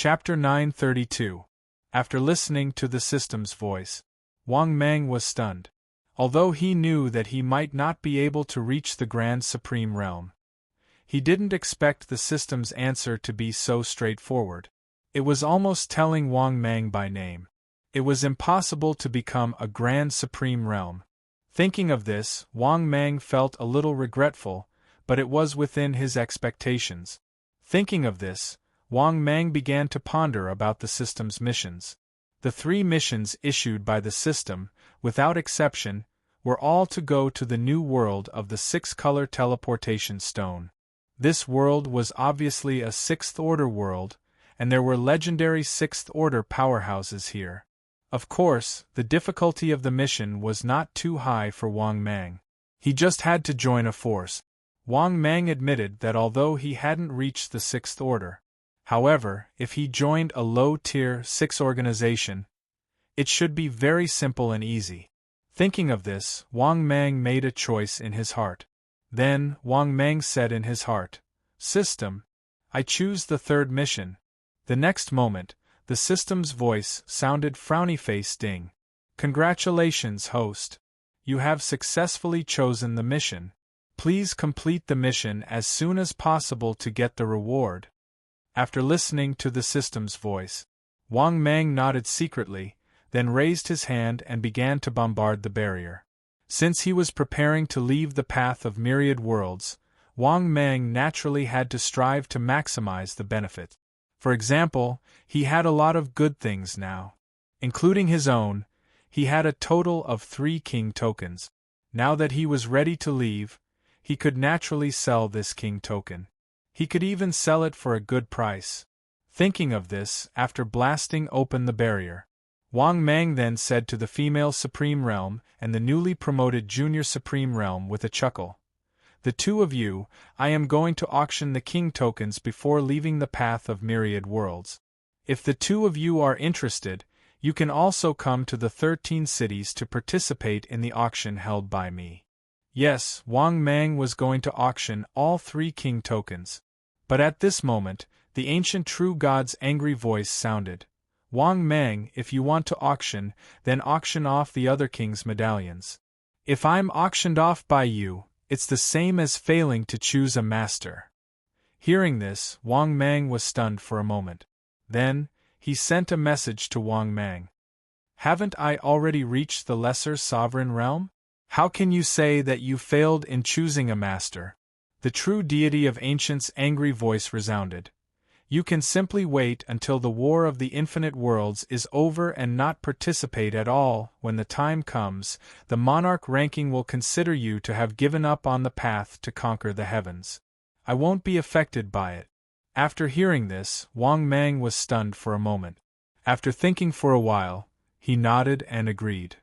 Chapter 932. After listening to the system's voice, Wang Mang was stunned. Although he knew that he might not be able to reach the Grand Supreme Realm, he didn't expect the system's answer to be so straightforward. It was almost telling Wang Mang by name. It was impossible to become a Grand Supreme Realm. Thinking of this, Wang Mang felt a little regretful, but it was within his expectations. Thinking of this, Wang Mang began to ponder about the system's missions. The 3 missions issued by the system, without exception, were all to go to the new world of the 6-color teleportation stone. This world was obviously a 6th-order world, and there were legendary 6th-order powerhouses here. Of course, the difficulty of the mission was not too high for Wang Mang. He just had to join a force. Wang Mang admitted that although he hadn't reached the 6th order, however, if he joined a low-tier 6 organization, it should be very simple and easy. Thinking of this, Wang Mang made a choice in his heart. Then, Wang Mang said in his heart, "System, I choose the 3rd mission." The next moment, the system's voice sounded frowny-faced ding. "Congratulations, host. You have successfully chosen the mission. Please complete the mission as soon as possible to get the reward." After listening to the system's voice, Wang Mang nodded secretly, then raised his hand and began to bombard the barrier. Since he was preparing to leave the path of myriad worlds, Wang Mang naturally had to strive to maximize the benefit. For example, he had a lot of good things now. Including his own, he had a total of 3 king tokens. Now that he was ready to leave, he could naturally sell this king token. He could even sell it for a good price. Thinking of this, after blasting open the barrier, Wang Mang then said to the female Supreme Realm and the newly promoted Junior Supreme Realm with a chuckle, "The 2 of you, I am going to auction the king tokens before leaving the path of myriad worlds. If the 2 of you are interested, you can also come to the 13 cities to participate in the auction held by me." Yes, Wang Mang was going to auction all 3 king tokens. But at this moment, the ancient true god's angry voice sounded. "Wang Mang, if you want to auction, then auction off the other king's medallions. If I'm auctioned off by you, it's the same as failing to choose a master." Hearing this, Wang Mang was stunned for a moment. Then, he sent a message to Wang Mang. "Haven't I already reached the lesser sovereign realm? How can you say that you failed in choosing a master?" The true deity of ancient's angry voice resounded. "You can simply wait until the War of the Infinite Worlds is over and not participate at all. When the time comes, the monarch ranking will consider you to have given up on the path to conquer the heavens. I won't be affected by it." After hearing this, Wang Mang was stunned for a moment. After thinking for a while, he nodded and agreed.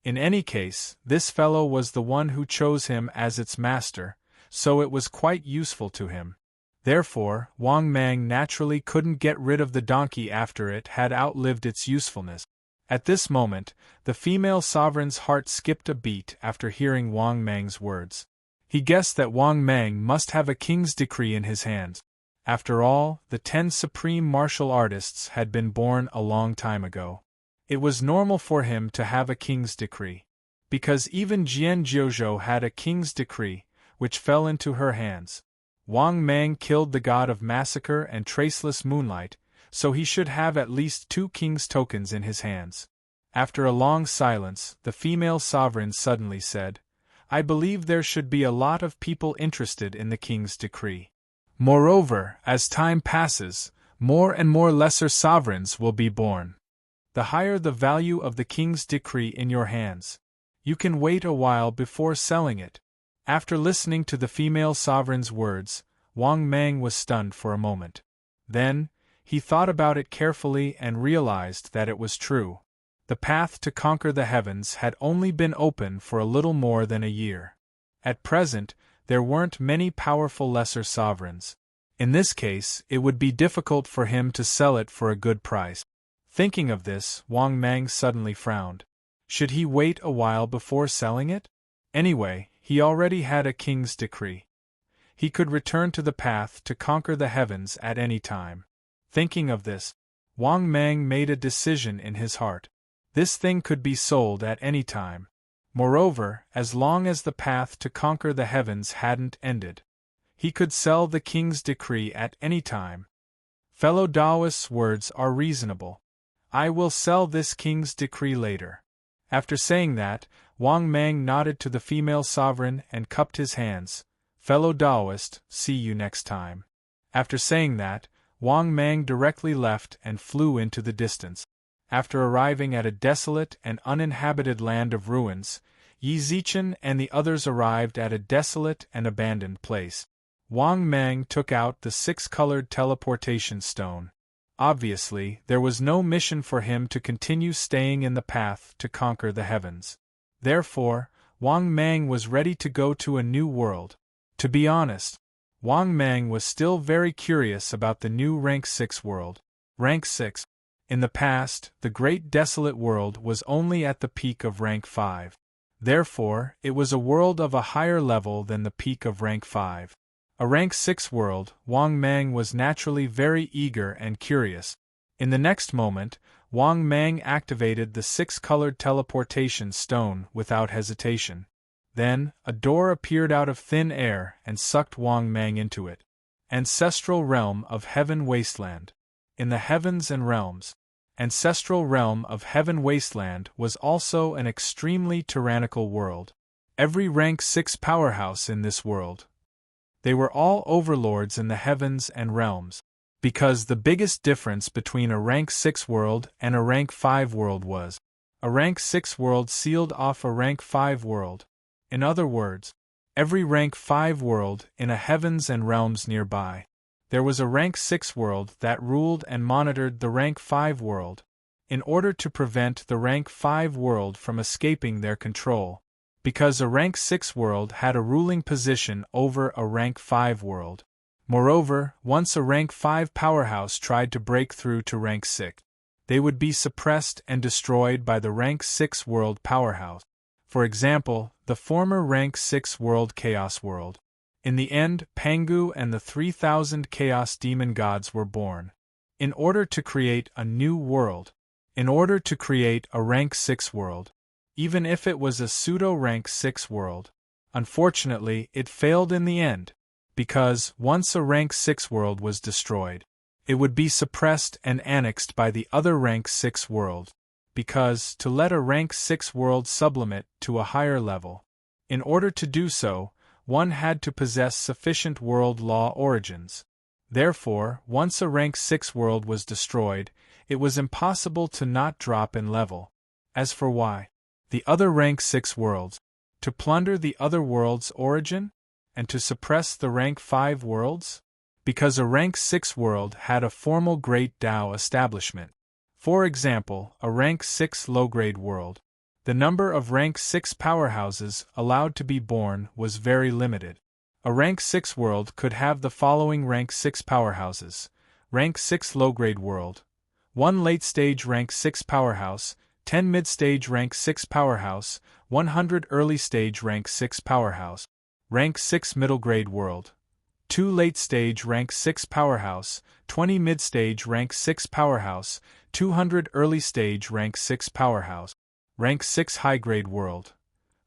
In any case, this fellow was the one who chose him as its master, so it was quite useful to him. Therefore, Wang Mang naturally couldn't get rid of the donkey after it had outlived its usefulness. At this moment, the female sovereign's heart skipped a beat after hearing Wang Mang's words. He guessed that Wang Mang must have a king's decree in his hands. After all, the 10 supreme martial artists had been born a long time ago. It was normal for him to have a king's decree. Because even Jian Jiuzhou had a king's decree, which fell into her hands. Wang Mang killed the god of massacre and traceless moonlight, so he should have at least 2 king's tokens in his hands. After a long silence, the female sovereign suddenly said, "I believe there should be a lot of people interested in the king's decree. Moreover, as time passes, more and more lesser sovereigns will be born. The higher the value of the king's decree in your hands, you can wait a while before selling it." After listening to the female sovereign's words, Wang Mang was stunned for a moment. Then, he thought about it carefully and realized that it was true. The path to conquer the heavens had only been open for a little more than a year. At present, there weren't many powerful lesser sovereigns. In this case, it would be difficult for him to sell it for a good price. Thinking of this, Wang Mang suddenly frowned. Should he wait a while before selling it? Anyway, he already had a king's decree. He could return to the path to conquer the heavens at any time. Thinking of this, Wang Mang made a decision in his heart. This thing could be sold at any time. Moreover, as long as the path to conquer the heavens hadn't ended, he could sell the king's decree at any time. Fellow Taoists' words are reasonable. I will sell this king's decree later. After saying that, Wang Mang nodded to the female sovereign and cupped his hands. Fellow Taoist, see you next time. After saying that, Wang Mang directly left and flew into the distance. After arriving at a desolate and uninhabited land of ruins, Yi Zichen and the others arrived at a desolate and abandoned place. Wang Mang took out the 6-colored teleportation stone. Obviously, there was no mission for him to continue staying in the path to conquer the heavens. Therefore, Wang Mang was ready to go to a new world. To be honest, Wang Mang was still very curious about the new Rank 6 world. Rank 6. In the past, the great desolate world was only at the peak of Rank 5. Therefore, it was a world of a higher level than the peak of Rank 5. A Rank 6 world, Wang Mang was naturally very eager and curious. In the next moment, Wang Mang activated the 6-colored teleportation stone without hesitation. Then, a door appeared out of thin air and sucked Wang Mang into it. Ancestral Realm of Heaven Wasteland. In the heavens and realms, Ancestral Realm of Heaven Wasteland was also an extremely tyrannical world. Every Rank 6 powerhouse in this world. They were all overlords in the heavens and realms. Because the biggest difference between a Rank 6 world and a Rank 5 world was, a Rank 6 world sealed off a Rank 5 world. In other words, every Rank 5 world in a heavens and realms nearby, there was a Rank 6 world that ruled and monitored the Rank 5 world, in order to prevent the Rank 5 world from escaping their control, because a Rank 6 world had a ruling position over a Rank 5 world. Moreover, once a Rank 5 powerhouse tried to break through to Rank 6, they would be suppressed and destroyed by the Rank 6 world powerhouse. For example, the former Rank 6 world Chaos World. In the end, Pangu and the 3,000 Chaos Demon Gods were born. In order to create a new world. In order to create a Rank 6 world. Even if it was a pseudo-Rank 6 world. Unfortunately, it failed in the end. Because, once a Rank 6 world was destroyed, it would be suppressed and annexed by the other Rank 6 world. Because, to let a Rank 6 world sublimate to a higher level, in order to do so, one had to possess sufficient world law origins. Therefore, once a Rank 6 world was destroyed, it was impossible to not drop in level. As for why? The other Rank 6 worlds. To plunder the other world's origin? And to suppress the Rank 5 worlds? Because a Rank 6 world had a formal Great Tao establishment. For example, a Rank 6 low-grade world. The number of Rank 6 powerhouses allowed to be born was very limited. A Rank 6 world could have the following Rank 6 powerhouses. Rank 6 low-grade world. 1 late-stage Rank 6 powerhouse, 10 mid-stage Rank 6 powerhouse, 100 early-stage Rank 6 powerhouse. Rank 6 middle-grade world. 2 late-stage Rank 6 powerhouse, 20 mid-stage Rank 6 powerhouse, 200 early-stage Rank 6 powerhouse. Rank 6 high-grade world.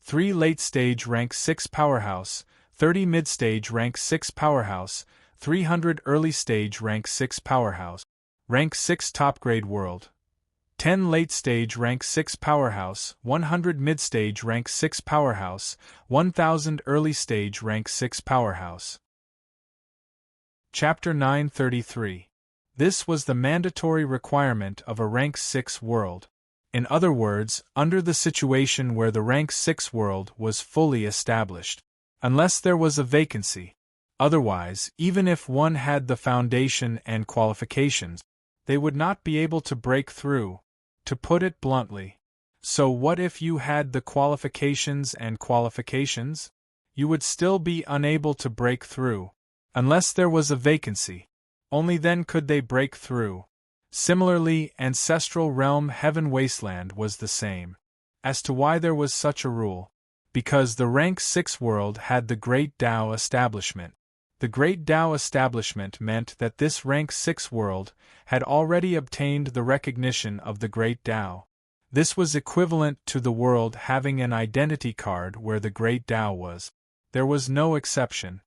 3 late-stage Rank 6 powerhouse, 30 mid-stage Rank 6 powerhouse, 300 early-stage Rank 6 powerhouse. Rank 6 top-grade world. 10 late-stage Rank 6 powerhouse, 100 mid-stage Rank 6 powerhouse, 1000 early-stage Rank 6 powerhouse. Chapter 933. This was the mandatory requirement of a Rank 6 world. In other words, under the situation where the Rank 6 world was fully established. Unless there was a vacancy. Otherwise, even if one had the foundation and qualifications, they would not be able to break through, to put it bluntly. So what if you had the qualifications and qualifications? You would still be unable to break through. Unless there was a vacancy. Only then could they break through. Similarly, Ancestral Realm Heaven Wasteland was the same. As to why there was such a rule. Because the Rank 6 world had the Great Tao establishment. The Great Tao establishment meant that this rank 6 world had already obtained the recognition of the Great Tao. This was equivalent to the world having an identity card where the Great Tao was. There was no exception.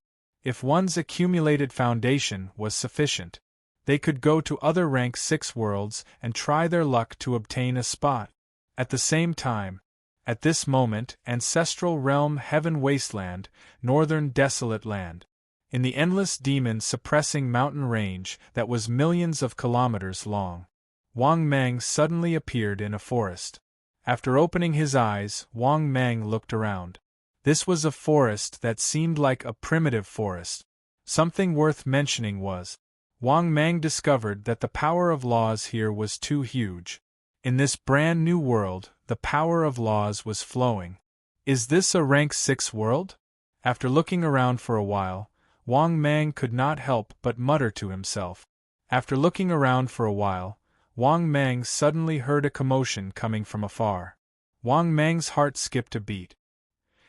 If one's accumulated foundation was sufficient, they could go to other rank 6 worlds and try their luck to obtain a spot. At the same time, at this moment, ancestral realm heaven wasteland, northern desolate land. In the endless demon-suppressing mountain range that was millions of kilometers long, Wang Mang suddenly appeared in a forest. After opening his eyes, Wang Mang looked around. This was a forest that seemed like a primitive forest. Something worth mentioning was, Wang Mang discovered that the power of laws here was too huge. In this brand new world, the power of laws was flowing. Is this a rank 6 world? After looking around for a while, Wang Mang could not help but mutter to himself. After looking around for a while, Wang Mang suddenly heard a commotion coming from afar. Wang Mang's heart skipped a beat.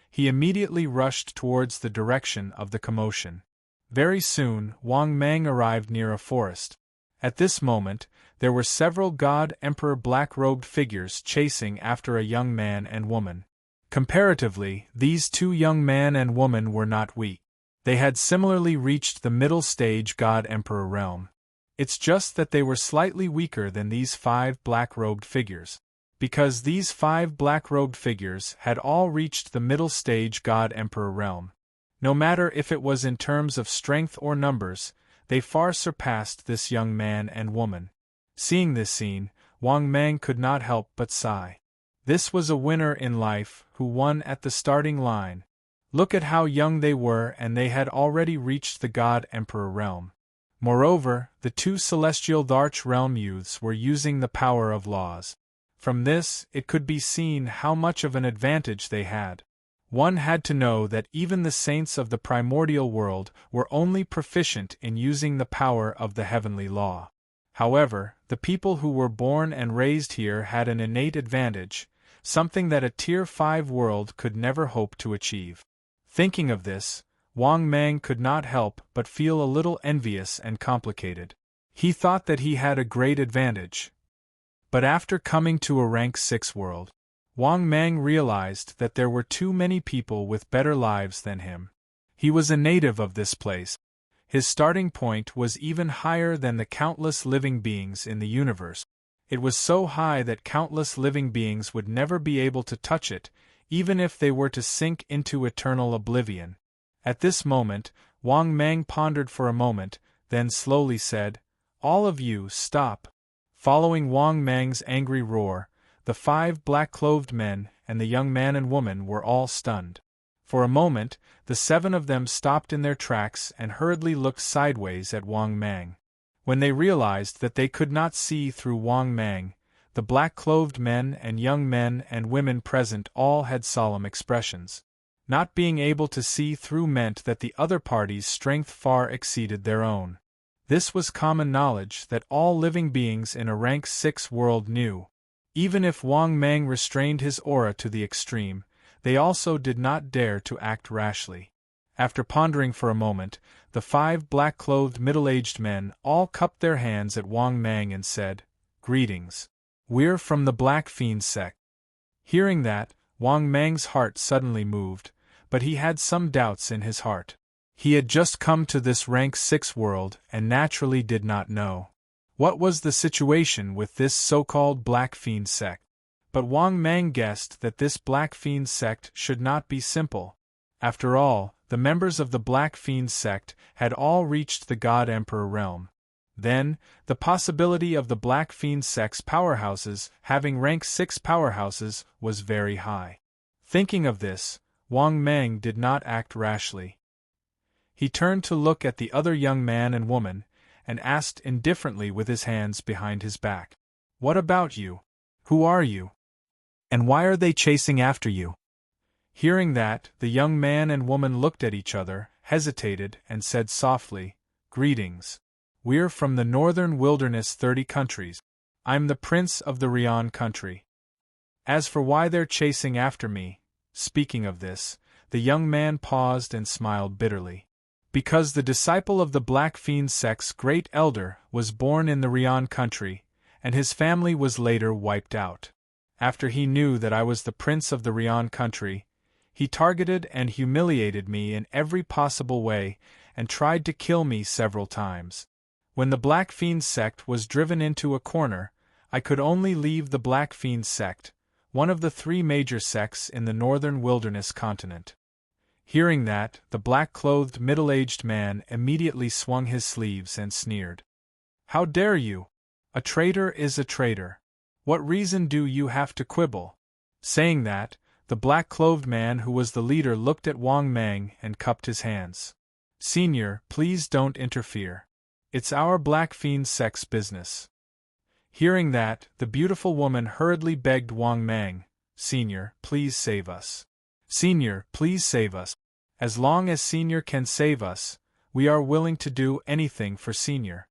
He immediately rushed towards the direction of the commotion. Very soon, Wang Mang arrived near a forest. At this moment, there were several God-Emperor black-robed figures chasing after a young man and woman. Comparatively, these two young man and woman were not weak. They had similarly reached the middle stage God-Emperor realm. It's just that they were slightly weaker than these 5 black-robed figures. Because these 5 black-robed figures had all reached the middle stage God-Emperor realm. No matter if it was in terms of strength or numbers, they far surpassed this young man and woman. Seeing this scene, Wang Mang could not help but sigh. This was a winner in life who won at the starting line. Look at how young they were, and they had already reached the God-Emperor realm. Moreover, the 2 celestial Dharch realm youths were using the power of laws. From this, it could be seen how much of an advantage they had. One had to know that even the saints of the primordial world were only proficient in using the power of the heavenly law. However, the people who were born and raised here had an innate advantage, something that a Tier 5 world could never hope to achieve. Thinking of this, Wang Mang could not help but feel a little envious and complicated. He thought that he had a great advantage. But after coming to a rank 6 world, Wang Mang realized that there were too many people with better lives than him. He was a native of this place. His starting point was even higher than the countless living beings in the universe. It was so high that countless living beings would never be able to touch it, even if they were to sink into eternal oblivion. At this moment, Wang Mang pondered for a moment, then slowly said, "All of you, stop." Following Wang Mang's angry roar, the 5 black-clothed men and the young man and woman were all stunned. For a moment, the 7 of them stopped in their tracks and hurriedly looked sideways at Wang Mang. When they realized that they could not see through Wang Mang, the black-clothed men and young men and women present all had solemn expressions. Not being able to see through meant that the other party's strength far exceeded their own. This was common knowledge that all living beings in a rank 6 world knew. Even if Wang Mang restrained his aura to the extreme, they also did not dare to act rashly. After pondering for a moment, the 5 black-clothed middle-aged men all cupped their hands at Wang Mang and said, "Greetings. We're from the Black Fiend sect." Hearing that, Wang Mang's heart suddenly moved, but he had some doubts in his heart. He had just come to this rank 6 world and naturally did not know what was the situation with this so-called Black Fiend sect. But Wang Mang guessed that this Black Fiend sect should not be simple. After all, the members of the Black Fiend sect had all reached the God-Emperor realm. Then, the possibility of the Black Fiend sect's powerhouses having rank 6 powerhouses was very high. Thinking of this, Wang Mang did not act rashly. He turned to look at the other young man and woman, and asked indifferently with his hands behind his back, "What about you? Who are you? And why are they chasing after you?" Hearing that, the young man and woman looked at each other, hesitated, and said softly, "Greetings. We're from the northern wilderness 30 countries. I'm the prince of the Rian country. As for why they're chasing after me," speaking of this, the young man paused and smiled bitterly. Because the disciple of the Black Fiend sect's great elder was born in the Rion country, and his family was later wiped out. After he knew that I was the prince of the Rion country, he targeted and humiliated me in every possible way and tried to kill me several times. When the Black Fiend sect was driven into a corner, I could only leave the Black Fiend sect, one of the 3 major sects in the northern wilderness continent. Hearing that, the black-clothed middle-aged man immediately swung his sleeves and sneered. "How dare you? A traitor is a traitor. What reason do you have to quibble?" Saying that, the black-clothed man who was the leader looked at Wang Mang and cupped his hands. "Senior, please don't interfere. It's our Black Fiend sect's business." Hearing that, the beautiful woman hurriedly begged Wang Mang, "Senior, please save us. Senior, please save us. As long as Senior can save us, we are willing to do anything for Senior."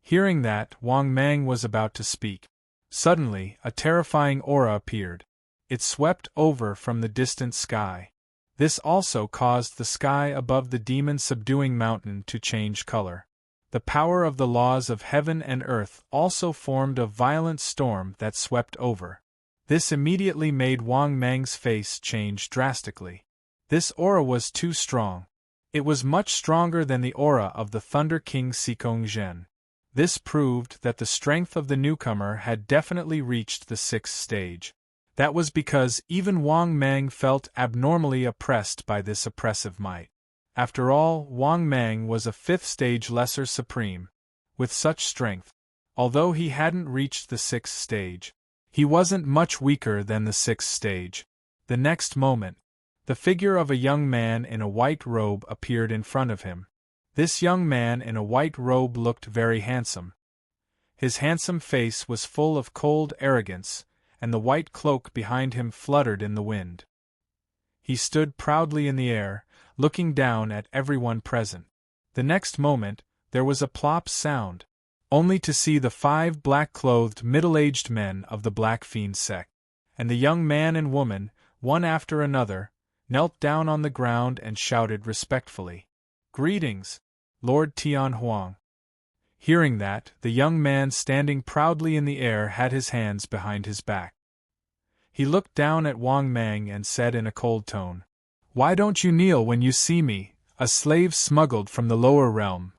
Hearing that, Wang Mang was about to speak. Suddenly, a terrifying aura appeared. It swept over from the distant sky. This also caused the sky above the demon-subduing mountain to change color. The power of the laws of heaven and earth also formed a violent storm that swept over. This immediately made Wang Mang's face change drastically. This aura was too strong. It was much stronger than the aura of the Thunder King Sikong Zhen. This proved that the strength of the newcomer had definitely reached the 6th stage. That was because even Wang Mang felt abnormally oppressed by this oppressive might. After all, Wang Mang was a 5th stage Lesser Supreme. With such strength, although he hadn't reached the 6th stage, he wasn't much weaker than the 6th stage. The next moment, the figure of a young man in a white robe appeared in front of him. This young man in a white robe looked very handsome. His handsome face was full of cold arrogance, and the white cloak behind him fluttered in the wind. He stood proudly in the air, looking down at everyone present. The next moment, there was a plop sound, only to see the 5 black-clothed middle-aged men of the Black Fiend sect, and the young man and woman, one after another, knelt down on the ground and shouted respectfully, "Greetings, Lord Tian Huang." Hearing that, the young man standing proudly in the air had his hands behind his back. He looked down at Wang Mang and said in a cold tone, "Why don't you kneel when you see me, a slave smuggled from the lower realm?"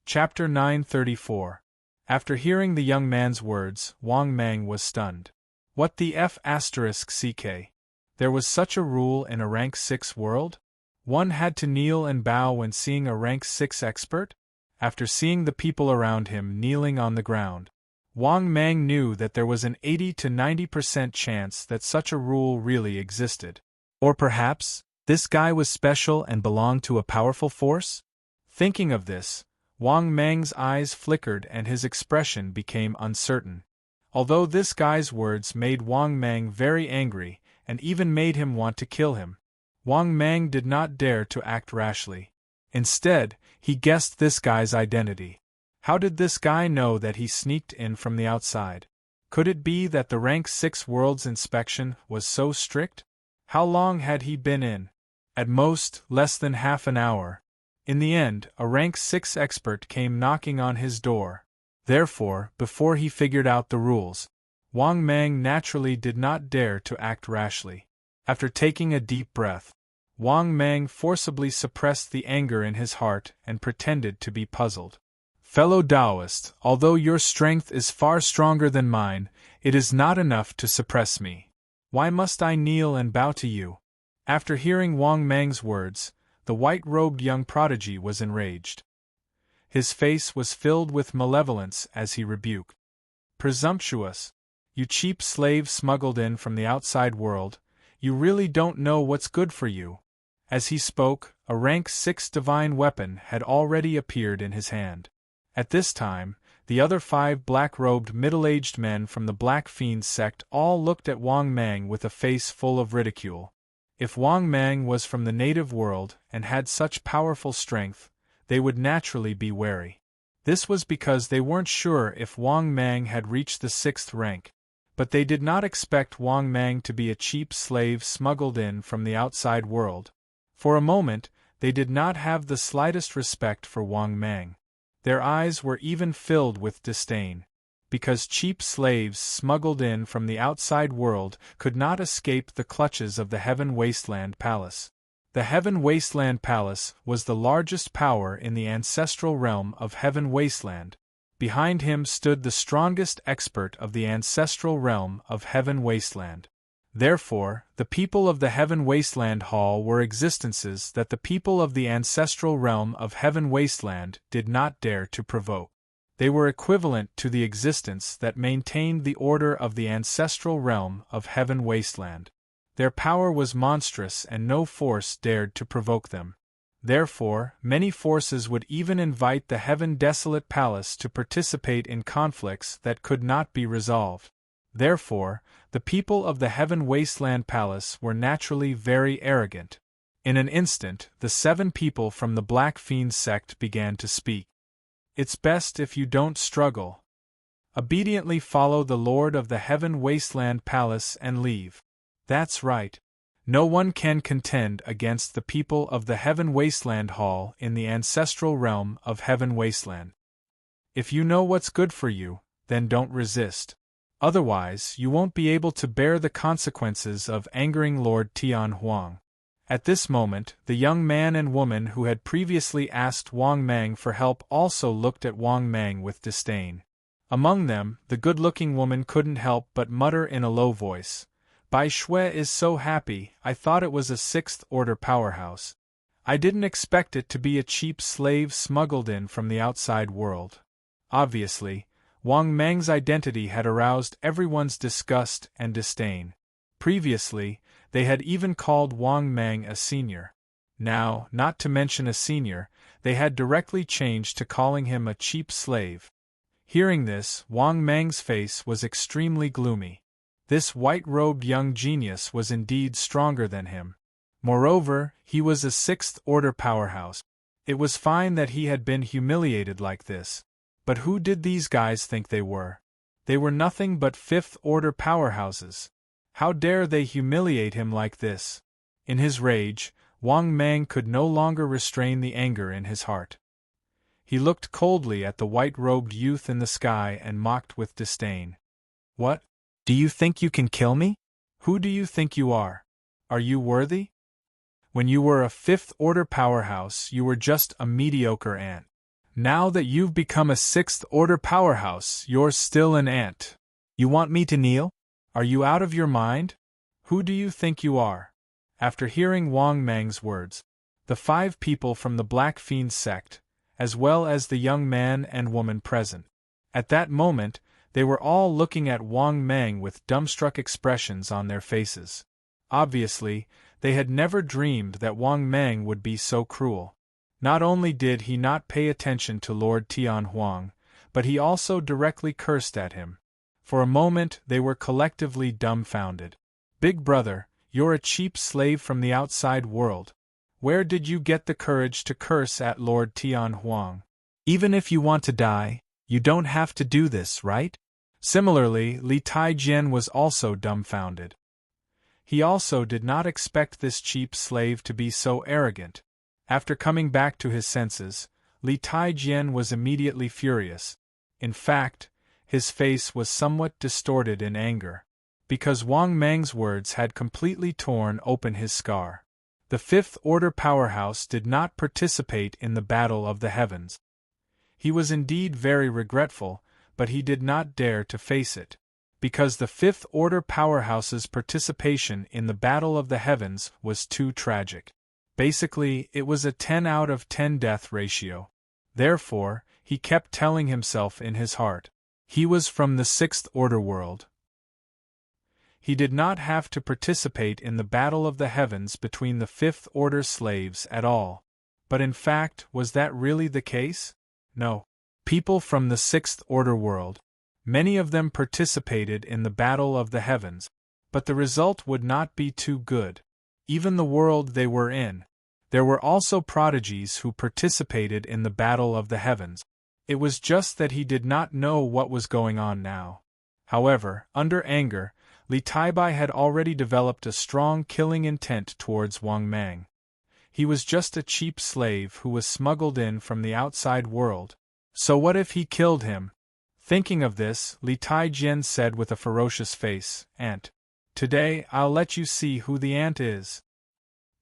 Chapter 934. After hearing the young man's words, Wang Mang was stunned. What the f***ck? There was such a rule in a rank 6 world? One had to kneel and bow when seeing a rank 6 expert? After seeing the people around him kneeling on the ground, Wang Mang knew that there was an 80 to 90% chance that such a rule really existed. Or perhaps, this guy was special and belonged to a powerful force? Thinking of this, Wang Mang's eyes flickered and his expression became uncertain. Although this guy's words made Wang Mang very angry and even made him want to kill him, Wang Mang did not dare to act rashly. Instead, he guessed this guy's identity. How did this guy know that he sneaked in from the outside? Could it be that the rank 6 world's inspection was so strict? How long had he been in? At most, less than half an hour. In the end, a rank 6 expert came knocking on his door. Therefore, before he figured out the rules, Wang Mang naturally did not dare to act rashly. After taking a deep breath, Wang Mang forcibly suppressed the anger in his heart and pretended to be puzzled. "Fellow Taoist, although your strength is far stronger than mine, it is not enough to suppress me. Why must I kneel and bow to you?" After hearing Wang Mang's words, the white-robed young prodigy was enraged. His face was filled with malevolence as he rebuked. "Presumptuous! You cheap slave smuggled in from the outside world, you really don't know what's good for you." As he spoke, a rank 6 divine weapon had already appeared in his hand. At this time, the other 5 black-robed middle-aged men from the Black Fiend sect all looked at Wang Mang with a face full of ridicule. If Wang Mang was from the native world and had such powerful strength, they would naturally be wary. This was because they weren't sure if Wang Mang had reached the 6th rank, but they did not expect Wang Mang to be a cheap slave smuggled in from the outside world. For a moment, They did not have the slightest respect for Wang Mang. Their eyes were even filled with disdain, because cheap slaves smuggled in from the outside world could not escape the clutches of the Heaven Wasteland Palace. The Heaven Wasteland Palace was the largest power in the ancestral realm of Heaven Wasteland. Behind him stood the strongest expert of the ancestral realm of Heaven Wasteland. Therefore, the people of the Heaven Wasteland Hall were existences that the people of the ancestral realm of Heaven Wasteland did not dare to provoke. They were equivalent to the existence that maintained the order of the ancestral realm of Heaven Wasteland. Their power was monstrous and no force dared to provoke them. Therefore, many forces would even invite the Heaven Desolate Palace to participate in conflicts that could not be resolved. Therefore, the people of the Heaven Wasteland Palace were naturally very arrogant. In an instant, the 7 people from the Black Fiend sect began to speak. It's best if you don't struggle. Obediently follow the Lord of the Heaven Wasteland Palace and leave. That's right. No one can contend against the people of the Heaven Wasteland Hall in the ancestral realm of Heaven Wasteland. If you know what's good for you, then don't resist. Otherwise, you won't be able to bear the consequences of angering Lord Tian Huang. At this moment, the young man and woman who had previously asked Wang Mang for help also looked at Wang Mang with disdain. Among them, the good-looking woman couldn't help but mutter in a low voice, "Bai Shui is so happy, I thought it was a 6th-order powerhouse. I didn't expect it to be a cheap slave smuggled in from the outside world." Obviously, Wang Mang's identity had aroused everyone's disgust and disdain. Previously, they had even called Wang Mang a senior. Now, not to mention a senior, they had directly changed to calling him a cheap slave. Hearing this, Wang Mang's face was extremely gloomy. This white-robed young genius was indeed stronger than him. Moreover, he was a 6th-order powerhouse. It was fine that he had been humiliated like this. But who did these guys think they were? They were nothing but 5th-order powerhouses. How dare they humiliate him like this? In his rage, Wang Mang could no longer restrain the anger in his heart. He looked coldly at the white-robed youth in the sky and mocked with disdain. "What? Do you think you can kill me? Who do you think you are? Are you worthy? When you were a 5th-order powerhouse, you were just a mediocre ant. Now that you've become a 6th-order powerhouse, you're still an ant. You want me to kneel? Are you out of your mind? Who do you think you are?" After hearing Wang Mang's words, the 5 people from the Black Fiend sect, as well as the young man and woman present, at that moment, they were all looking at Wang Mang with dumbstruck expressions on their faces. Obviously, they had never dreamed that Wang Mang would be so cruel. Not only did he not pay attention to Lord Tian Huang, but he also directly cursed at him. For a moment they were collectively dumbfounded. "Big brother, you're a cheap slave from the outside world. Where did you get the courage to curse at Lord Tian Huang? Even if you want to die, you don't have to do this, right?" Similarly, Li Taijian was also dumbfounded. He also did not expect this cheap slave to be so arrogant. After coming back to his senses, Li Taijian was immediately furious. In fact, his face was somewhat distorted in anger, because Wang Mang's words had completely torn open his scar. The 5th-order powerhouse did not participate in the Battle of the Heavens. He was indeed very regretful, but he did not dare to face it, because the 5th-order powerhouse's participation in the Battle of the Heavens was too tragic. Basically, it was a 10 out of 10 death ratio. Therefore, he kept telling himself in his heart, he was from the 6th-order world. He did not have to participate in the Battle of the Heavens between the 5th-order slaves at all. But in fact, was that really the case? No. People from the 6th-order world, many of them participated in the Battle of the Heavens, but the result would not be too good. Even the world they were in. There were also prodigies who participated in the Battle of the Heavens. It was just that he did not know what was going on now. However, under anger, Li Taibai had already developed a strong killing intent towards Wang Mang. He was just a cheap slave who was smuggled in from the outside world. So what if he killed him? Thinking of this, Li Taijian said with a ferocious face, "Ant. Today I'll let you see who the ant is.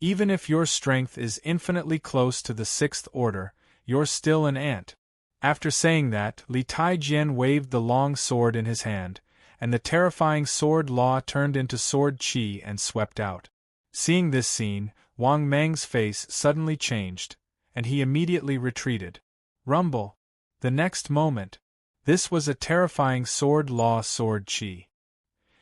Even if your strength is infinitely close to the sixth order, you're still an ant." After saying that, Li Taijian waved the long sword in his hand, and the terrifying sword law turned into sword qi and swept out. Seeing this scene, Wang Mang's face suddenly changed, and he immediately retreated. Rumble! The next moment, this was a terrifying sword law sword qi.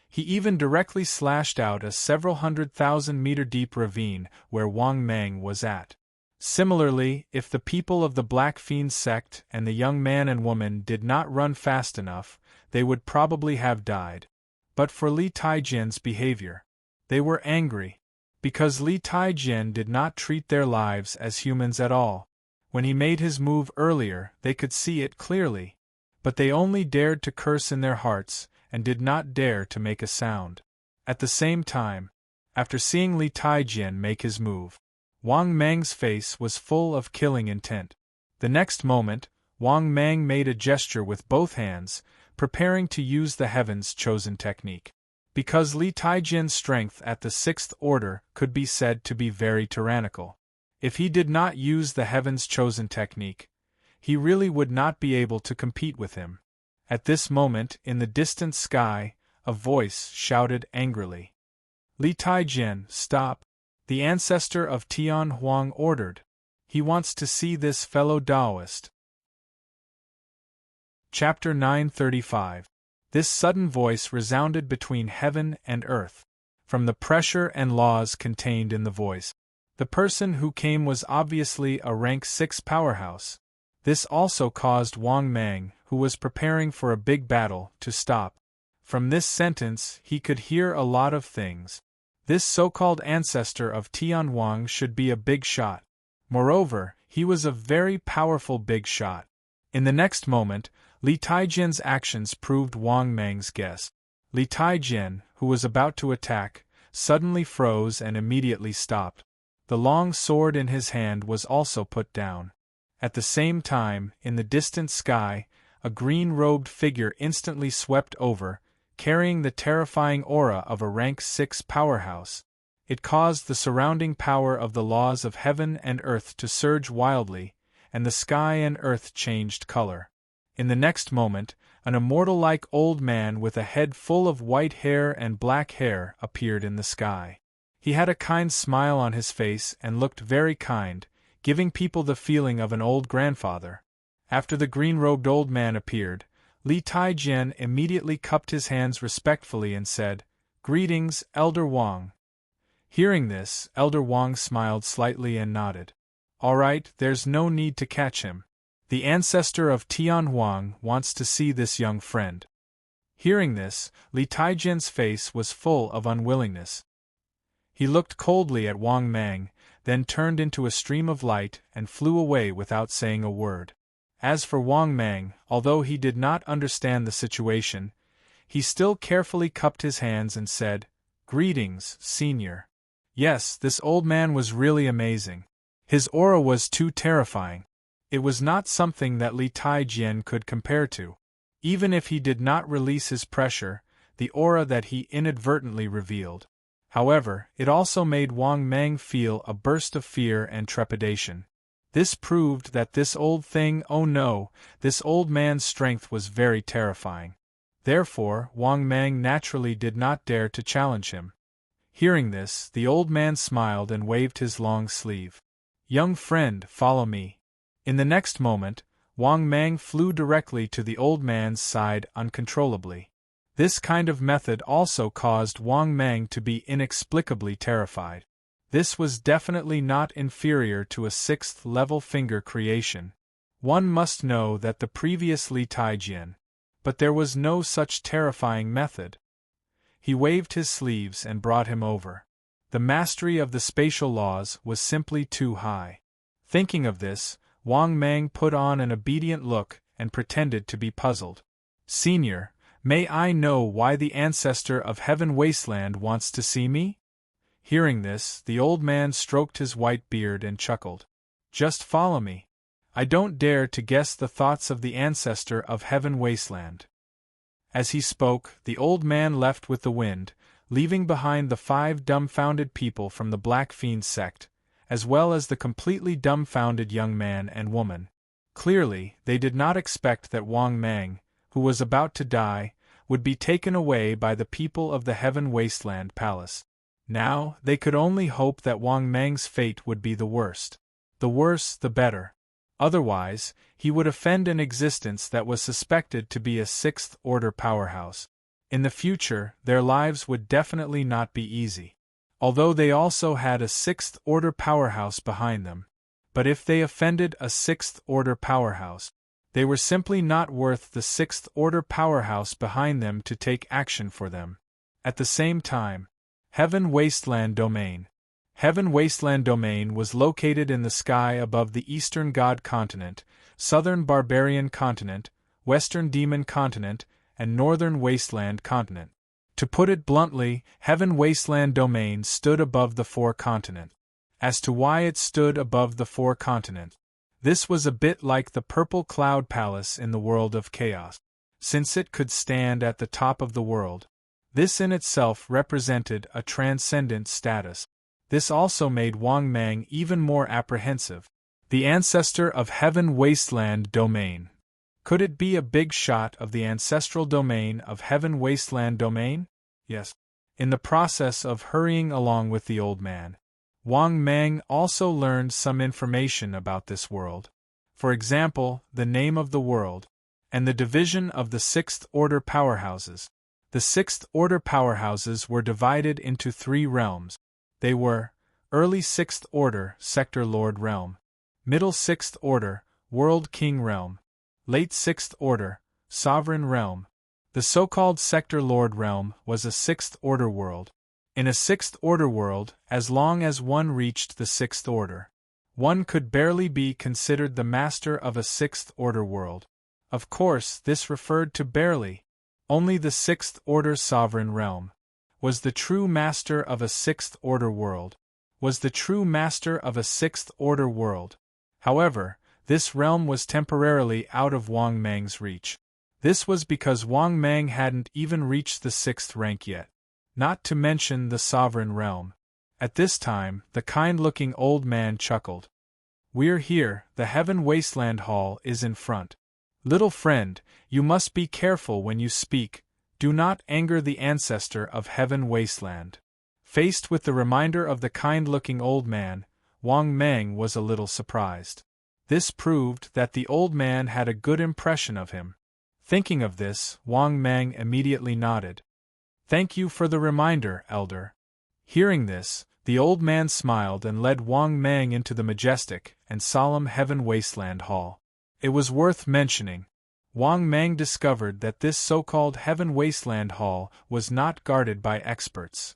He even directly slashed out a several 100,000-meter deep ravine where Wang Mang was at. Similarly, if the people of the Black Fiend sect and the young man and woman did not run fast enough, they would probably have died. But for Li Taijian's behavior, they were angry, because Li Taijian did not treat their lives as humans at all. When he made his move earlier, they could see it clearly, but they only dared to curse in their hearts and did not dare to make a sound. At the same time, after seeing Li Taijian make his move, Wang Mang's face was full of killing intent. The next moment, Wang Mang made a gesture with both hands, preparing to use the Heaven's Chosen technique. Because Li Taijian's strength at the sixth order could be said to be very tyrannical, if he did not use the Heaven's Chosen technique, he really would not be able to compete with him. At this moment, in the distant sky, a voice shouted angrily, "Li Taijian, stop!" The ancestor of Tian Huang ordered. "He wants to see this fellow Taoist." Chapter 935. This sudden voice resounded between heaven and earth, from the pressure and laws contained in the voice. The person who came was obviously a rank 6 powerhouse. This also caused Wang Mang, who was preparing for a big battle, to stop. From this sentence, he could hear a lot of things. This so-called ancestor of Tian Huang should be a big shot. Moreover, he was a very powerful big shot. In the next moment, Li Taijian's actions proved Wang Mang's guess. Li Taijian, who was about to attack, suddenly froze and immediately stopped. The long sword in his hand was also put down. At the same time, in the distant sky, a green-robed figure instantly swept over, carrying the terrifying aura of a rank 6 powerhouse. It caused the surrounding power of the laws of heaven and earth to surge wildly, and the sky and earth changed color. In the next moment, an immortal-like old man with a head full of white hair and black hair appeared in the sky. He had a kind smile on his face and looked very kind, giving people the feeling of an old grandfather. After the green-robed old man appeared, Li Taijian immediately cupped his hands respectfully and said, "Greetings, Elder Wang." Hearing this, Elder Wang smiled slightly and nodded. "All right, there's no need to catch him. The ancestor of Tian Huang wants to see this young friend." Hearing this, Li Taijian's face was full of unwillingness. He looked coldly at Wang Mang, then turned into a stream of light and flew away without saying a word. As for Wang Mang, although he did not understand the situation, he still carefully cupped his hands and said, "Greetings, Senior." Yes, this old man was really amazing. His aura was too terrifying. It was not something that Li Taijian could compare to. Even if he did not release his pressure, the aura that he inadvertently revealed. However, it also made Wang Mang feel a burst of fear and trepidation. This proved that this old thing, oh no, this old man's strength was very terrifying. Therefore, Wang Mang naturally did not dare to challenge him. Hearing this, the old man smiled and waved his long sleeve. "Young friend, follow me." In the next moment, Wang Mang flew directly to the old man's side uncontrollably. This kind of method also caused Wang Mang to be inexplicably terrified. This was definitely not inferior to a 6th-level finger creation. One must know that the previous Li Taijian, but there was no such terrifying method. He waved his sleeves and brought him over. The mastery of the spatial laws was simply too high. Thinking of this, Wang Mang put on an obedient look and pretended to be puzzled. "Senior, may I know why the ancestor of Heaven Wasteland wants to see me?" Hearing this, the old man stroked his white beard and chuckled. Just follow me. I don't dare to guess the thoughts of the ancestor of Heaven Wasteland. As he spoke, the old man left with the wind, leaving behind the 5 dumbfounded people from the Black Fiend sect, as well as the completely dumbfounded young man and woman. Clearly, they did not expect that Wang Mang, who was about to die, would be taken away by the people of the Heaven Wasteland Palace. Now, they could only hope that Wang Mang's fate would be the worst. The worse, the better. Otherwise, he would offend an existence that was suspected to be a 6th-order powerhouse. In the future, their lives would definitely not be easy. Although they also had a 6th-order powerhouse behind them. But if they offended a 6th-order powerhouse, they were simply not worth the 6th-order powerhouse behind them to take action for them. At the same time, Heaven Wasteland Domain. Heaven Wasteland Domain was located in the sky above the Eastern God Continent, Southern Barbarian Continent, Western Demon Continent, and Northern Wasteland Continent. To put it bluntly, Heaven Wasteland Domain stood above the 4 continents. As to why it stood above the 4 continents, this was a bit like the Purple Cloud Palace in the world of chaos. Since it could stand at the top of the world, this in itself represented a transcendent status. This also made Wang Mang even more apprehensive. The ancestor of Heaven Wasteland Domain. Could it be a big shot of the ancestral domain of Heaven Wasteland Domain? Yes. In the process of hurrying along with the old man, Wang Mang also learned some information about this world. For example, the name of the world, and the division of the 6th-order powerhouses. The 6th-order powerhouses were divided into 3 realms. They were Early 6th Order, Sector Lord Realm, Middle 6th Order, World King Realm, Late 6th Order, Sovereign Realm. The so-called Sector Lord Realm was a 6th Order world. In a 6th Order world, as long as one reached the 6th Order, one could barely be considered the master of a 6th Order world. Of course, this referred to barely. Only the 6th Order Sovereign Realm was the true master of a 6th Order world. However, this realm was temporarily out of Wang Mang's reach. This was because Wang Mang hadn't even reached the 6th rank yet. Not to mention the Sovereign Realm. At this time, the kind-looking old man chuckled. "We're here, the Heaven Wasteland Hall is in front. Little friend, you must be careful when you speak. Do not anger the ancestor of Heaven Wasteland." Faced with the reminder of the kind-looking old man, Wang Mang was a little surprised. This proved that the old man had a good impression of him. Thinking of this, Wang Mang immediately nodded. "Thank you for the reminder, Elder." Hearing this, the old man smiled and led Wang Mang into the majestic and solemn Heaven Wasteland Hall. It was worth mentioning. Wang Mang discovered that this so-called Heaven Wasteland Hall was not guarded by experts.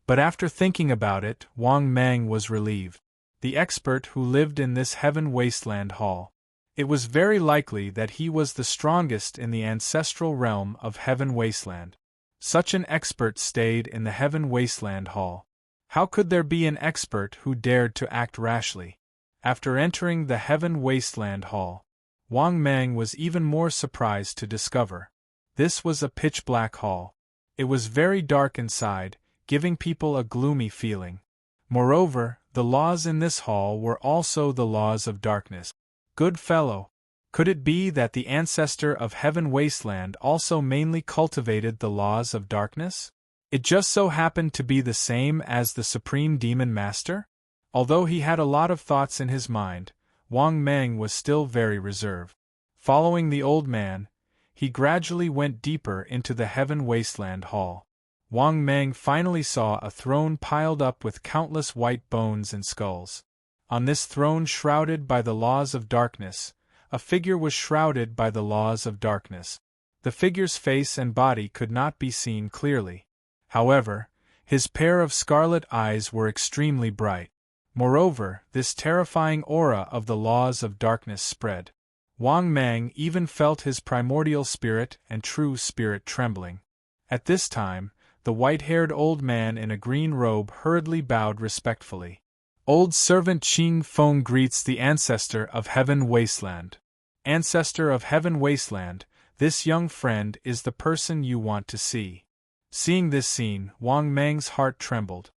But after thinking about it, Wang Mang was relieved. The expert who lived in this Heaven Wasteland Hall. It was very likely that he was the strongest in the ancestral realm of Heaven Wasteland. Such an expert stayed in the Heaven Wasteland Hall. How could there be an expert who dared to act rashly? After entering the Heaven Wasteland Hall, Wang Mang was even more surprised to discover. This was a pitch-black hall. It was very dark inside, giving people a gloomy feeling. Moreover, the laws in this hall were also the laws of darkness. Good fellow. Could it be that the ancestor of Heaven Wasteland also mainly cultivated the laws of darkness? It just so happened to be the same as the Supreme Demon Master? Although he had a lot of thoughts in his mind, Wang Mang was still very reserved. Following the old man, he gradually went deeper into the Heaven Wasteland Hall. Wang Mang finally saw a throne piled up with countless white bones and skulls. On this throne shrouded by the laws of darkness, a figure was shrouded by the laws of darkness. The figure's face and body could not be seen clearly. However, his pair of scarlet eyes were extremely bright. Moreover, this terrifying aura of the laws of darkness spread. Wang Mang even felt his primordial spirit and true spirit trembling. At this time, the white-haired old man in a green robe hurriedly bowed respectfully. Old servant Qing Feng greets the ancestor of Heaven Wasteland. Ancestor of Heaven Wasteland, this young friend is the person you want to see. Seeing this scene, Wang Mang's heart trembled.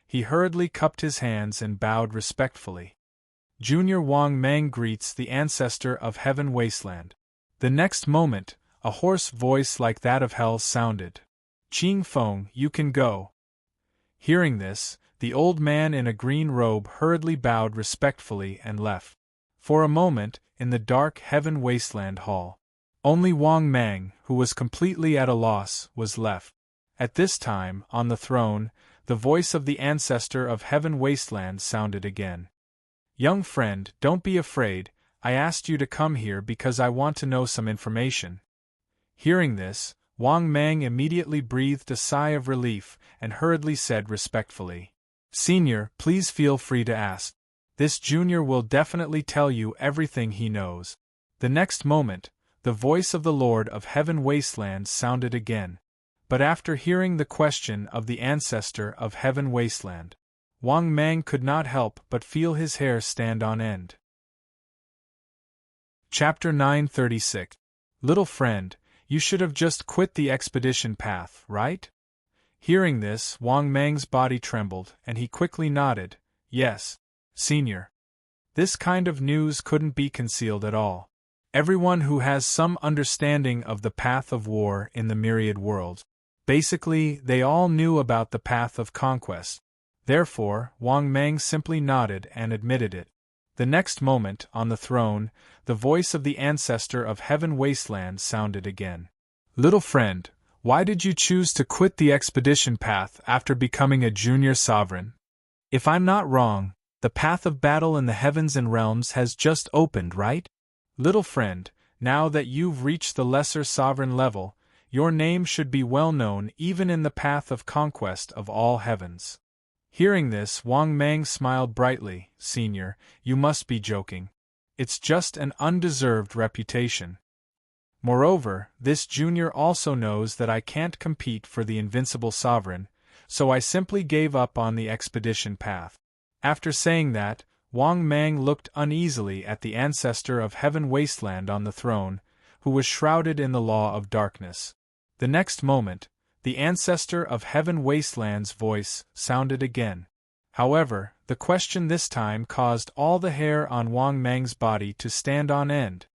He hurriedly cupped his hands and bowed respectfully. Junior Wang Mang greets the ancestor of Heaven Wasteland. The next moment, a hoarse voice like that of hell sounded. Qing Feng, you can go. Hearing this, the old man in a green robe hurriedly bowed respectfully and left. For a moment, in the dark Heaven Wasteland hall, only Wang Mang, who was completely at a loss, was left. At this time, on the throne, the voice of the ancestor of Heaven Wasteland sounded again. Young friend, don't be afraid, I asked you to come here because I want to know some information. Hearing this, Wang Mang immediately breathed a sigh of relief and hurriedly said respectfully, Senior, please feel free to ask. This junior will definitely tell you everything he knows. The next moment, the voice of the Lord of Heaven Wasteland sounded again. But after hearing the question of the ancestor of Heaven Wasteland, Wang Mang could not help but feel his hair stand on end. Chapter 936. Little friend, you should have just quit the expedition path, right? Hearing this, Wang Mang's body trembled, and he quickly nodded, Yes, Senior. This kind of news couldn't be concealed at all. Everyone who has some understanding of the path of war in the myriad worlds, basically, they all knew about the path of conquest. Therefore, Wang Mang simply nodded and admitted it. The next moment, on the throne, the voice of the ancestor of Heaven Wasteland sounded again. Little friend, why did you choose to quit the expedition path after becoming a junior sovereign? If I'm not wrong, the path of battle in the heavens and realms has just opened, right? Little friend, now that you've reached the lesser sovereign level, your name should be well known even in the path of conquest of all heavens. Hearing this, Wang Mang smiled brightly, Senior, you must be joking. It's just an undeserved reputation. Moreover, this junior also knows that I can't compete for the invincible sovereign, so I simply gave up on the expedition path. After saying that, Wang Mang looked uneasily at the ancestor of Heaven Wasteland on the throne, who was shrouded in the law of darkness. The next moment, the ancestor of Heaven Wasteland's voice sounded again. However, the question this time caused all the hair on Wang Mang's body to stand on end.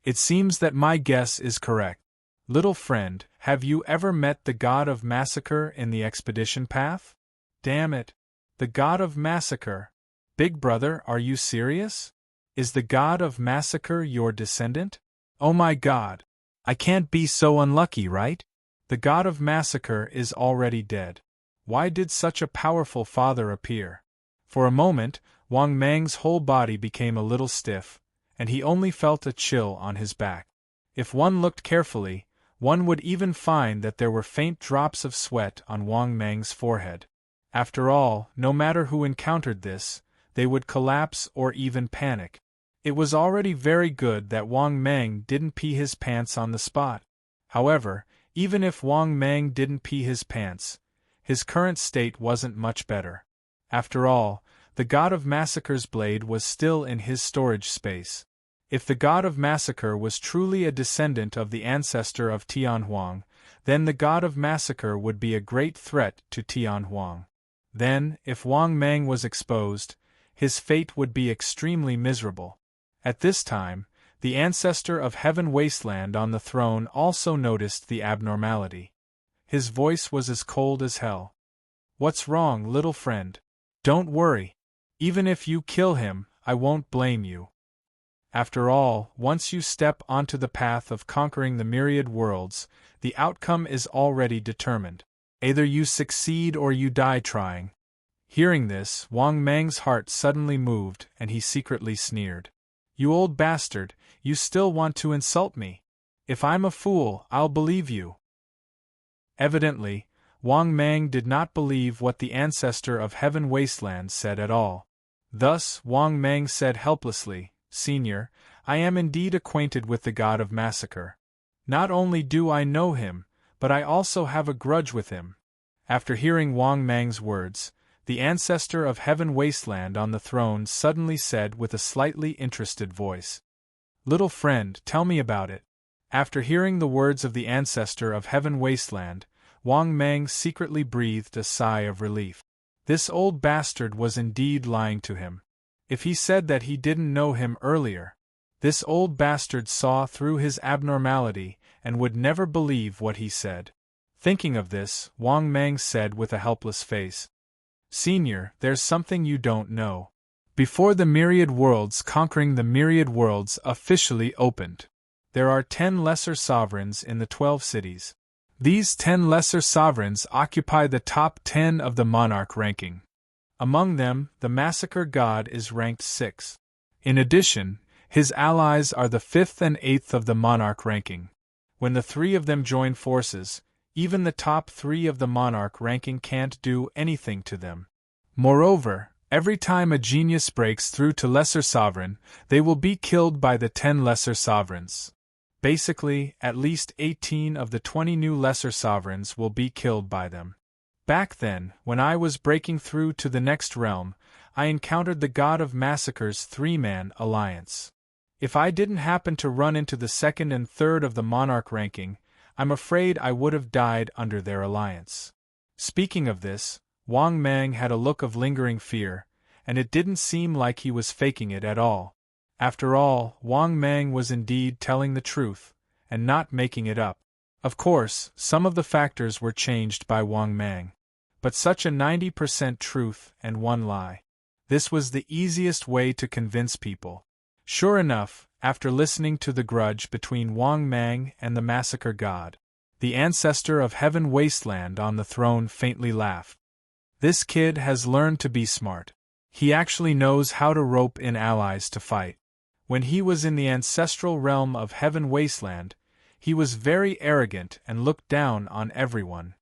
It seems that my guess is correct. Little friend, have you ever met the god of massacre in the expedition path? Damn it. The god of massacre. Big brother, are you serious? Is the god of massacre your descendant? Oh my god. I can't be so unlucky, right? The god of massacre is already dead. Why did such a powerful father appear? For a moment, Wang Mang's whole body became a little stiff, and he only felt a chill on his back. If one looked carefully, one would even find that there were faint drops of sweat on Wang Mang's forehead. After all, no matter who encountered this, they would collapse or even panic. It was already very good that Wang Mang didn't pee his pants on the spot. However, even if Wang Mang didn't pee his pants, his current state wasn't much better. After all, the god of massacre's blade was still in his storage space. If the god of massacre was truly a descendant of the ancestor of Tianhuang, then the god of massacre would be a great threat to Tianhuang. Then, if Wang Mang was exposed, his fate would be extremely miserable. At this time, the ancestor of Heaven Wasteland on the throne also noticed the abnormality. His voice was as cold as hell. What's wrong, little friend? Don't worry. Even if you kill him, I won't blame you. After all, once you step onto the path of conquering the myriad worlds, the outcome is already determined. Either you succeed or you die trying. Hearing this, Wang Mang's heart suddenly moved and he secretly sneered. You old bastard, you still want to insult me? If I'm a fool, I'll believe you. Evidently, Wang Mang did not believe what the ancestor of Heaven Wasteland said at all. Thus, Wang Mang said helplessly, Senior, I am indeed acquainted with the god of massacre. Not only do I know him, but I also have a grudge with him, After hearing Wang Mang's words, the ancestor of Heaven Wasteland on the throne suddenly said with a slightly interested voice, "Little friend, tell me about it." After hearing the words of the ancestor of Heaven Wasteland, Wang Mang secretly breathed a sigh of relief. This old bastard was indeed lying to him. If he said that he didn't know him earlier, this old bastard saw through his abnormality and would never believe what he said. Thinking of this, Wang Mang said with a helpless face, "Senior, there's something you don't know. Before the Myriad Worlds conquering the Myriad Worlds officially opened, there are 10 lesser sovereigns in the 12 cities. These 10 lesser sovereigns occupy the top 10 of the monarch ranking. Among them, the massacre god is ranked 6. In addition, his allies are the 5th and 8th of the monarch ranking. When the 3 of them join forces, even the top 3 of the monarch ranking can't do anything to them. Moreover, every time a genius breaks through to lesser sovereign, they will be killed by the 10 lesser sovereigns. Basically, at least 18 of the 20 new lesser sovereigns will be killed by them. Back then, when I was breaking through to the next realm, I encountered the God of Massacre's 3-man alliance. If I didn't happen to run into the 2nd and 3rd of the monarch ranking, I'm afraid I would have died under their alliance." Speaking of this, Wang Mang had a look of lingering fear, and it didn't seem like he was faking it at all. After all, Wang Mang was indeed telling the truth, and not making it up. Of course, some of the factors were changed by Wang Mang. But such a 90% truth and 1 lie. This was the easiest way to convince people. Sure enough, after listening to the grudge between Wang Mang and the massacre god, the ancestor of Heaven Wasteland on the throne faintly laughed. This kid has learned to be smart. He actually knows how to rope in allies to fight. When he was in the ancestral realm of Heaven Wasteland, he was very arrogant and looked down on everyone.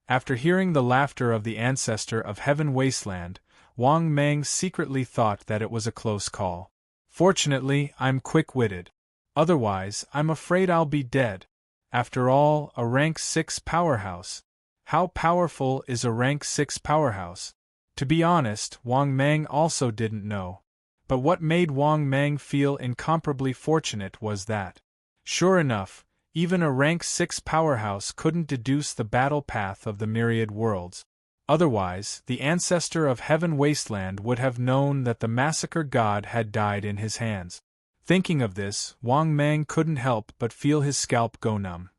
After hearing the laughter of the ancestor of Heaven Wasteland, Wang Mang secretly thought that it was a close call. Fortunately, I'm quick-witted. Otherwise, I'm afraid I'll be dead. After all, a rank 6 powerhouse. How powerful is a rank 6 powerhouse? To be honest, Wang Mang also didn't know. But what made Wang Mang feel incomparably fortunate was that, sure enough, even a rank 6 powerhouse couldn't deduce the battle path of the Myriad Worlds. Otherwise, the ancestor of Heaven Wasteland would have known that the massacre god had died in his hands. Thinking of this, Wang Mang couldn't help but feel his scalp go numb.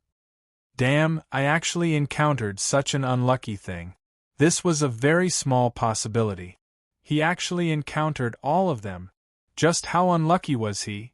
Damn, I actually encountered such an unlucky thing. This was a very small possibility. He actually encountered all of them. Just how unlucky was he?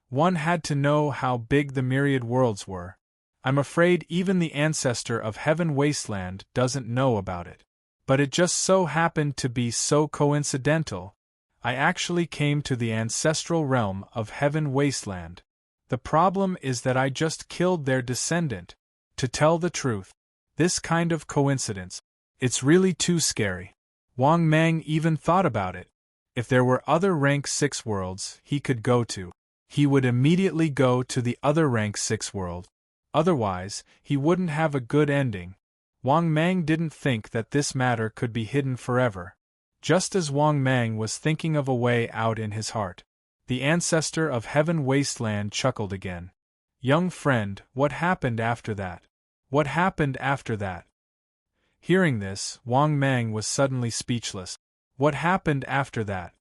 One had to know how big the Myriad Worlds were. I'm afraid even the ancestor of Heaven Wasteland doesn't know about it. But it just so happened to be so coincidental. I actually came to the ancestral realm of Heaven Wasteland. The problem is that I just killed their descendant. To tell the truth, this kind of coincidence, it's really too scary. Wang Mang even thought about it. If there were other rank 6 worlds he could go to, he would immediately go to the other rank 6 world. Otherwise, he wouldn't have a good ending. Wang Mang didn't think that this matter could be hidden forever. Just as Wang Mang was thinking of a way out in his heart, the ancestor of Heaven Wasteland chuckled again. "Young friend, what happened after that? What happened after that?" Hearing this, Wang Mang was suddenly speechless. What happened after that?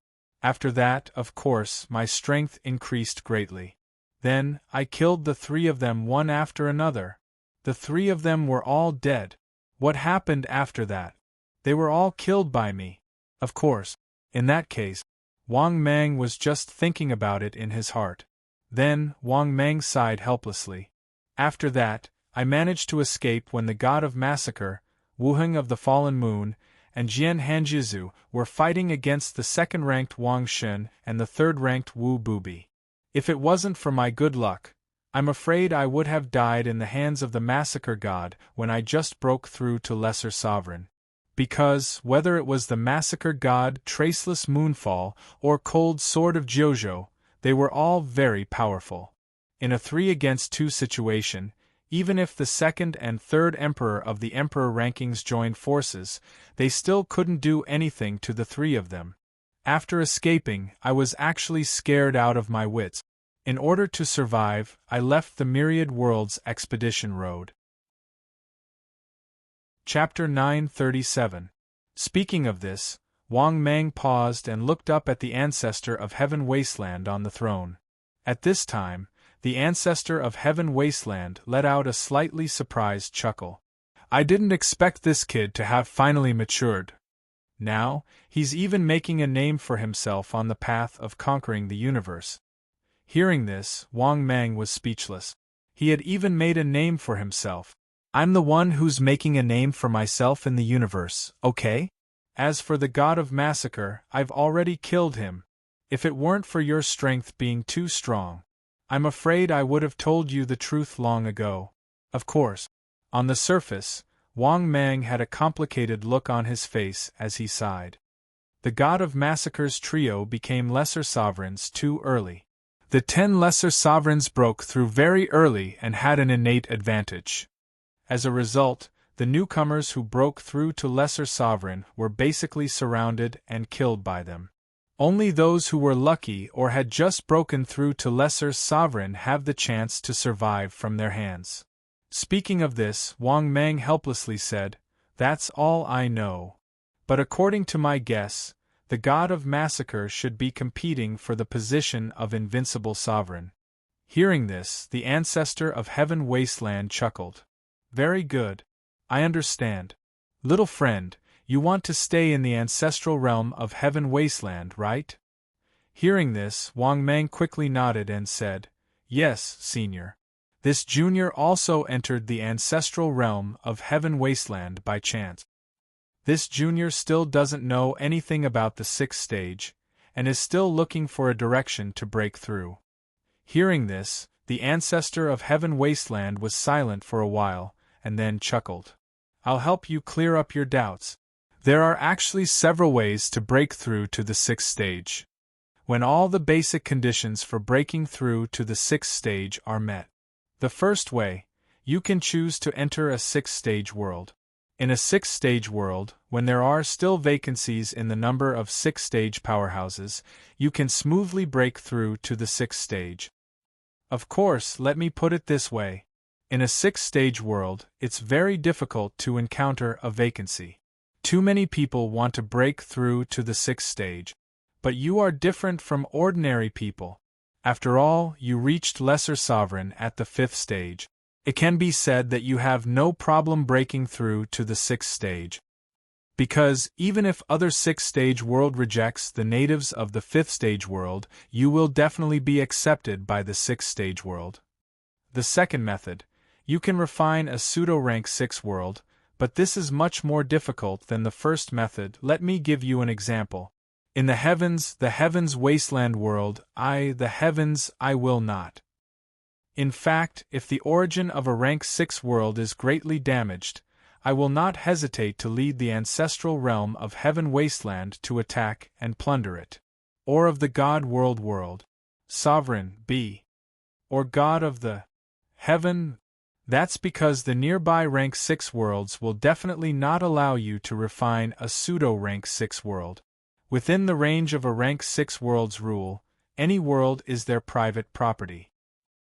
After that, of course, my strength increased greatly. Then, I killed the 3 of them one after another. The 3 of them were all dead. What happened after that? They were all killed by me. Of course. In that case, Wang Mang was just thinking about it in his heart. Then, Wang Mang sighed helplessly. After that, I managed to escape when the god of massacre, Wu Heng of the Fallen Moon, and Jian Hanjizu were fighting against the 2nd-ranked Wang Shen and the 3rd-ranked Wu Bubi. If it wasn't for my good luck, I'm afraid I would have died in the hands of the massacre god when I just broke through to lesser sovereign. Because, whether it was the massacre god Traceless Moonfall or Cold Sword of Jojo, they were all very powerful. In a 3 against 2 situation, Even if the second and third emperor of the emperor rankings joined forces, they still couldn't do anything to the three of them. After escaping, I was actually scared out of my wits. In order to survive, I left the Myriad Worlds Expedition Road. Chapter 937. Speaking of this, Wang Mang paused and looked up at the ancestor of Heaven Wasteland on the throne. At this time, the ancestor of Heaven Wasteland let out a slightly surprised chuckle. I didn't expect this kid to have finally matured. Now, he's even making a name for himself on the path of conquering the universe. Hearing this, Wang Mang was speechless. He had even made a name for himself. I'm the one who's making a name for myself in the universe, okay? As for the god of massacre, I've already killed him. If it weren't for your strength being too strong, I'm afraid I would have told you the truth long ago. Of course. On the surface, Wang Mang had a complicated look on his face as he sighed. The god of massacre's trio became lesser sovereigns too early. The 10 lesser sovereigns broke through very early and had an innate advantage. As a result, the newcomers who broke through to lesser sovereign were basically surrounded and killed by them. Only those who were lucky or had just broken through to lesser sovereign have the chance to survive from their hands. Speaking of this, Wang Mang helplessly said, "That's all I know. But according to my guess, the god of massacre should be competing for the position of invincible sovereign." Hearing this, the ancestor of Heaven Wasteland chuckled. "Very good. I understand. Little friend, you want to stay in the ancestral realm of Heaven Wasteland, right?" Hearing this, Wang Mang quickly nodded and said, "Yes, senior. This junior also entered the ancestral realm of Heaven Wasteland by chance. This junior still doesn't know anything about the 6th stage, and is still looking for a direction to break through." Hearing this, the ancestor of Heaven Wasteland was silent for a while, and then chuckled. "I'll help you clear up your doubts. There are actually several ways to break through to the 6th stage. When all the basic conditions for breaking through to the 6th stage are met. The first way, you can choose to enter a 6th stage world. In a 6th stage world, when there are still vacancies in the number of 6th stage powerhouses, you can smoothly break through to the 6th stage. Of course, let me put it this way. In a 6th stage world, it's very difficult to encounter a vacancy. Too many people want to break through to the 6th stage. But you are different from ordinary people. After all, you reached Lesser Sovereign at the 5th stage. It can be said that you have no problem breaking through to the 6th stage. Because, even if other 6th stage world rejects the natives of the 5th stage world, you will definitely be accepted by the 6th stage world. The second method, you can refine a pseudo-rank 6 world, but this is much more difficult than the first method. Let me give you an example. In the heavens wasteland world, I will not. In fact, if the origin of a rank 6 world is greatly damaged, I will not hesitate to lead the ancestral realm of Heaven Wasteland to attack and plunder it. Or of the God world. Sovereign, B. Or God of the Heaven. That's because the nearby rank 6 worlds will definitely not allow you to refine a pseudo-rank 6 world. Within the range of a rank 6 world's rule, any world is their private property.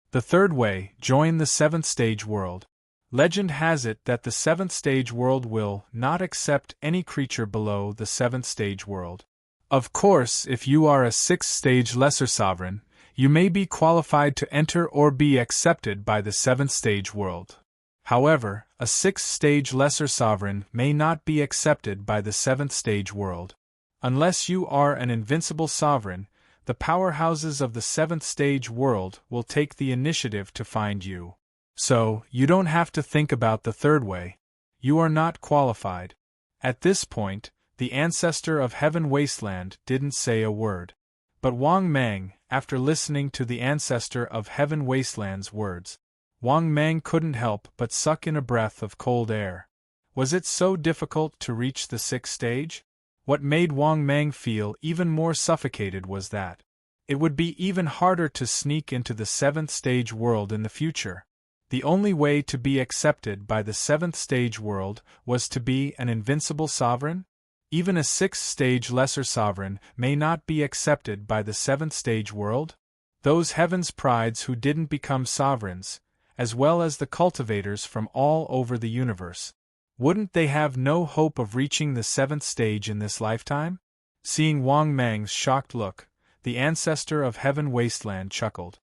The third way, join the 7th stage world. Legend has it that the 7th stage world will not accept any creature below the 7th stage world. Of course, if you are a 6th stage lesser sovereign, you may be qualified to enter or be accepted by the 7th stage world. However, a 6th stage lesser sovereign may not be accepted by the 7th stage world. Unless you are an invincible sovereign, the powerhouses of the 7th stage world will take the initiative to find you. So, you don't have to think about the third way. You are not qualified. At this point, the ancestor of Heaven Wasteland didn't say a word. But Wang Mang, after listening to the ancestor of Heaven Wasteland's words, Wang Mang couldn't help but suck in a breath of cold air. Was it so difficult to reach the 6th stage? What made Wang Mang feel even more suffocated was that it would be even harder to sneak into the 7th stage world in the future. The only way to be accepted by the 7th stage world was to be an invincible sovereign? Even a 6th stage lesser sovereign may not be accepted by the 7th stage world? Those heaven's prides who didn't become sovereigns, as well as the cultivators from all over the universe. Wouldn't they have no hope of reaching the 7th stage in this lifetime? Seeing Wang Mang's shocked look, the ancestor of Heaven Wasteland chuckled.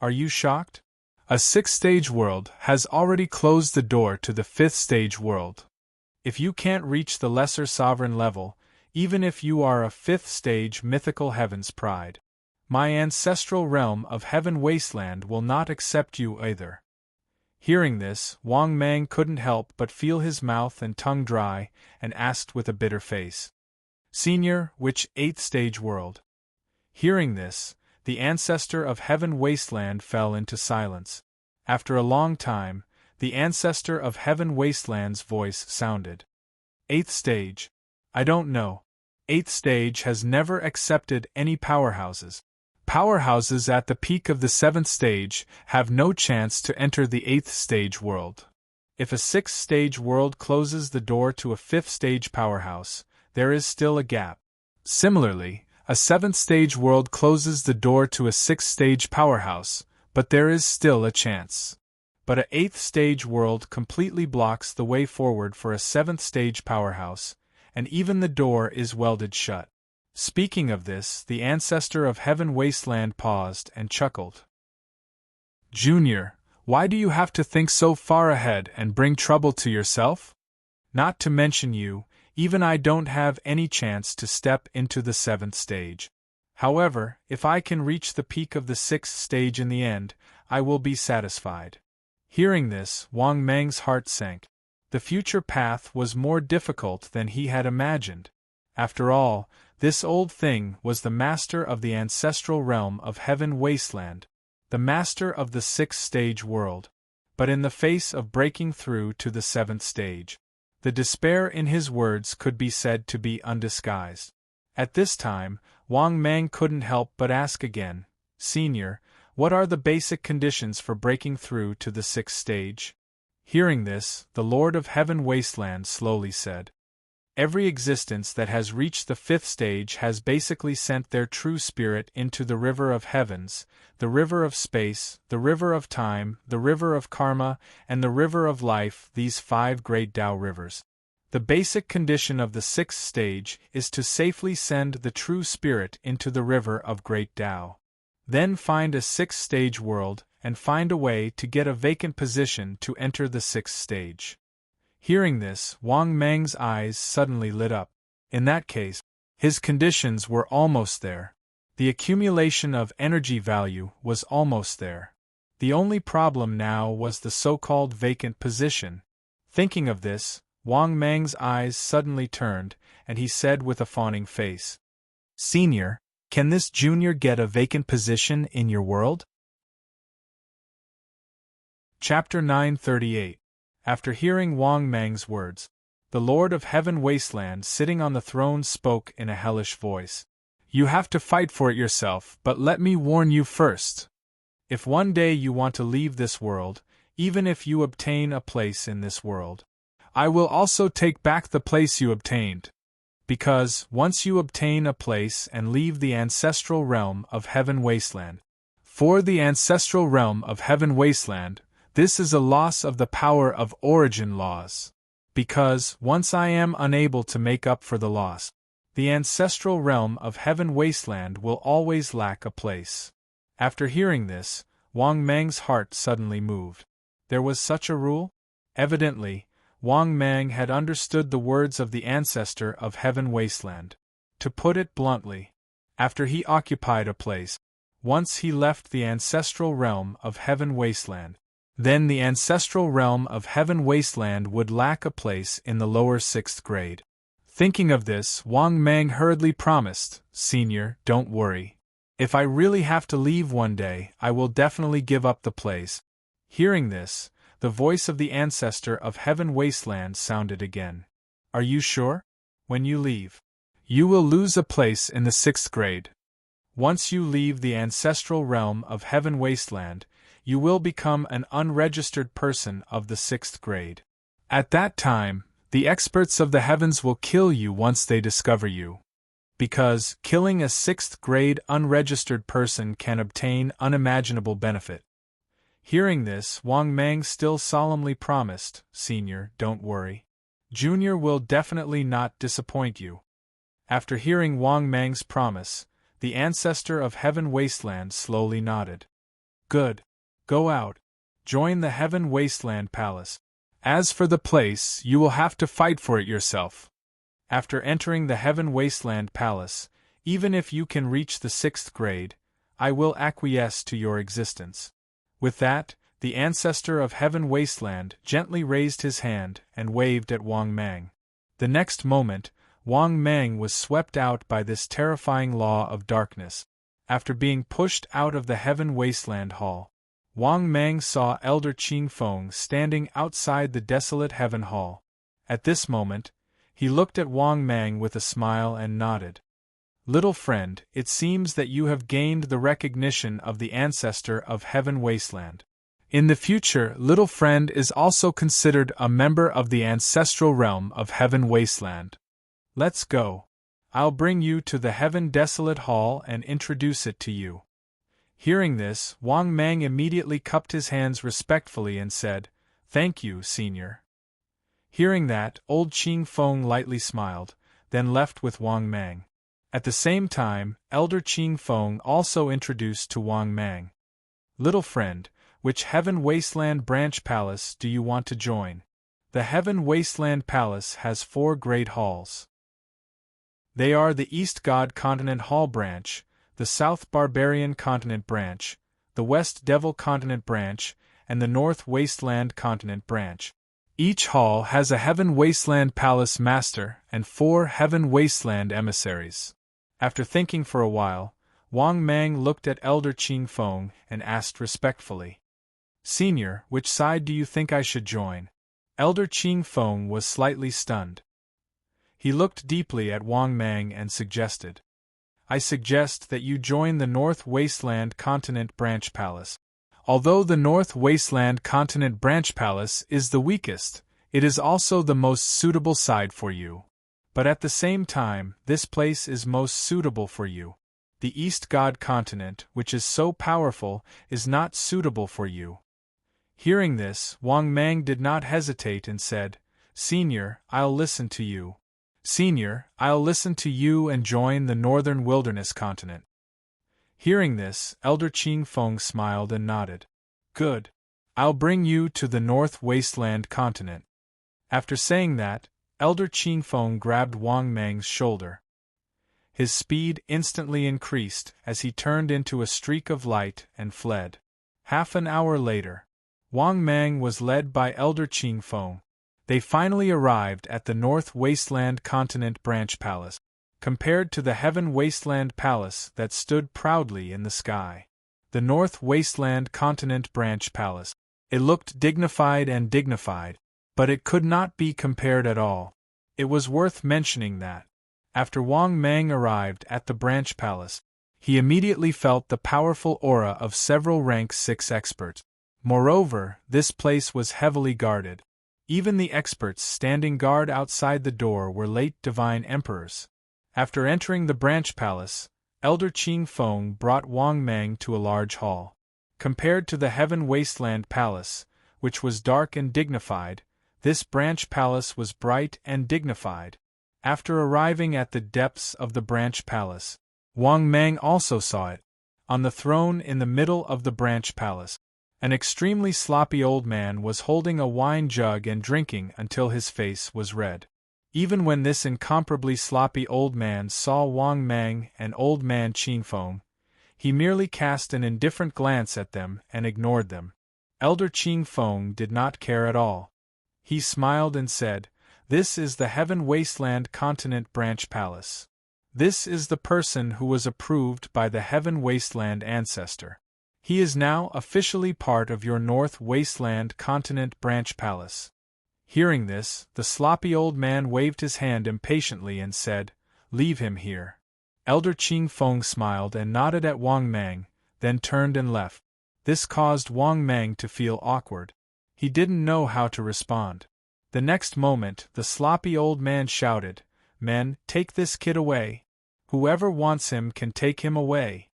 Are you shocked? A 6th stage world has already closed the door to the 5th stage world. If you can't reach the lesser sovereign level, even if you are a 5th stage mythical heaven's pride, my ancestral realm of Heaven Wasteland will not accept you either. Hearing this, Wang Mang couldn't help but feel his mouth and tongue dry, and asked with a bitter face, Senior, which 8th stage world? Hearing this, the ancestor of Heaven Wasteland fell into silence. After a long time, the ancestor of Heaven Wasteland's voice sounded. 8th stage. I don't know. 8th stage has never accepted any powerhouses. Powerhouses at the peak of the 7th stage have no chance to enter the 8th stage world. If a 6th stage world closes the door to a 5th stage powerhouse, there is still a gap. Similarly, a 7th stage world closes the door to a 6th stage powerhouse, but there is still a chance. But a 8th stage world completely blocks the way forward for a 7th stage powerhouse, and even the door is welded shut. Speaking of this, the ancestor of Heaven Wasteland paused and chuckled. Junior, why do you have to think so far ahead and bring trouble to yourself? Not to mention you, even I don't have any chance to step into the 7th stage. However, if I can reach the peak of the 6th stage in the end, I will be satisfied. Hearing this, Wang Mang's heart sank. The future path was more difficult than he had imagined. After all, this old thing was the master of the ancestral realm of Heaven Wasteland, the master of the 6th stage world. But in the face of breaking through to the 7th stage, the despair in his words could be said to be undisguised. At this time, Wang Mang couldn't help but ask again, Senior, what are the basic conditions for breaking through to the 6th stage? Hearing this, the Lord of Heaven Wasteland slowly said, Every existence that has reached the 5th stage has basically sent their true spirit into the river of heavens, the river of space, the river of time, the river of karma, and the river of life, these 5 great Tao rivers. The basic condition of the 6th stage is to safely send the true spirit into the river of great Tao. Then find a 6th stage world, and find a way to get a vacant position to enter the 6th stage. Hearing this, Wang Mang's eyes suddenly lit up. In that case, his conditions were almost there. The accumulation of energy value was almost there. The only problem now was the so-called vacant position. Thinking of this, Wang Mang's eyes suddenly turned, and he said with a fawning face, Senior, can this junior get a vacant position in your world? Chapter 938. After hearing Wang Mang's words, the Lord of Heaven Wasteland sitting on the throne spoke in a hellish voice. You have to fight for it yourself, but let me warn you first. If one day you want to leave this world, even if you obtain a place in this world, I will also take back the place you obtained. Because, once you obtain a place and leave the ancestral realm of Heaven Wasteland, for the ancestral realm of Heaven Wasteland, this is a loss of the power of origin laws. Because, once I am unable to make up for the loss, the ancestral realm of Heaven Wasteland will always lack a place. After hearing this, Wang Mang's heart suddenly moved. There was such a rule? Evidently, Wang Mang had understood the words of the ancestor of Heaven Wasteland. To put it bluntly, after he occupied a place, once he left the ancestral realm of Heaven Wasteland, then the ancestral realm of Heaven Wasteland would lack a place in the lower 6th grade. Thinking of this, Wang Mang hurriedly promised, Senior, don't worry. If I really have to leave one day, I will definitely give up the place. Hearing this, the voice of the ancestor of Heaven Wasteland sounded again. Are you sure? When you leave, you will lose a place in the 6th grade. Once you leave the ancestral realm of Heaven Wasteland, you will become an unregistered person of the 6th grade. At that time, the experts of the heavens will kill you once they discover you. Because killing a 6th grade unregistered person can obtain unimaginable benefit. Hearing this, Wang Mang still solemnly promised, Senior, don't worry. Junior will definitely not disappoint you. After hearing Wang Mang's promise, the ancestor of Heaven Wasteland slowly nodded. Good. Go out. Join the Heaven Wasteland Palace. As for the place, you will have to fight for it yourself. After entering the Heaven Wasteland Palace, even if you can reach the 6th grade, I will acquiesce to your existence. With that, the ancestor of Heaven Wasteland gently raised his hand and waved at Wang Mang. The next moment, Wang Mang was swept out by this terrifying law of darkness. After being pushed out of the Heaven Wasteland Hall, Wang Mang saw Elder Qing Feng standing outside the desolate Heaven Hall. At this moment, he looked at Wang Mang with a smile and nodded. Little friend, it seems that you have gained the recognition of the ancestor of Heaven Wasteland. In the future, little friend is also considered a member of the ancestral realm of Heaven Wasteland. Let's go. I'll bring you to the Heaven Desolate Hall and introduce it to you. Hearing this, Wang Mang immediately cupped his hands respectfully and said, Thank you, Senior. Hearing that, old Qing Feng lightly smiled, then left with Wang Mang. At the same time, Elder Qing Feng also introduced to Wang Mang. Little friend, which Heaven Wasteland Branch Palace do you want to join? The Heaven Wasteland Palace has 4 great halls. They are the East God Continent Hall Branch, the South Barbarian Continent Branch, the West Devil Continent Branch, and the North Wasteland Continent Branch. Each hall has a Heaven Wasteland Palace Master and 4 Heaven Wasteland emissaries. After thinking for a while, Wang Mang looked at Elder Qing Feng and asked respectfully, Senior, which side do you think I should join? Elder Qing Feng was slightly stunned. He looked deeply at Wang Mang and suggested, I suggest that you join the North Wasteland Continent Branch Palace. Although the North Wasteland Continent Branch Palace is the weakest, it is also the most suitable side for you. But at the same time, this place is most suitable for you. The East God Continent, which is so powerful, is not suitable for you. Hearing this, Wang Mang did not hesitate and said, Senior, I'll listen to you. Senior, I'll listen to you and join the Northern Wilderness Continent. Hearing this, Elder Qing Feng smiled and nodded. Good. I'll bring you to the North Wasteland Continent. After saying that, Elder Qing Feng grabbed Wang Mang's shoulder. His speed instantly increased as he turned into a streak of light and fled. Half an hour later, Wang Mang was led by Elder Qing Feng. They finally arrived at the North Wasteland Continent Branch Palace. Compared to the Heaven Wasteland Palace that stood proudly in the sky, the North Wasteland Continent Branch Palace, it looked dignified, but it could not be compared at all. It was worth mentioning that, after Wang Mang arrived at the Branch Palace, he immediately felt the powerful aura of several rank 6 experts. Moreover, this place was heavily guarded. Even the experts standing guard outside the door were late divine emperors. After entering the Branch Palace, Elder Qing Feng brought Wang Mang to a large hall. Compared to the Heaven Wasteland Palace, which was dark and dignified, this Branch Palace was bright and dignified. After arriving at the depths of the Branch Palace, Wang Mang also saw it. On the throne in the middle of the Branch Palace, an extremely sloppy old man was holding a wine jug and drinking until his face was red. Even when this incomparably sloppy old man saw Wang Mang and old man Qing Feng, he merely cast an indifferent glance at them and ignored them. Elder Qing Feng did not care at all. He smiled and said, This is the Heaven Wasteland Continent Branch Palace. This is the person who was approved by the Heaven Wasteland ancestor. He is now officially part of your North Wasteland Continent Branch Palace. Hearing this, the sloppy old man waved his hand impatiently and said, Leave him here. Elder Qing Feng smiled and nodded at Wang Mang, then turned and left. This caused Wang Mang to feel awkward. He didn't know how to respond. The next moment, the sloppy old man shouted, "Men, take this kid away. Whoever wants him can take him away."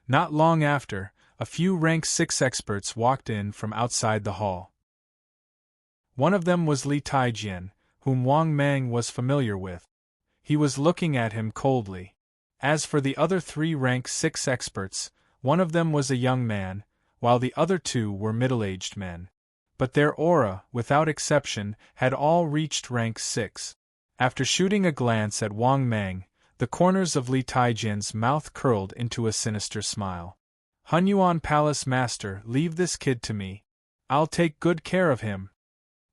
Not long after, a few rank 6 experts walked in from outside the hall. One of them was Li Taijian, whom Wang Mang was familiar with. He was looking at him coldly. As for the other 3 rank 6 experts, one of them was a young man, while the other 2 were middle-aged men. But their aura, without exception, had all reached rank 6. After shooting a glance at Wang Mang, the corners of Li Taijian's mouth curled into a sinister smile. "Hunyuan Palace Master, leave this kid to me. I'll take good care of him."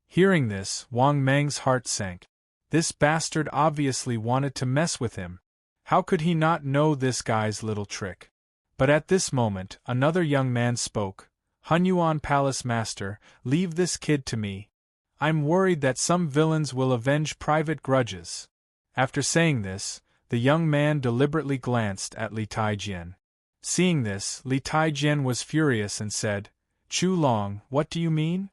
Hearing this, Wang Mang's heart sank. This bastard obviously wanted to mess with him. How could he not know this guy's little trick? But at this moment, another young man spoke. "Hunyuan Palace Master, leave this kid to me. I'm worried that some villains will avenge private grudges." After saying this, the young man deliberately glanced at Li Taijian. Seeing this, Li Taijian was furious and said, "Chu Long, what do you mean?"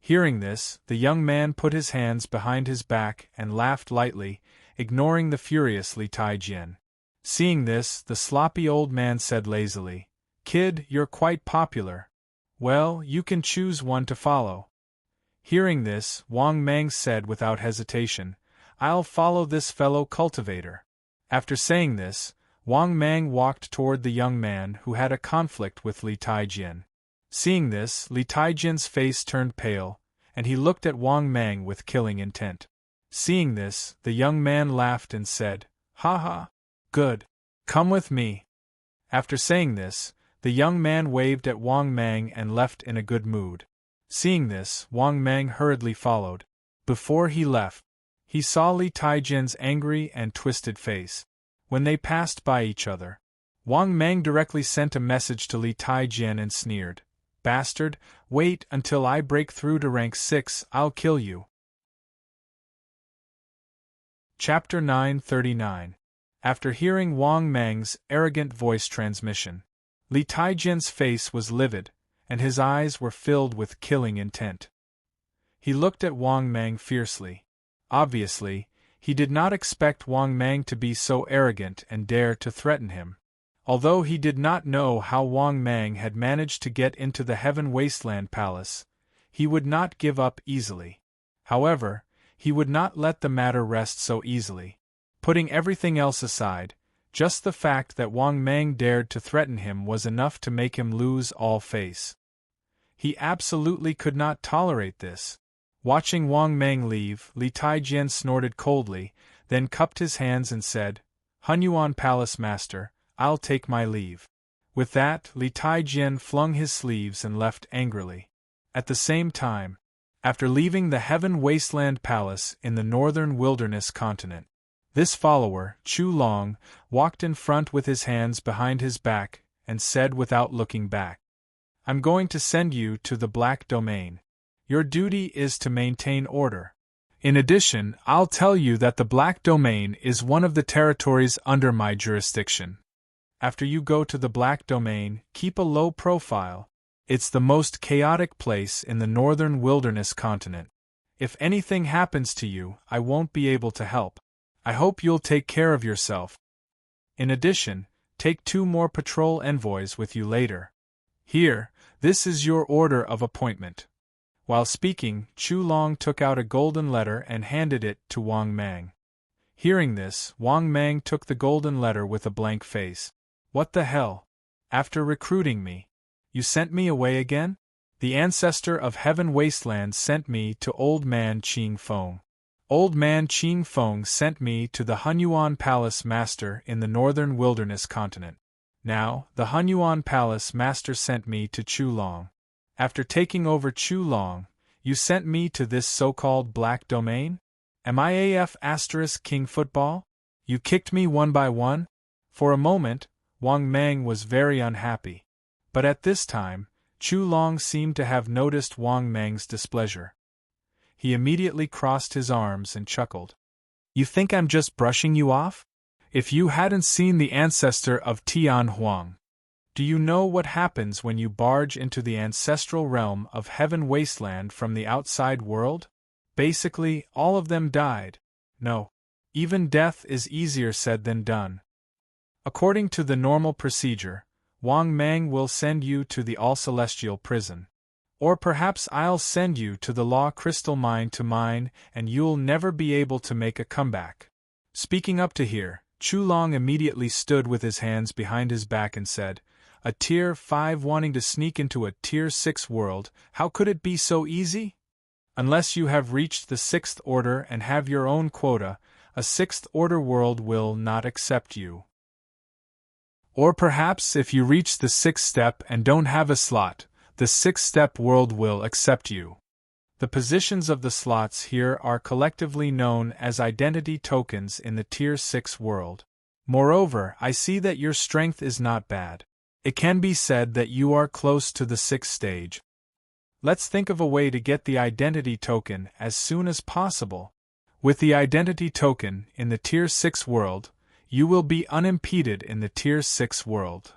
Hearing this, the young man put his hands behind his back and laughed lightly, ignoring the furious Li Taijian. Seeing this, the sloppy old man said lazily, "Kid, you're quite popular. Well, you can choose one to follow." Hearing this, Wang Mang said without hesitation, "I'll follow this fellow cultivator." After saying this, Wang Mang walked toward the young man who had a conflict with Li Taijian. Seeing this, Li Taijian's face turned pale, and he looked at Wang Mang with killing intent. Seeing this, the young man laughed and said, "Ha ha! Good. Come with me." After saying this, the young man waved at Wang Mang and left in a good mood. Seeing this, Wang Mang hurriedly followed. Before he left, he saw Li Taijian's angry and twisted face. When they passed by each other, Wang Mang directly sent a message to Li Taijian and sneered, "Bastard, wait until I break through to rank 6, I'll kill you." Chapter 939. After hearing Wang Mang's arrogant voice transmission, Li Taijian's face was livid, and his eyes were filled with killing intent. He looked at Wang Mang fiercely. Obviously, he did not expect Wang Mang to be so arrogant and dare to threaten him. Although he did not know how Wang Mang had managed to get into the Heaven Wasteland Palace, he would not give up easily. However, he would not let the matter rest so easily. Putting everything else aside, just the fact that Wang Mang dared to threaten him was enough to make him lose all face. He absolutely could not tolerate this. Watching Wang Mang leave, Li Taijian snorted coldly, then cupped his hands and said, "Hunyuan Palace Master, I'll take my leave." With that, Li Taijian flung his sleeves and left angrily. At the same time, after leaving the Heaven Wasteland Palace in the northern wilderness continent, this follower, Chu Long, walked in front with his hands behind his back and said without looking back, "I'm going to send you to the Black Domain. Your duty is to maintain order. In addition, I'll tell you that the Black Domain is one of the territories under my jurisdiction. After you go to the Black Domain, keep a low profile. It's the most chaotic place in the northern wilderness continent. If anything happens to you, I won't be able to help. I hope you'll take care of yourself. In addition, take 2 more patrol envoys with you later. Here, this is your order of appointment." While speaking, Chu Long took out a golden letter and handed it to Wang Mang. Hearing this, Wang Mang took the golden letter with a blank face. "What the hell? After recruiting me, you sent me away again? The ancestor of Heaven Wasteland sent me to Old Man Qing Feng. Old Man Qing Feng sent me to the Hunyuan Palace Master in the northern wilderness continent. Now, the Hunyuan Palace Master sent me to Chu Long. After taking over Chu Long, you sent me to this so-called Black Domain? Am I AF * King Football? You kicked me one by one?" For a moment, Wang Mang was very unhappy. But at this time, Chu Long seemed to have noticed Wang Mang's displeasure. He immediately crossed his arms and chuckled. "You think I'm just brushing you off? If you hadn't seen the ancestor of Tian Huang, Do you know what happens when you barge into the ancestral realm of Heaven Wasteland from the outside world? Basically, all of them died. No. Even death is easier said than done. According to the normal procedure, Wang Mang will send you to the all-celestial prison. Or perhaps I'll send you to the law crystal mine to mine, and you'll never be able to make a comeback. Speaking up to here, Chu Long immediately stood with his hands behind his back and said, "A Tier 5 wanting to sneak into a Tier 6 world, how could it be so easy? Unless you have reached the 6th order and have your own quota, a 6th order world will not accept you. Or perhaps if you reach the 6th step and don't have a slot, the 6th step world will accept you." The positions of the slots here are collectively known as identity tokens in the Tier 6 world. Moreover, I see that your strength is not bad. It can be said that you are close to the 6th stage. Let's think of a way to get the identity token as soon as possible. With the identity token in the Tier 6 world, you will be unimpeded in the Tier 6 world.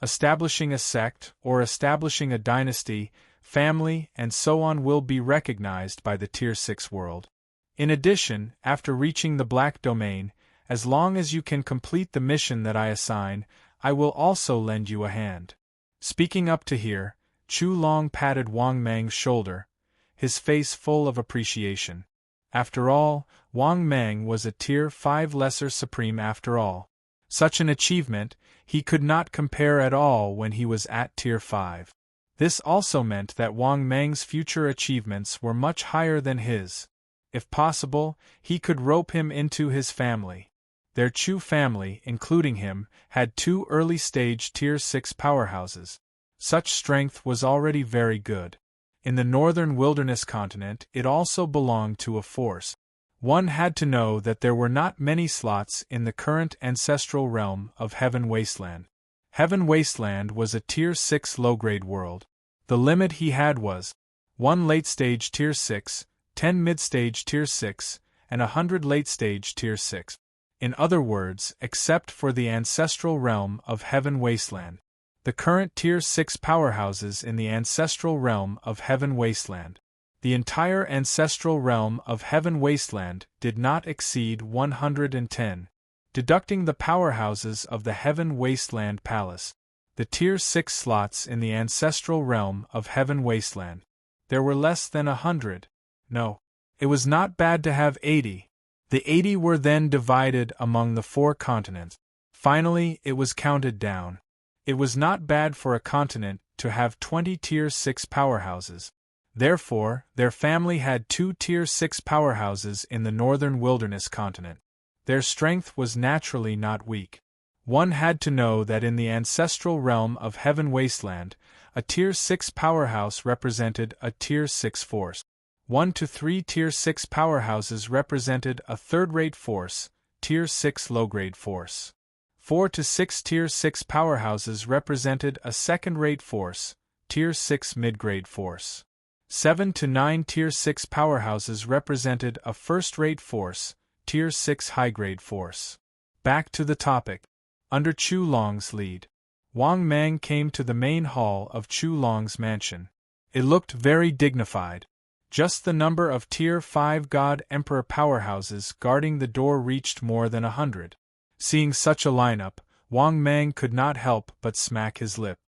Establishing a sect or establishing a dynasty, family, and so on will be recognized by the Tier 6 world. In addition, after reaching the Black Domain, as long as you can complete the mission that I assign, I will also lend you a hand. Speaking up to here, Chu Long patted Wang Mang's shoulder, his face full of appreciation. After all, Wang Mang was a Tier 5 Lesser Supreme after all. Such an achievement, he could not compare at all when he was at Tier 5. This also meant that Wang Mang's future achievements were much higher than his. If possible, he could rope him into his family. Their Chu family, including him, had 2 early-stage Tier 6 powerhouses. Such strength was already very good. In the northern wilderness continent, it also belonged to a force. One had to know that there were not many slots in the current ancestral realm of Heaven Wasteland. Heaven Wasteland was a Tier 6 low-grade world. The limit he had was 1 late-stage Tier 6, 10 mid-stage Tier 6, and 100 late-stage Tier 6. In other words, except for the ancestral realm of Heaven Wasteland. The current Tier 6 powerhouses in the ancestral realm of Heaven Wasteland. The entire ancestral realm of Heaven Wasteland did not exceed 110. Deducting the powerhouses of the Heaven Wasteland Palace. The Tier 6 slots in the ancestral realm of Heaven Wasteland. There were less than 100. No. It was not bad to have 80. The 80 were then divided among the 4 continents. Finally, it was counted down. It was not bad for a continent to have 20 Tier 6 powerhouses. Therefore, their family had 2 Tier 6 powerhouses in the northern wilderness continent. Their strength was naturally not weak. One had to know that in the ancestral realm of Heaven Wasteland, a Tier 6 powerhouse represented a Tier 6 force. 1 to 3 Tier 6 powerhouses represented a third-rate force, Tier 6 low-grade force. 4 to 6 Tier 6 powerhouses represented a second-rate force, Tier 6 mid-grade force. 7 to 9 Tier 6 powerhouses represented a first-rate force, Tier 6 high-grade force. Back to the topic. Under Chu Long's lead, Wang Mang came to the main hall of Chu Long's mansion. It looked very dignified. Just the number of Tier 5 God Emperor powerhouses guarding the door reached more than 100. Seeing such a lineup, Wang Mang could not help but smack his lip.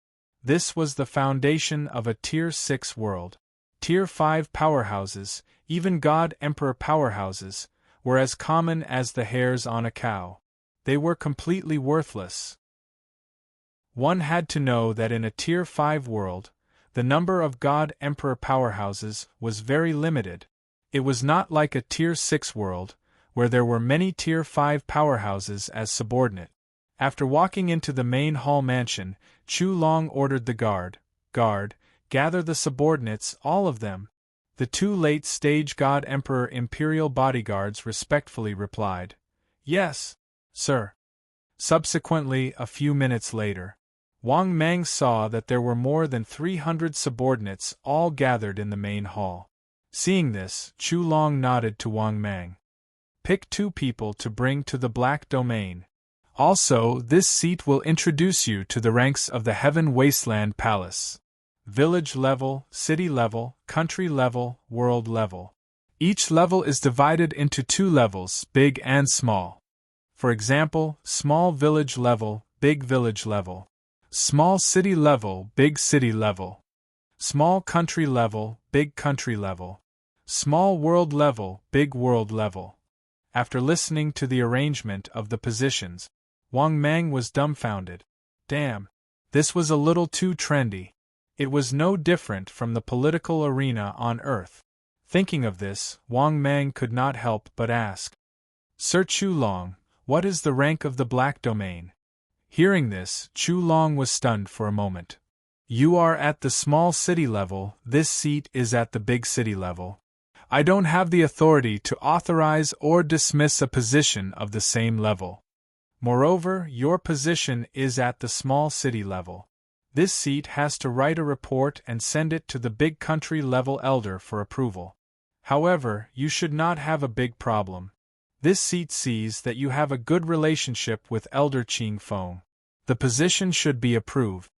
This was the foundation of a Tier 6 world. Tier 5 powerhouses, even God Emperor powerhouses, were as common as the hairs on a cow. They were completely worthless. One had to know that in a Tier 5 world, the number of God Emperor powerhouses was very limited. It was not like a Tier 6 world, where there were many Tier 5 powerhouses as subordinate. After walking into the main hall mansion, Chu Long ordered the guard, gather the subordinates, all of them. The 2 late-stage God Emperor Imperial bodyguards respectfully replied, "Yes, sir." Subsequently, a few minutes later, Wang Mang saw that there were more than 300 subordinates all gathered in the main hall. Seeing this, Chu Long nodded to Wang Mang. "Pick 2 people to bring to the Black Domain. Also, this seat will introduce you to the ranks of the Heaven Wasteland Palace. Village level, city level, country level, world level. Each level is divided into 2 levels, big and small. For example, small village level, big village level. Small city level, big city level. Small country level, big country level. Small world level, big world level. After listening to the arrangement of the positions, Wang Mang was dumbfounded. Damn, this was a little too trendy. It was no different from the political arena on Earth. Thinking of this, Wang Mang could not help but ask, Sir Chu Long, what is the rank of the Black Domain? Hearing this, Chu Long was stunned for a moment. You are at the small city level, this seat is at the big city level. I don't have the authority to authorize or dismiss a position of the same level. Moreover, your position is at the small city level. This seat has to write a report and send it to the big country level elder for approval. However, you should not have a big problem. This seat sees that you have a good relationship with Elder Qing Feng. The position should be approved.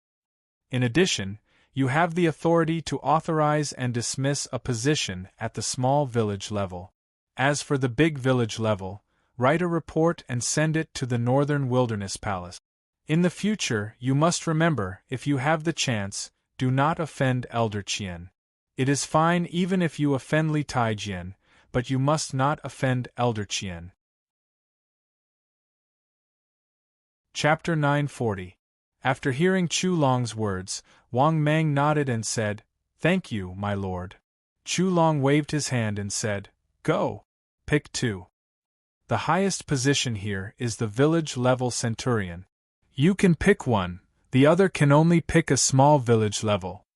In addition, you have the authority to authorize and dismiss a position at the small village level. As for the big village level, write a report and send it to the Northern Wilderness Palace. In the future, you must remember, if you have the chance, do not offend Elder Qian. It is fine even if you offend Li Taijian, but you must not offend Elder Qian. Chapter 940. After hearing Chu Long's words, Wang Mang nodded and said, Thank you, my lord. Chu Long waved his hand and said, Go. Pick 2. The highest position here is the village-level centurion. You can pick one, the other can only pick a small village level.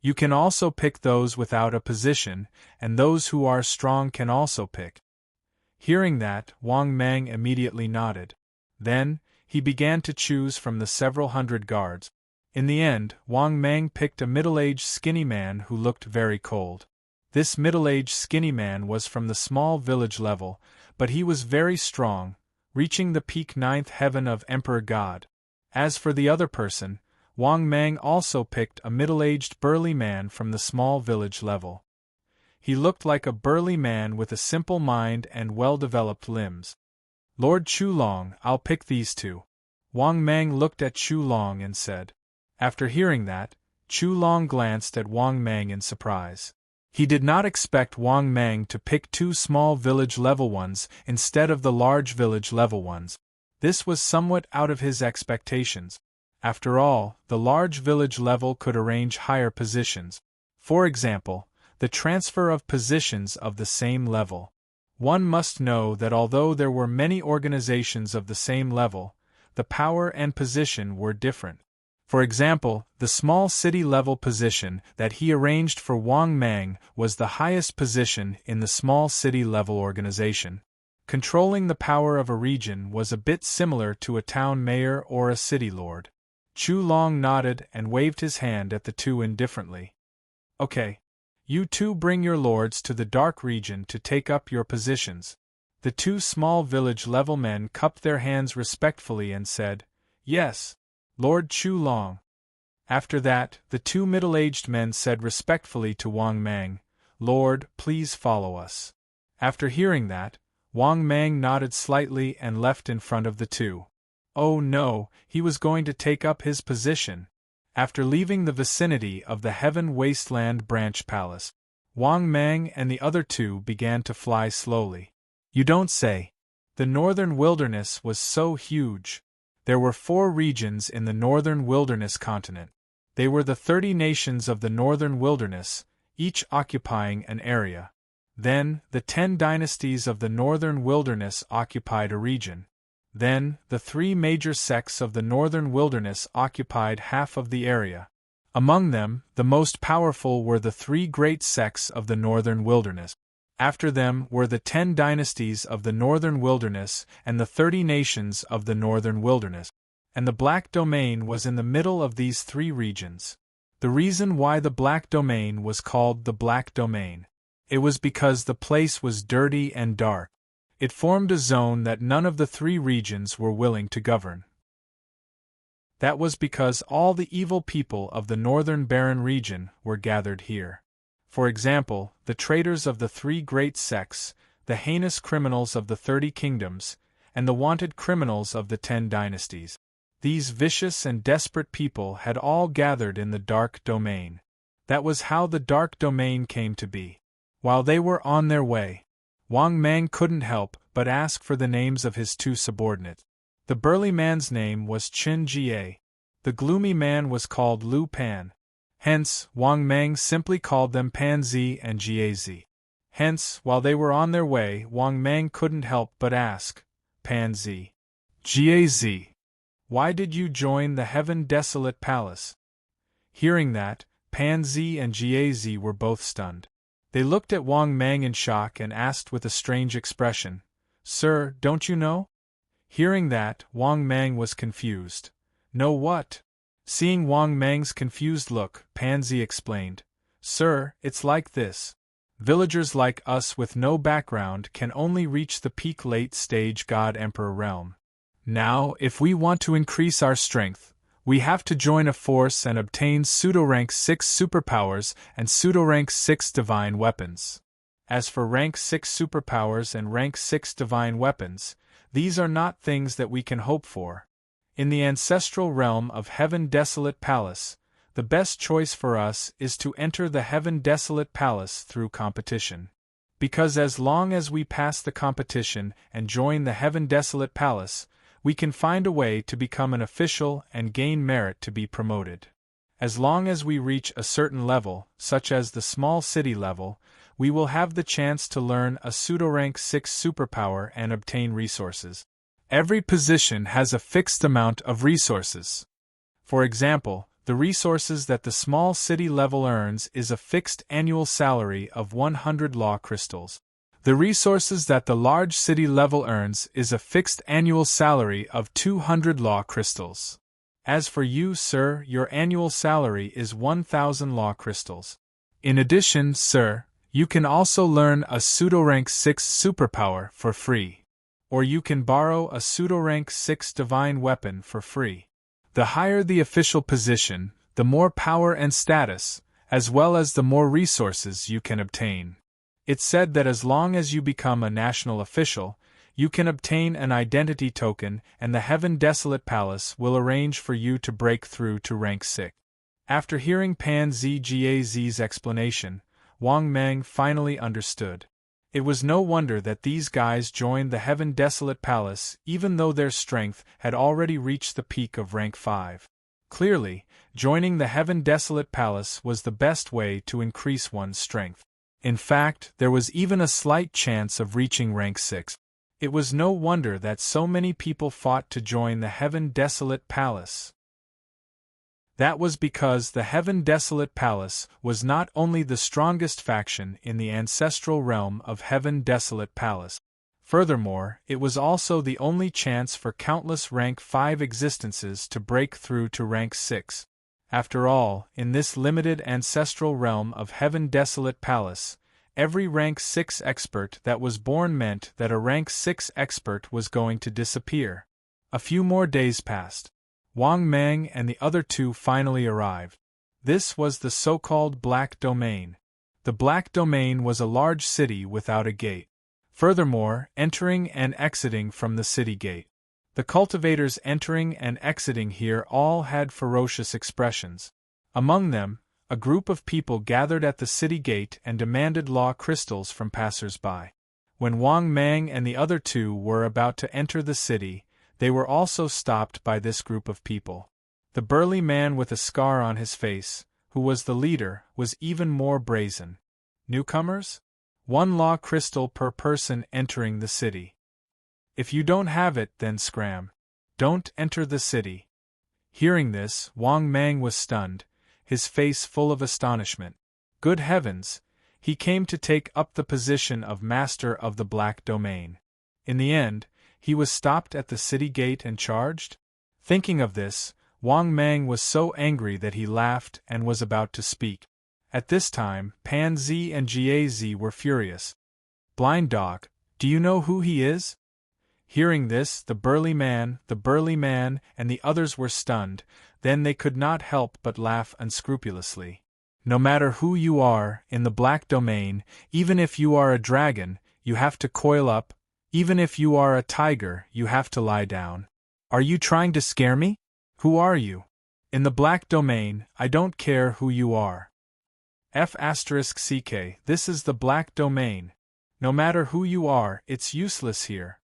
You can also pick those without a position, and those who are strong can also pick. Hearing that, Wang Mang immediately nodded. Then, he began to choose from the several hundred guards. In the end, Wang Mang picked a middle-aged skinny man who looked very cold. This middle-aged skinny man was from the small village level, but he was very strong, reaching the peak 9th heaven of Emperor God. As for the other person, Wang Mang also picked a middle-aged burly man from the small village level. He looked like a burly man with a simple mind and well-developed limbs. Lord Chu Long, I'll pick these 2. Wang Mang looked at Chu Long and said. After hearing that, Chu Long glanced at Wang Mang in surprise. He did not expect Wang Mang to pick 2 small village level ones instead of the large village level ones. This was somewhat out of his expectations. After all, the large village level could arrange higher positions. For example, the transfer of positions of the same level. One must know that although there were many organizations of the same level, the power and position were different. For example, the small city-level position that he arranged for Wang Mang was the highest position in the small city-level organization. Controlling the power of a region was a bit similar to a town mayor or a city lord. Chu Long nodded and waved his hand at the 2 indifferently. Okay. You 2 bring your lords to the dark region to take up your positions. The 2 small village-level men cupped their hands respectfully and said, Yes, Lord Chu Long. After that, the 2 middle-aged men said respectfully to Wang Mang, Lord, please follow us. After hearing that, Wang Mang nodded slightly and left in front of the 2. Oh no, he was going to take up his position. After leaving the vicinity of the Heaven Wasteland Branch Palace, Wang Mang and the other 2 began to fly slowly. You don't say. The Northern Wilderness was so huge. There were 4 regions in the Northern Wilderness continent. They were the 30 nations of the Northern Wilderness, each occupying an area. Then, the 10 dynasties of the Northern Wilderness occupied a region. Then, the 3 major sects of the Northern Wilderness occupied half of the area. Among them, the most powerful were the 3 great sects of the Northern Wilderness. After them were the 10 dynasties of the Northern Wilderness and the 30 nations of the Northern Wilderness. And the Black Domain was in the middle of these 3 regions. The reason why the Black Domain was called the Black Domain. It was because the place was dirty and dark. It formed a zone that none of the three regions were willing to govern. That was because all the evil people of the northern barren region were gathered here. For example, the traitors of the three great sects, the heinous criminals of the 30 kingdoms, and the wanted criminals of the 10 dynasties. These vicious and desperate people had all gathered in the dark domain. That was how the dark domain came to be. While they were on their way, Wang Mang couldn't help but ask for the names of his two subordinates. The burly man's name was Qin Jie. The gloomy man was called Lu Pan. Hence, Wang Mang simply called them Pan Zi and Jie Zi. Hence, while they were on their way, Wang Mang couldn't help but ask, Pan Zi, Jie Zi, why did you join the Heaven Desolate Palace? Hearing that, Pan Zi and Jie Zi were both stunned. They looked at Wang Mang in shock and asked with a strange expression, Sir, don't you know? Hearing that, Wang Mang was confused. Know what? Seeing Wang Mang's confused look, Pan Zi explained, Sir, it's like this. Villagers like us with no background can only reach the peak late-stage God-Emperor realm. Now, if we want to increase our strength, we have to join a force and obtain pseudo-rank 6 superpowers and pseudo-rank 6 divine weapons. As for rank 6 superpowers and rank 6 divine weapons, these are not things that we can hope for. In the ancestral realm of Heaven Desolate Palace, the best choice for us is to enter the Heaven Desolate Palace through competition. Because as long as we pass the competition and join the Heaven Desolate Palace, we can find a way to become an official and gain merit to be promoted. As long as we reach a certain level, such as the small city level, we will have the chance to learn a pseudo-rank 6 superpower and obtain resources. Every position has a fixed amount of resources. For example, the resources that the small city level earns is a fixed annual salary of 100 law crystals. The resources that the large city level earns is a fixed annual salary of 200 law crystals. As for you, sir, your annual salary is 1,000 law crystals. In addition, sir, you can also learn a pseudo-rank 6 superpower for free. Or you can borrow a pseudo-rank 6 divine weapon for free. The higher the official position, the more power and status, as well as the more resources you can obtain. It's said that as long as you become a national official, you can obtain an identity token and the Heaven Desolate Palace will arrange for you to break through to rank 6. After hearing Pan Zi Jie Zi's explanation, Wang Mang finally understood. It was no wonder that these guys joined the Heaven Desolate Palace even though their strength had already reached the peak of rank 5. Clearly, joining the Heaven Desolate Palace was the best way to increase one's strength. In fact, there was even a slight chance of reaching rank 6. It was no wonder that so many people fought to join the Heaven Desolate Palace. That was because the Heaven Desolate Palace was not only the strongest faction in the ancestral realm of Heaven Desolate Palace. Furthermore, it was also the only chance for countless rank 5 existences to break through to rank 6. After all, in this limited ancestral realm of Heaven Desolate Palace, every rank 6 expert that was born meant that a rank 6 expert was going to disappear. A few more days passed. Wang Mang and the other two finally arrived. This was the so-called Black Domain. The Black Domain was a large city without a gate. Furthermore, entering and exiting from the city gate. The cultivators entering and exiting here all had ferocious expressions. Among them, a group of people gathered at the city gate and demanded law crystals from passers-by. When Wang Mang and the other two were about to enter the city, they were also stopped by this group of people. The burly man with a scar on his face, who was the leader, was even more brazen. Newcomers? 1 law crystal per person entering the city. If you don't have it, then scram. Don't enter the city. Hearing this, Wang Mang was stunned, his face full of astonishment. Good heavens! He came to take up the position of Master of the Black Domain. In the end, he was stopped at the city gate and charged? Thinking of this, Wang Mang was so angry that he laughed and was about to speak. At this time, Pan Zi and Jie Zi were furious. Blind dog, Do you know who he is? Hearing this, the burly man, and the others were stunned. Then they could not help but laugh unscrupulously. No matter who you are, in the black domain, even if you are a dragon, you have to coil up, even if you are a tiger, you have to lie down. Are you trying to scare me? Who are you? In the black domain, I don't care who you are. F***ck, this is the black domain. No matter who you are, it's useless here.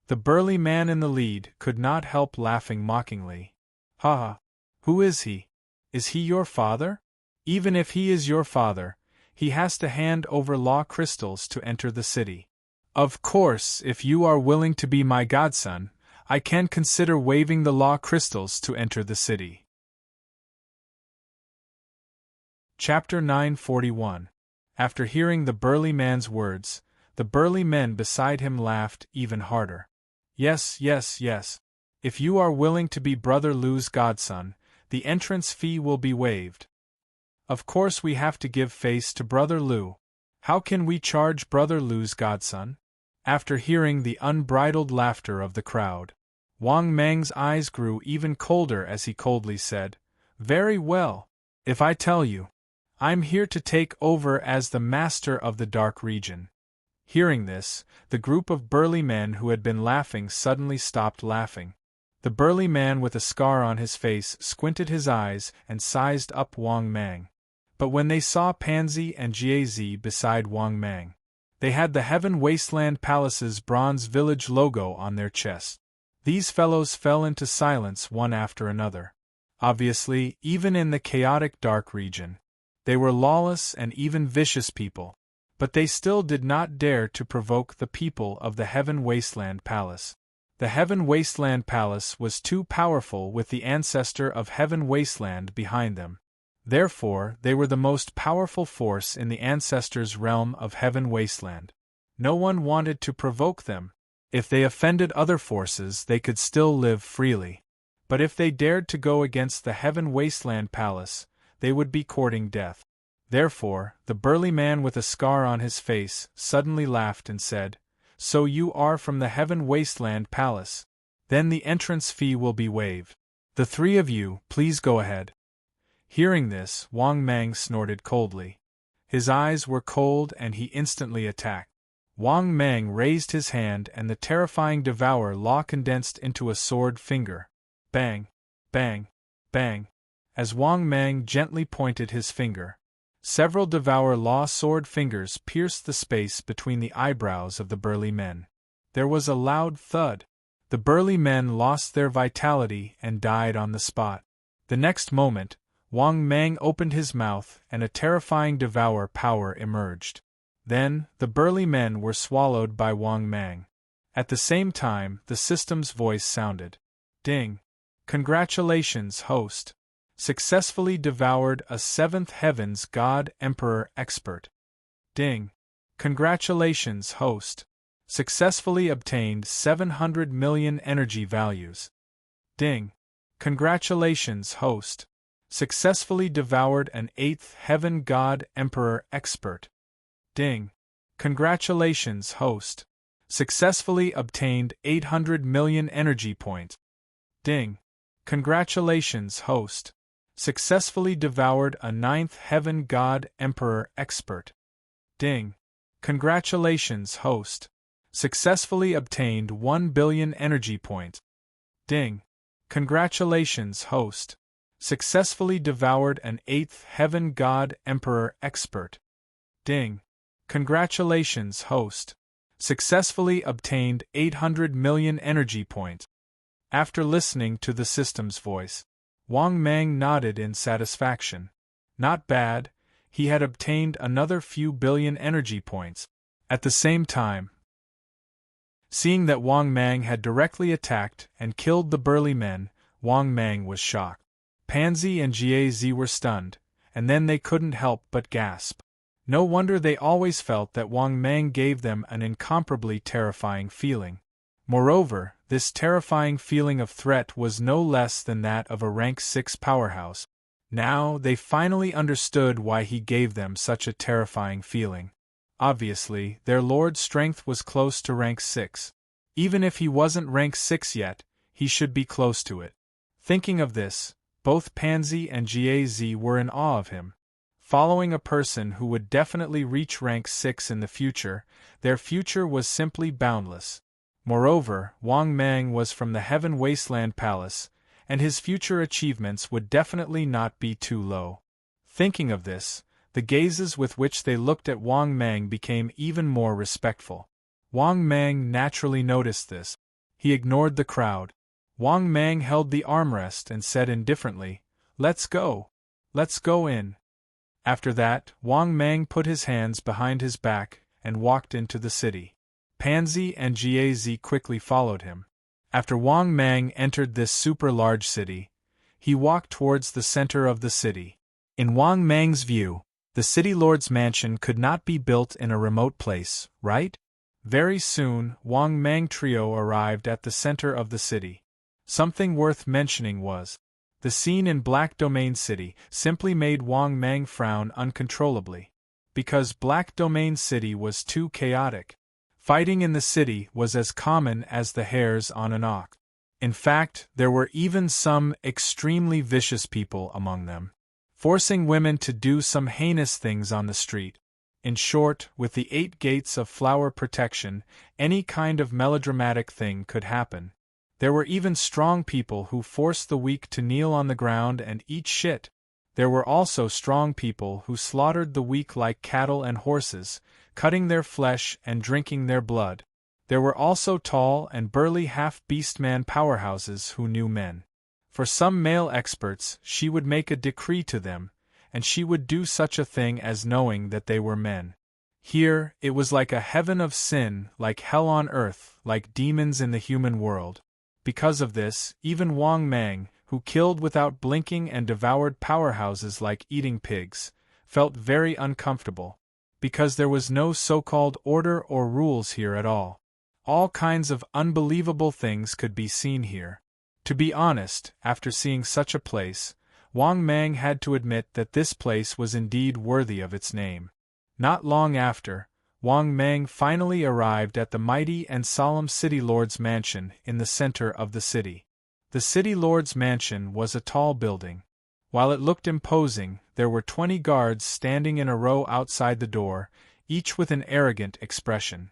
The burly man in the lead could not help laughing mockingly. Ha ha. Who is he? Is he your father? Even if he is your father, he has to hand over law crystals to enter the city. Of course, if you are willing to be my godson, I can consider waiving the law crystals to enter the city. Chapter 941. After hearing the burly man's words, the burly men beside him laughed even harder. Yes. If you are willing to be Brother Lu's godson, the entrance fee will be waived. Of course we have to give face to Brother Lu. How can we charge Brother Lu's godson? After hearing the unbridled laughter of the crowd, Wang Mang's eyes grew even colder as he coldly said, "Very well. If I tell you, I'm here to take over as the master of the dark region." Hearing this, the group of burly men who had been laughing suddenly stopped laughing. The burly man with a scar on his face squinted his eyes and sized up Wang Mang. But when they saw Pansy and Jiazi beside Wang Mang, they had the Heaven Wasteland Palace's bronze village logo on their chests. These fellows fell into silence one after another. Obviously, even in the chaotic dark region, they were lawless and even vicious people, but they still did not dare to provoke the people of the Heaven Wasteland Palace. The Heaven Wasteland Palace was too powerful with the ancestor of Heaven Wasteland behind them. Therefore, they were the most powerful force in the ancestor's realm of Heaven Wasteland. No one wanted to provoke them. If they offended other forces, they could still live freely. But if they dared to go against the Heaven Wasteland Palace, they would be courting death. Therefore, the burly man with a scar on his face suddenly laughed and said, "So you are from the Heaven Wasteland Palace? Then the entrance fee will be waived. The three of you, please go ahead." Hearing this, Wang Mang snorted coldly. His eyes were cold and he instantly attacked. Wang Mang raised his hand and the terrifying Devour Law condensed into a sword finger. Bang! Bang! Bang! As Wang Mang gently pointed his finger, several Devour Law sword fingers pierced the space between the eyebrows of the burly men. There was a loud thud. The burly men lost their vitality and died on the spot. The next moment, Wang Mang opened his mouth and a terrifying Devour power emerged. Then, the burly men were swallowed by Wang Mang. At the same time, the system's voice sounded. Ding! Congratulations, host! Successfully devoured a 7th Heavens God Emperor Expert. Ding! Congratulations, host! Successfully obtained 700 million energy values. Ding! Congratulations, host! Successfully devoured an 8th Heaven God Emperor Expert. Ding! Congratulations, host! Successfully obtained 800 million energy points. Ding! Congratulations, host! Successfully devoured a 9th Heaven God Emperor Expert. Ding! Congratulations, host! Successfully obtained 1 billion energy points. Ding! Congratulations, host! Successfully devoured an 8th Heaven God Emperor Expert. Ding! Congratulations, host! Successfully obtained 800 million energy points. After listening to the system's voice, Wang Mang nodded in satisfaction. Not bad, he had obtained another few billion energy points. At the same time, seeing that Wang Mang had directly attacked and killed the burly men, Wang Mang was shocked. Pansy and Jiazi were stunned, and then they couldn't help but gasp. No wonder they always felt that Wang Mang gave them an incomparably terrifying feeling. Moreover, this terrifying feeling of threat was no less than that of a rank 6 powerhouse. Now they finally understood why he gave them such a terrifying feeling. Obviously, their lord's strength was close to rank 6. Even if he wasn't rank 6 yet, he should be close to it. Thinking of this, both Pansy and Gaz were in awe of him. Following a person who would definitely reach rank 6 in the future, their future was simply boundless. Moreover, Wang Mang was from the Heaven Wasteland Palace, and his future achievements would definitely not be too low. Thinking of this, the gazes with which they looked at Wang Mang became even more respectful. Wang Mang naturally noticed this. He ignored the crowd. Wang Mang held the armrest and said indifferently, "Let's go. Let's go in." After that, Wang Mang put his hands behind his back and walked into the city. Pansy and Gaz quickly followed him. After Wang Mang entered this super-large city, he walked towards the center of the city. In Wang Mang's view, the city lord's mansion could not be built in a remote place, right? Very soon, Wang Mang trio arrived at the center of the city. Something worth mentioning was, the scene in Black Domain City simply made Wang Mang frown uncontrollably. Because Black Domain City was too chaotic. Fighting in the city was as common as the hairs on an ox. In fact, there were even some extremely vicious people among them, forcing women to do some heinous things on the street. In short, with the 8 gates of flower protection, any kind of melodramatic thing could happen. There were even strong people who forced the weak to kneel on the ground and eat shit. There were also strong people who slaughtered the weak like cattle and horses, cutting their flesh and drinking their blood. There were also tall and burly half-beast-man powerhouses who knew men. For some male experts, she would make a decree to them, and she would do such a thing as knowing that they were men. Here, it was like a heaven of sin, like hell on earth, like demons in the human world. Because of this, even Wang Mang, who killed without blinking and devoured powerhouses like eating pigs, felt very uncomfortable. Because there was no so-called order or rules here at all. All kinds of unbelievable things could be seen here. To be honest, after seeing such a place, Wang Mang had to admit that this place was indeed worthy of its name. Not long after, Wang Mang finally arrived at the mighty and solemn City Lord's mansion in the center of the city. The City Lord's mansion was a tall building. While it looked imposing, there were 20 guards standing in a row outside the door, each with an arrogant expression.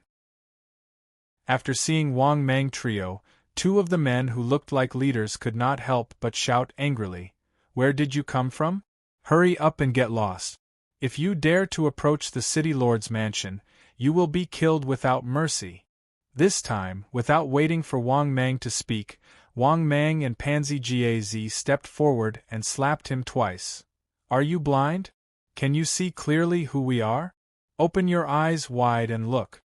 After seeing Wang Mang trio, 2 of the men who looked like leaders could not help but shout angrily, "Where did you come from? Hurry up and get lost. If you dare to approach the City Lord's mansion, you will be killed without mercy." This time, without waiting for Wang Mang to speak, Wang Mang and Pansy Gaz stepped forward and slapped him twice. "Are you blind? Can you see clearly who we are? Open your eyes wide and look.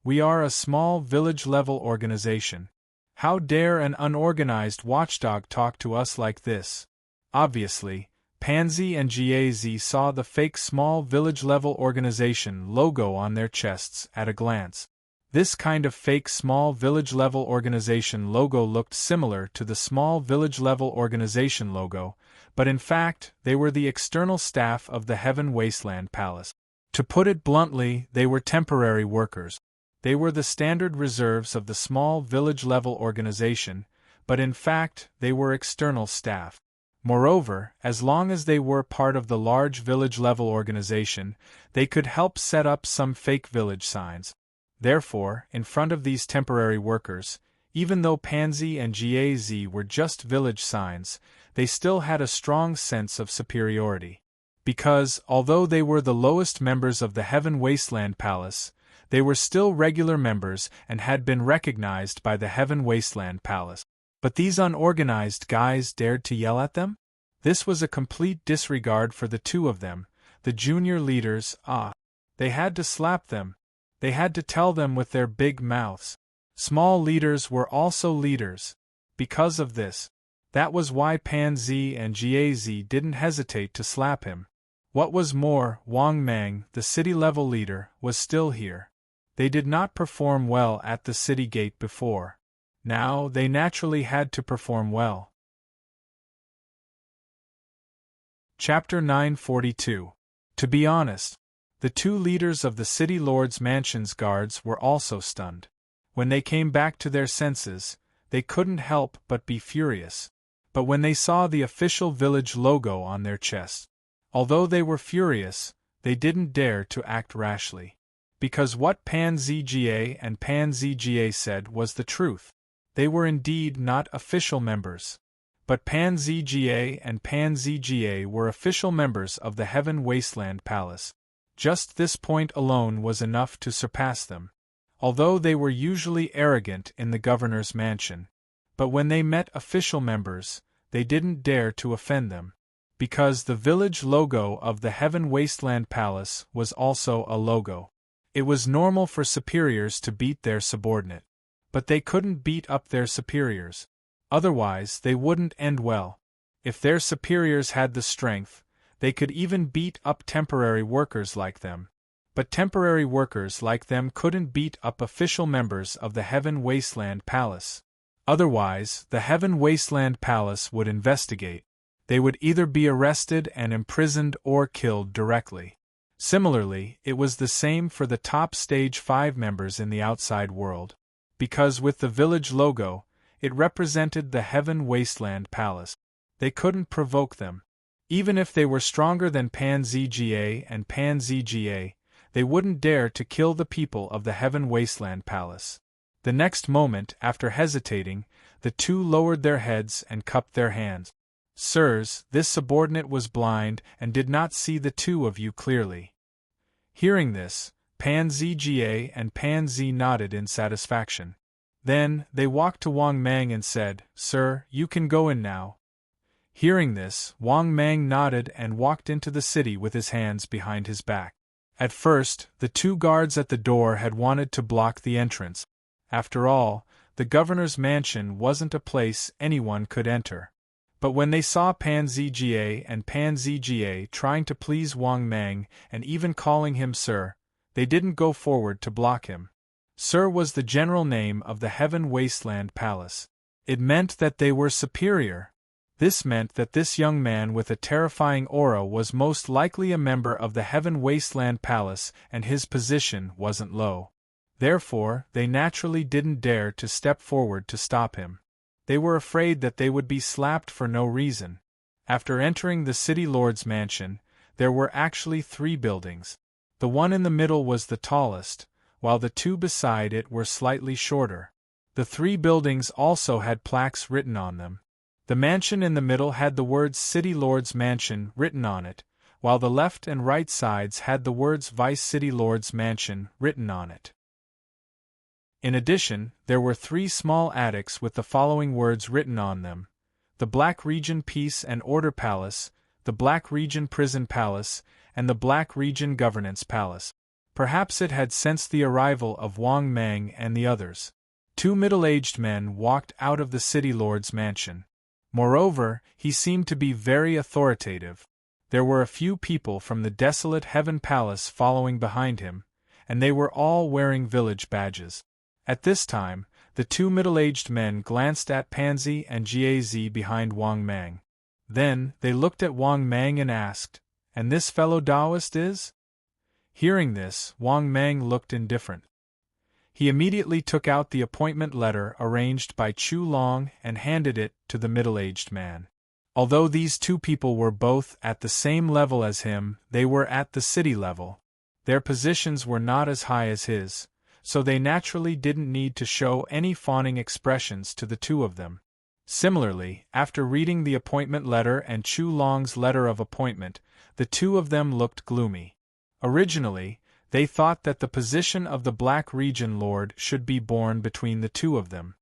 We are a small village-level organization. How dare an unorganized watchdog talk to us like this?" Obviously, Pansy and Gaz saw the fake small village-level organization logo on their chests at a glance. This kind of fake small village-level organization logo looked similar to the small village-level organization logo, but in fact, they were the external staff of the Heaven Wasteland Palace. To put it bluntly, they were temporary workers. They were the standard reserves of the small village-level organization, but in fact, they were external staff. Moreover, as long as they were part of the large village-level organization, they could help set up some fake village signs. Therefore, in front of these temporary workers, even though Pansy and Gaz were just village signs, they still had a strong sense of superiority. Because, although they were the lowest members of the Heaven Wasteland Palace, they were still regular members and had been recognized by the Heaven Wasteland Palace. But these unorganized guys dared to yell at them? This was a complete disregard for the 2 of them, the junior leaders. They had to slap them. They had to tell them with their big mouths. Small leaders were also leaders. Because of this, that was why Pansy and Gaz didn't hesitate to slap him. What was more, Wang Mang, the city-level leader, was still here. They did not perform well at the city gate before. Now, they naturally had to perform well. Chapter 942. To be honest, The two leaders of the city lord's mansion's guards were also stunned. When they came back to their senses, they couldn't help but be furious. But when they saw the official village logo on their chests, although they were furious, they didn't dare to act rashly. Because what Pan ZGA and Pan ZGA said was the truth. They were indeed not official members. But Pan ZGA and Pan ZGA were official members of the Heaven Wasteland Palace. Just this point alone was enough to surpass them. Although they were usually arrogant in the governor's mansion. But when they met official members, they didn't dare to offend them. Because the village logo of the Heaven Wasteland Palace was also a logo. It was normal for superiors to beat their subordinate. But they couldn't beat up their superiors. Otherwise, they wouldn't end well. If their superiors had the strength, they could even beat up temporary workers like them. But temporary workers like them couldn't beat up official members of the Heaven Wasteland Palace. Otherwise, the Heaven Wasteland Palace would investigate. They would either be arrested and imprisoned or killed directly. Similarly, it was the same for the top Stage 5 members in the outside world. Because with the village logo, it represented the Heaven Wasteland Palace. They couldn't provoke them. Even if they were stronger than Pan ZGA and Pan ZGA, they wouldn't dare to kill the people of the Heaven Wasteland Palace. The next moment, after hesitating, the two lowered their heads and cupped their hands. Sirs, this subordinate was blind and did not see the two of you clearly. Hearing this, Pan ZGA and Pan Z nodded in satisfaction. Then, they walked to Wang Mang and said, Sir, you can go in now. Hearing this, Wang Mang nodded and walked into the city with his hands behind his back. At first, the two guards at the door had wanted to block the entrance. After all, the governor's mansion wasn't a place anyone could enter. But when they saw Pan ZGA and Pan ZGA trying to please Wang Mang and even calling him Sir, they didn't go forward to block him. Sir was the general name of the Heaven Wasteland Palace. It meant that they were superior. This meant that this young man with a terrifying aura was most likely a member of the Heaven Wasteland Palace and his position wasn't low. Therefore, they naturally didn't dare to step forward to stop him. They were afraid that they would be slapped for no reason. After entering the city lord's mansion, there were actually 3 buildings. The one in the middle was the tallest, while the 2 beside it were slightly shorter. The 3 buildings also had plaques written on them. The mansion in the middle had the words City Lord's Mansion written on it, while the left and right sides had the words Vice City Lord's Mansion written on it. In addition, there were 3 small attics with the following words written on them: the Black Region Peace and Order Palace, the Black Region Prison Palace, and the Black Region Governance Palace. Perhaps it had sensed the arrival of Wang Mang and the others. 2 middle-aged men walked out of the city lord's mansion. Moreover, he seemed to be very authoritative. There were a few people from the desolate Heaven Palace following behind him, and they were all wearing village badges. At this time, the 2 middle-aged men glanced at Pansy and Gaz behind Wang Mang. Then, they looked at Wang Mang and asked, "And this fellow Taoist is?" Hearing this, Wang Mang looked indifferent. He immediately took out the appointment letter arranged by Chu Long and handed it to the middle-aged man. Although these 2 people were both at the same level as him, they were at the city level. Their positions were not as high as his, so they naturally didn't need to show any fawning expressions to the 2 of them. Similarly, after reading the appointment letter and Chu Long's letter of appointment, the 2 of them looked gloomy. Originally, they thought that the position of the Black Region Lord should be borne between the 2 of them.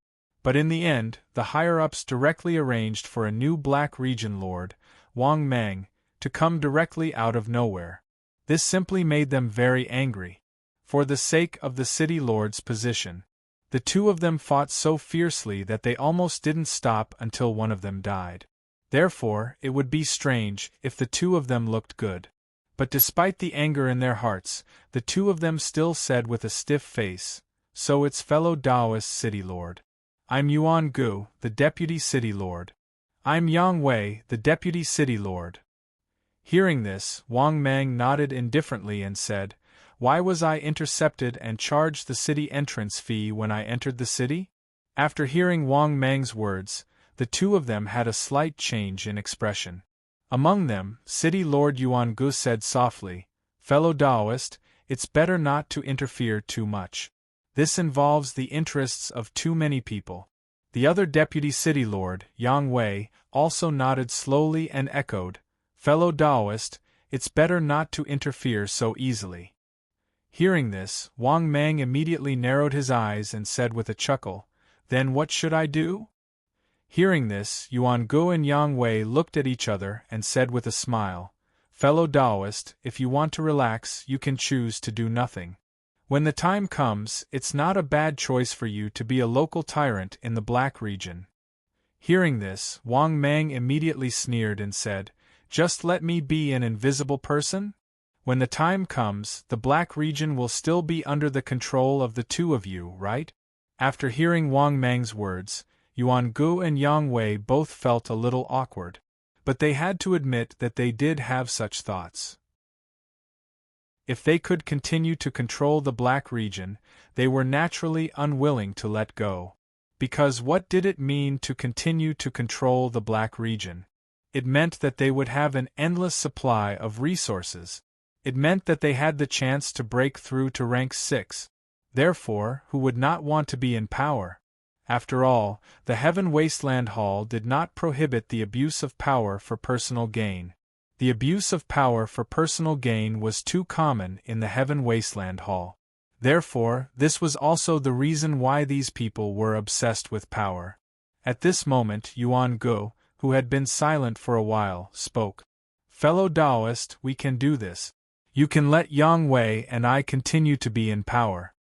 But in the end, the higher-ups directly arranged for a new Black Region Lord, Wang Mang, to come directly out of nowhere. This simply made them very angry. For the sake of the city lord's position, the 2 of them fought so fiercely that they almost didn't stop until one of them died. Therefore, it would be strange if the 2 of them looked good. But despite the anger in their hearts, the 2 of them still said with a stiff face, "So it's fellow Taoist City Lord. I'm Yuan Gu, the Deputy City Lord. I'm Yang Wei, the Deputy City Lord." Hearing this, Wang Mang nodded indifferently and said, "Why was I intercepted and charged the city entrance fee when I entered the city?" After hearing Wang Mang's words, the two of them had a slight change in expression. Among them, City Lord Yuan Gu said softly, "Fellow Taoist, it's better not to interfere too much. This involves the interests of too many people." The other deputy city lord, Yang Wei, also nodded slowly and echoed, "Fellow Taoist, it's better not to interfere so easily." Hearing this, Wang Mang immediately narrowed his eyes and said with a chuckle, "Then what should I do?" Hearing this, Yuan Gu and Yang Wei looked at each other and said with a smile, "Fellow Taoist, if you want to relax, you can choose to do nothing. When the time comes, it's not a bad choice for you to be a local tyrant in the Black region." Hearing this, Wang Mang immediately sneered and said, "Just let me be an invisible person? When the time comes, the Black region will still be under the control of the two of you, right?" After hearing Wang Mang's words, Yuan Gu and Yang Wei both felt a little awkward. But they had to admit that they did have such thoughts. If they could continue to control the Black region, they were naturally unwilling to let go. Because what did it mean to continue to control the Black region? It meant that they would have an endless supply of resources. It meant that they had the chance to break through to rank 6. Therefore, who would not want to be in power? After all, the Heaven Wasteland Hall did not prohibit the abuse of power for personal gain. The abuse of power for personal gain was too common in the Heaven Wasteland Hall. Therefore, this was also the reason why these people were obsessed with power. At this moment, Yuan Gu, who had been silent for a while, spoke. "Fellow Taoist, we can do this. You can let Yang Wei and I continue to be in power.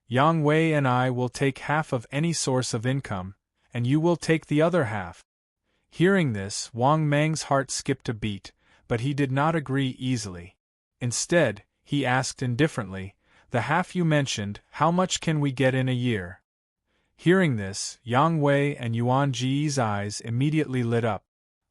Yang Wei and I will take half of any source of income, and you will take the other half." Hearing this, Wang Mang's heart skipped a beat, but he did not agree easily. Instead, he asked indifferently, "The half you mentioned, how much can we get in a year?" Hearing this, Yang Wei and Yuan Ji's eyes immediately lit up.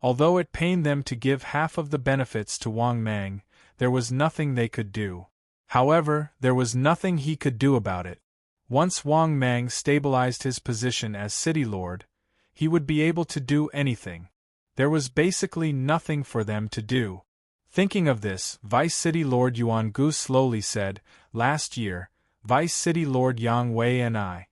Although it pained them to give half of the benefits to Wang Mang, there was nothing they could do. However, there was nothing he could do about it. Once Wang Mang stabilized his position as city lord, he would be able to do anything. There was basically nothing for them to do. Thinking of this, Vice City Lord Yuan Gu slowly said, "Last year, Vice City Lord Yang Wei and I,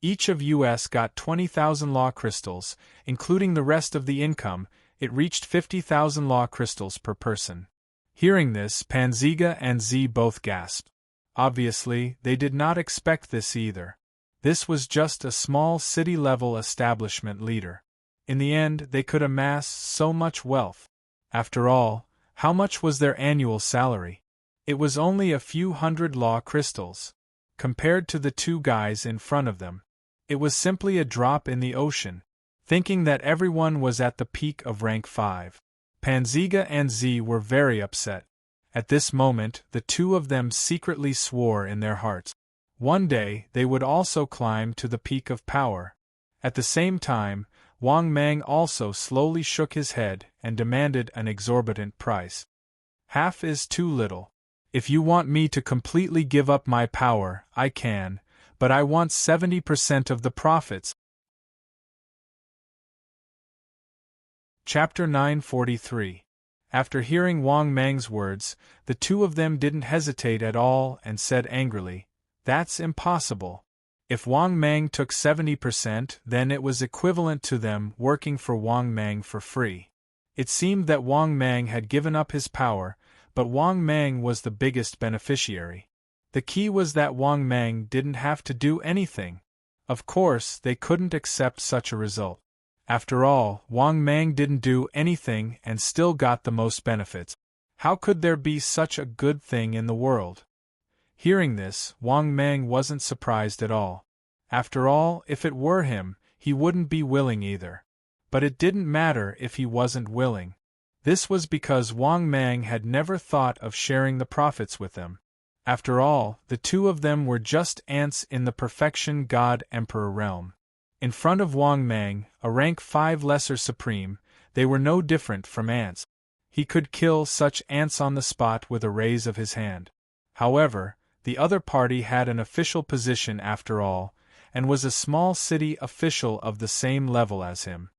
each of us got 20,000 law crystals, including the rest of the income. It reached 50,000 law crystals per person." Hearing this, Panziga and Z both gasped. Obviously, they did not expect this either. This was just a small city-level establishment leader. In the end, they could amass so much wealth. After all, how much was their annual salary? It was only a few hundred law crystals. Compared to the two guys in front of them, it was simply a drop in the ocean. Thinking that everyone was at the peak of rank 5, Panziga and Z were very upset. At this moment, the two of them secretly swore in their hearts. One day, they would also climb to the peak of power. At the same time, Wang Mang also slowly shook his head and demanded an exorbitant price. "Half is too little. If you want me to completely give up my power, I can, but I want 70% of the profits." Chapter 943. After hearing Wang Mang's words, the two of them didn't hesitate at all and said angrily, "That's impossible. If Wang Mang took 70%, then it was equivalent to them working for Wang Mang for free." It seemed that Wang Mang had given up his power, but Wang Mang was the biggest beneficiary. The key was that Wang Mang didn't have to do anything. Of course, they couldn't accept such a result. After all, Wang Mang didn't do anything and still got the most benefits. How could there be such a good thing in the world? Hearing this, Wang Mang wasn't surprised at all. After all, if it were him, he wouldn't be willing either. But it didn't matter if he wasn't willing. This was because Wang Mang had never thought of sharing the profits with them. After all, the two of them were just ants in the Perfection God Emperor realm. In front of Wang Mang, a rank 5 lesser supreme, they were no different from ants. He could kill such ants on the spot with a raise of his hand. However, the other party had an official position after all, and was a small city official of the same level as him.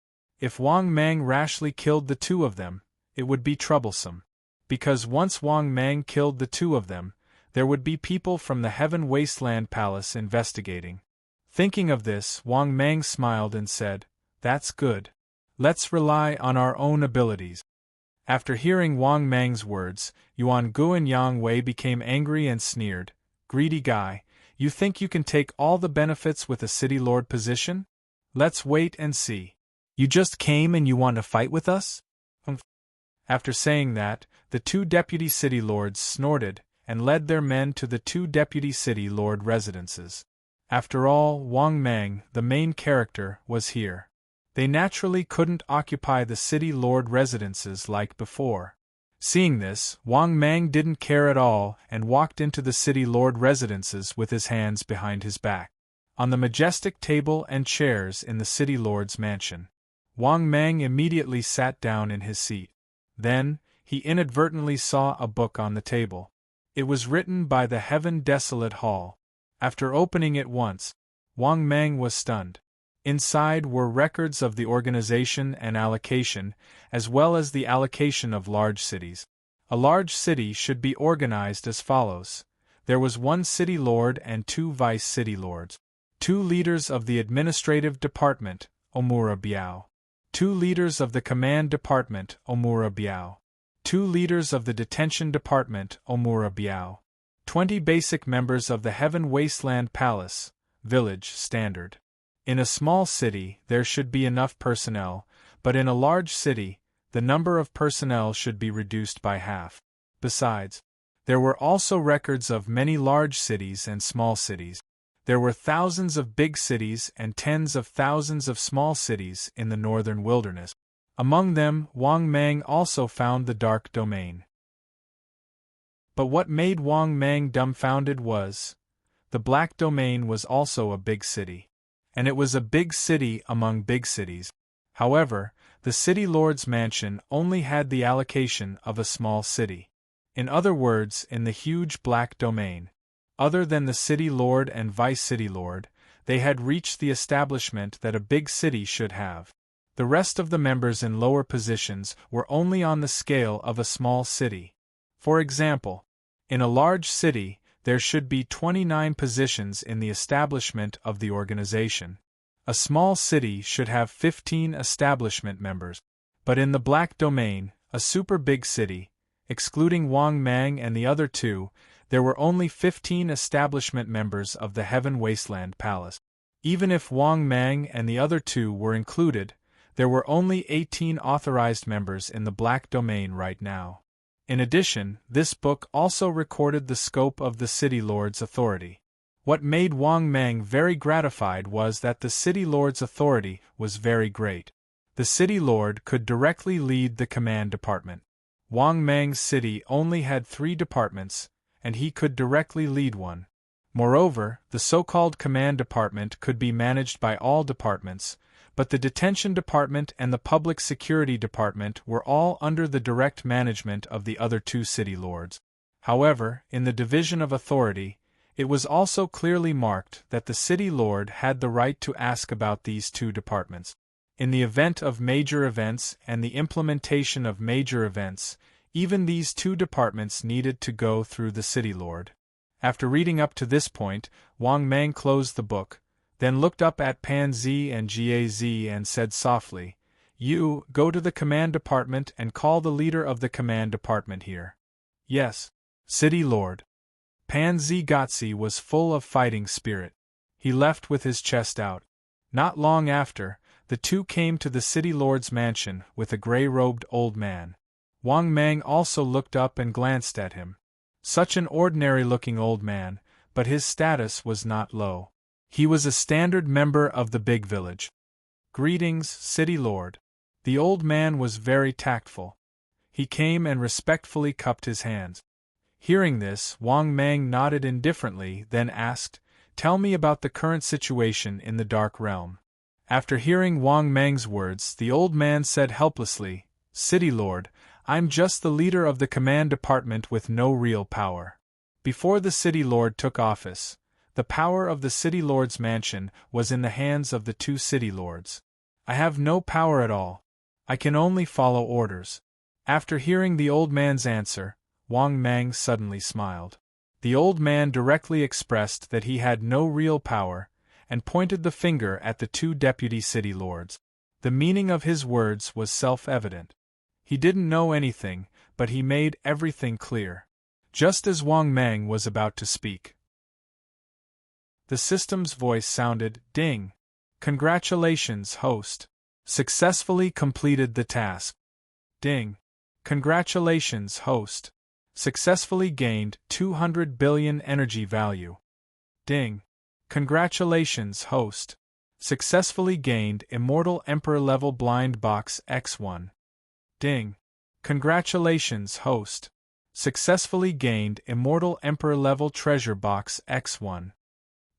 If Wang Mang rashly killed the two of them, it would be troublesome. Because once Wang Mang killed the two of them, there would be people from the Heaven Wasteland Palace investigating. Thinking of this, Wang Mang smiled and said, "That's good. Let's rely on our own abilities." After hearing Wang Mang's words, Yuan Gu and Yang Wei became angry and sneered, "Greedy guy, you think you can take all the benefits with a city lord position? Let's wait and see. You just came and you want to fight with us?" After saying that, the two deputy city lords snorted and led their men to the two deputy city lord residences. After all, Wang Mang, the main character, was here. They naturally couldn't occupy the city lord residences like before. Seeing this, Wang Mang didn't care at all and walked into the city lord residences with his hands behind his back. On the majestic table and chairs in the city lord's mansion, Wang Mang immediately sat down in his seat. Then, he inadvertently saw a book on the table. It was written by the Heaven Desolate Hall. After opening it once, Wang Mang was stunned. Inside were records of the organization and allocation, as well as the allocation of large cities. A large city should be organized as follows. There was one city lord and two vice city lords. Two leaders of the administrative department, Omura Biao. Two leaders of the command department, Omura Biao. Two leaders of the detention department, Omura Biao. 20 basic members of the Heaven Wasteland Palace, village standard. In a small city, there should be enough personnel, but in a large city, the number of personnel should be reduced by half. Besides, there were also records of many large cities and small cities. There were thousands of big cities and tens of thousands of small cities in the northern wilderness. Among them, Wang Mang also found the dark domain. But what made Wang Mang dumbfounded was, the black domain was also a big city. And it was a big city among big cities. However, the city lord's mansion only had the allocation of a small city. In other words, in the huge black domain, other than the city lord and vice city lord, they had reached the establishment that a big city should have. The rest of the members in lower positions were only on the scale of a small city. For example, in a large city, there should be 29 positions in the establishment of the organization. A small city should have 15 establishment members. But in the black domain, a super big city, excluding Wang Mang and the other two, there were only 15 establishment members of the Heaven Wasteland Palace. Even if Wang Mang and the other two were included, there were only 18 authorized members in the black domain right now. In addition, this book also recorded the scope of the city lord's authority. What made Wang Mang very gratified was that the city lord's authority was very great. The city lord could directly lead the command department. Wang Mang's city only had 3 departments, and he could directly lead one. Moreover, the so-called command department could be managed by all departments, but the detention department and the public security department were all under the direct management of the other two city lords. However, in the division of authority, it was also clearly marked that the city lord had the right to ask about these two departments. In the event of major events and the implementation of major events, even these two departments needed to go through the city lord. After reading up to this point, Wang Mang closed the book, then looked up at Pan Zi and Gaz and said softly, "You, go to the command department and call the leader of the command department here." "Yes, City Lord." Pan Zi Gotzi was full of fighting spirit. He left with his chest out. Not long after, the two came to the city lord's mansion with a gray-robed old man. Wang Mang also looked up and glanced at him. Such an ordinary-looking old man, but his status was not low. He was a standard member of the big village. "Greetings, City Lord." The old man was very tactful. He came and respectfully cupped his hands. Hearing this, Wang Mang nodded indifferently, then asked, "Tell me about the current situation in the Dark Realm." After hearing Wang Mang's words, the old man said helplessly, "City Lord, I'm just the leader of the command department with no real power. Before the City Lord took office, the power of the City Lord's mansion was in the hands of the 2 City Lords. I have no power at all. I can only follow orders. After hearing the old man's answer, Wang Mang suddenly smiled. The old man directly expressed that he had no real power, and pointed the finger at the 2 deputy City Lords. The meaning of his words was self-evident. He didn't know anything, but he made everything clear. Just as Wang Mang was about to speak, the system's voice sounded, "Ding! Congratulations, host! Successfully completed the task. Ding! Congratulations, host! Successfully gained 200 billion energy value. Ding! Congratulations, host! Successfully gained Immortal Emperor level blind box X1. Ding! Congratulations, host! Successfully gained Immortal Emperor level treasure box X1.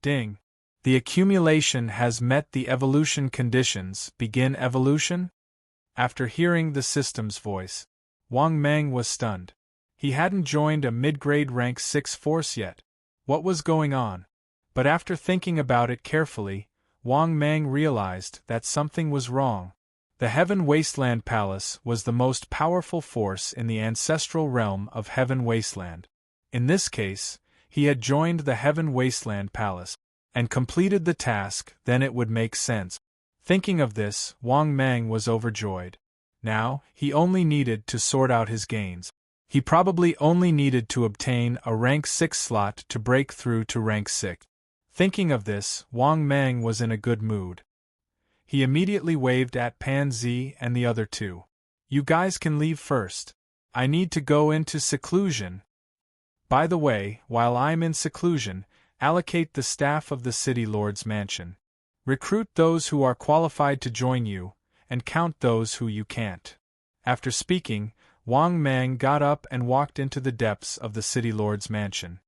Ding! The accumulation has met the evolution conditions. Begin evolution?" After hearing the system's voice, Wang Mang was stunned. He hadn't joined a mid-grade rank 6 force yet. What was going on? But after thinking about it carefully, Wang Mang realized that something was wrong. The Heaven Wasteland Palace was the most powerful force in the ancestral realm of Heaven Wasteland. In this case, he had joined the Heaven Wasteland Palace and completed the task, then it would make sense. Thinking of this, Wang Mang was overjoyed. Now, he only needed to sort out his gains. He probably only needed to obtain a rank 6 slot to break through to rank 6. Thinking of this, Wang Mang was in a good mood. He immediately waved at Pan Zi and the other 2. "You guys can leave first. I need to go into seclusion. By the way, while I'm in seclusion, allocate the staff of the City Lord's mansion. Recruit those who are qualified to join you, and count those who you can't." After speaking, Wang Mang got up and walked into the depths of the City Lord's mansion.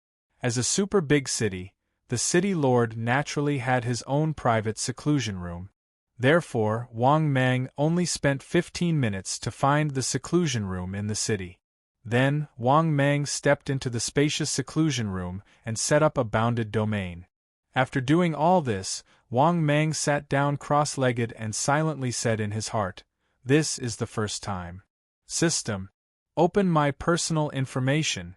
As a super big city, the City Lord naturally had his own private seclusion room. Therefore, Wang Mang only spent 15 minutes to find the seclusion room in the city. Then, Wang Mang stepped into the spacious seclusion room and set up a bounded domain. After doing all this, Wang Mang sat down cross-legged and silently said in his heart, "This is the first time. System, open my personal information."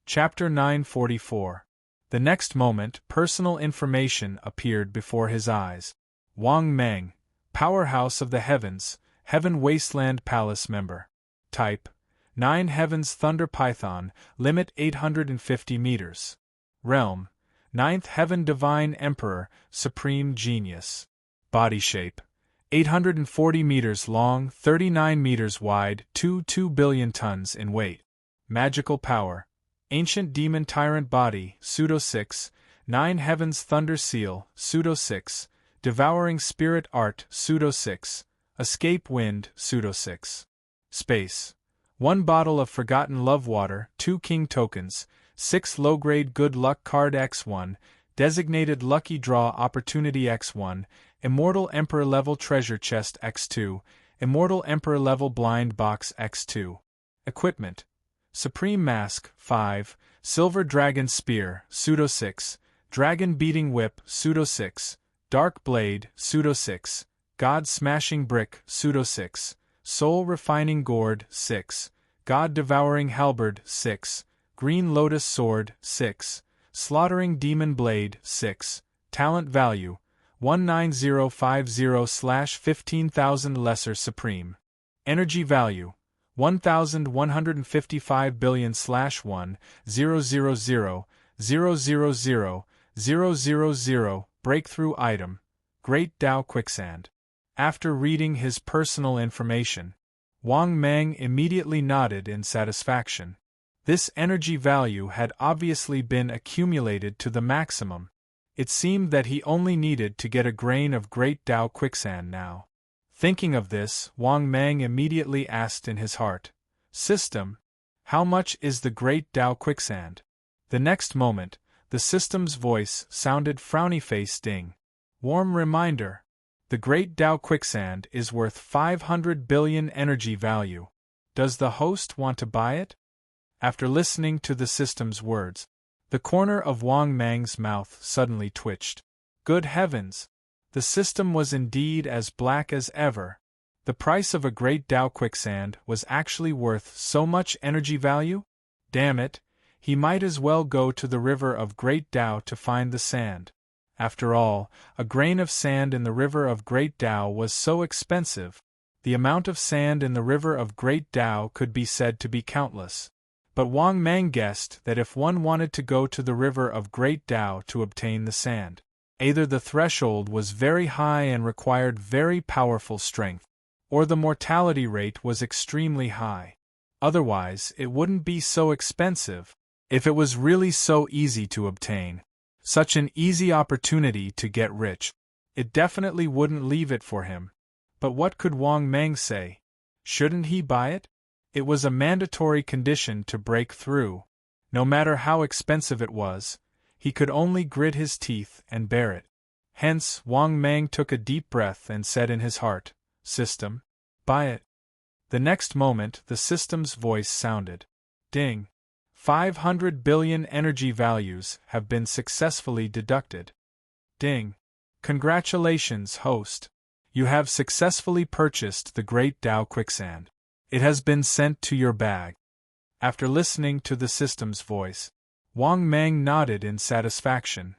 Chapter 944. The next moment, personal information appeared before his eyes. Wang Mang, Powerhouse of the Heavens, Heaven Wasteland Palace member. Type: 9 Heavens Thunder Python, limit 850 meters. Realm: 9th Heaven Divine Emperor, Supreme Genius. Body shape: 840 meters long, 39 meters wide, 2 billion tons in weight. Magical power: Ancient Demon Tyrant Body, Pseudo 6, 9 Heavens Thunder Seal, Pseudo 6, Devouring Spirit Art, Pseudo 6, Escape Wind, Pseudo 6. Space: 1 bottle of Forgotten Love Water, 2 King Tokens, 6 low-grade Good Luck Card X1, Designated Lucky Draw Opportunity X1, Immortal Emperor Level Treasure Chest X2, Immortal Emperor Level Blind Box X2. Equipment: Supreme Mask, 5, Silver Dragon Spear, Pseudo 6, Dragon Beating Whip, Pseudo 6, Dark Blade, Pseudo 6, God Smashing Brick, Pseudo 6, Soul Refining Gourd, 6, God Devouring Halberd, 6, Green Lotus Sword, 6, Slaughtering Demon Blade, 6, Talent Value, 19050/15,000 Lesser Supreme. Energy Value, 1,155 billion/1,000,000,000,000. Breakthrough Item: Great Tao Quicksand. After reading his personal information, Wang Mang immediately nodded in satisfaction. This energy value had obviously been accumulated to the maximum. It seemed that he only needed to get a grain of Great Tao Quicksand now. Thinking of this, Wang Mang immediately asked in his heart, "System, how much is the Great Tao Quicksand?" The next moment, the system's voice sounded frowny face ding. Warm reminder. The Great Tao Quicksand is worth 500 billion energy value. Does the host want to buy it? After listening to the system's words, the corner of Wang Mang's mouth suddenly twitched. Good heavens! The system was indeed as black as ever. The price of a Great Tao Quicksand was actually worth so much energy value? Damn it, he might as well go to the river of Great Tao to find the sand. After all, a grain of sand in the river of Great Tao was so expensive. The amount of sand in the river of Great Tao could be said to be countless. But Wang Mang guessed that if one wanted to go to the river of Great Tao to obtain the sand, either the threshold was very high and required very powerful strength, or the mortality rate was extremely high. Otherwise, it wouldn't be so expensive. If it was really so easy to obtain, such an easy opportunity to get rich, it definitely wouldn't leave it for him. But what could Wang Mang say? Shouldn't he buy it? It was a mandatory condition to break through. No matter how expensive it was, he could only grit his teeth and bear it. Hence, Wang Mang took a deep breath and said in his heart, "System, buy it." The next moment, the system's voice sounded. Ding! 500 billion energy values have been successfully deducted. Ding! Congratulations, host! You have successfully purchased the Great Tao Quicksand. It has been sent to your bag. After listening to the system's voice, Wang Mang nodded in satisfaction.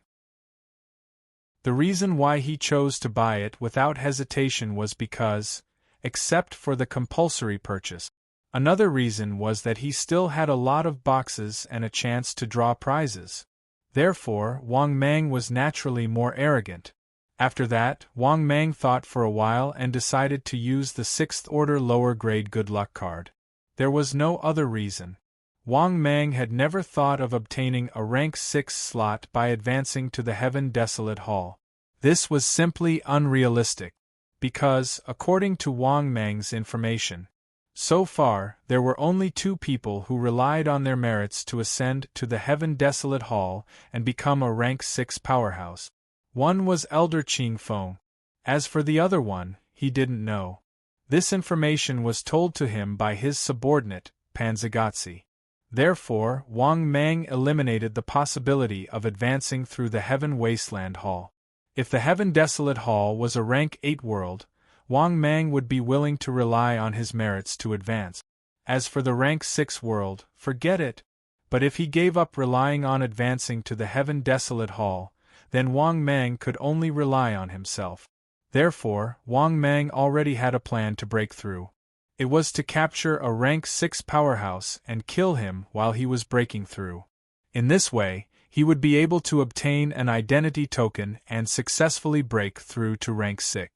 The reason why he chose to buy it without hesitation was because, except for the compulsory purchase, another reason was that he still had a lot of boxes and a chance to draw prizes. Therefore, Wang Mang was naturally more arrogant. After that, Wang Mang thought for a while and decided to use the 6th order lower grade good luck card. There was no other reason. Wang Mang had never thought of obtaining a rank 6 slot by advancing to the Heaven Desolate Hall. This was simply unrealistic, because, according to Wang Mang's information, so far there were only 2 people who relied on their merits to ascend to the Heaven Desolate Hall and become a rank 6 powerhouse. One was Elder Qing Feng. As for the other one, he didn't know. This information was told to him by his subordinate, Panzagotsi. Therefore, Wang Mang eliminated the possibility of advancing through the Heaven Wasteland Hall. If the Heaven Desolate Hall was a rank 8 world, Wang Mang would be willing to rely on his merits to advance. As for the rank 6 world, forget it. But if he gave up relying on advancing to the Heaven Desolate Hall, then Wang Mang could only rely on himself. Therefore, Wang Mang already had a plan to break through. It was to capture a rank 6 powerhouse and kill him while he was breaking through. In this way, he would be able to obtain an identity token and successfully break through to rank 6.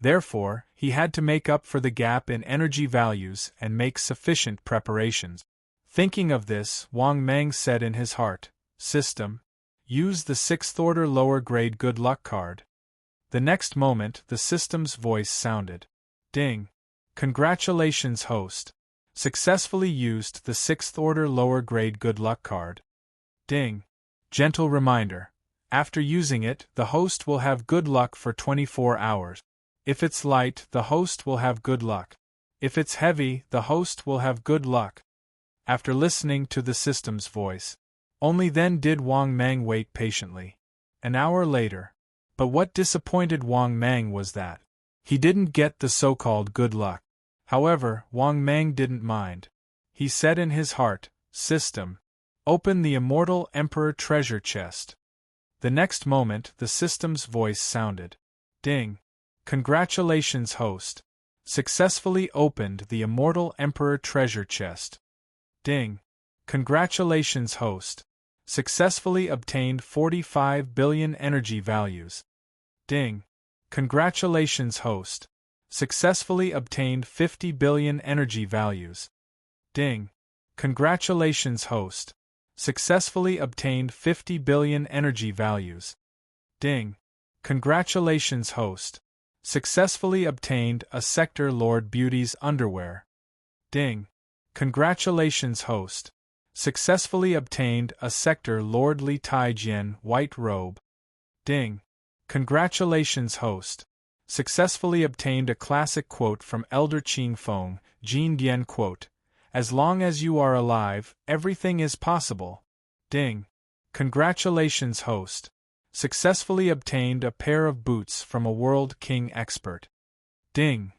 Therefore, he had to make up for the gap in energy values and make sufficient preparations. Thinking of this, Wang Mang said in his heart, "System, use the 6th order lower grade good luck card." The next moment, the system's voice sounded. Ding! Congratulations, host! Successfully used the 6th order lower grade good luck card. Ding! Gentle reminder. After using it, the host will have good luck for 24 hours. If it's light, the host will have good luck. If it's heavy, the host will have good luck. After listening to the system's voice, only then did Wang Mang wait patiently. An hour later. But what disappointed Wang Mang was that he didn't get the so-called good luck. However, Wang Mang didn't mind. He said in his heart, "System, open the Immortal Emperor treasure chest." The next moment, the system's voice sounded. Ding! Congratulations, host! Successfully opened the Immortal Emperor treasure chest. Ding! Congratulations, host! Successfully obtained 45 billion energy values. Ding! Congratulations, host! Successfully obtained 50 billion energy values. Ding! Congratulations, host! Successfully obtained 50 billion energy values. Ding! Congratulations, host! Successfully obtained a Sector Lord Beauty's underwear. Ding! Congratulations, host! Successfully obtained a Sector Lord Li Taijian white robe. Ding! Congratulations, host! Successfully obtained a classic quote from Elder Qing Feng, Jin Dian quote, "As long as you are alive, everything is possible." Ding. Congratulations, host. Successfully obtained a pair of boots from a World King expert. Ding.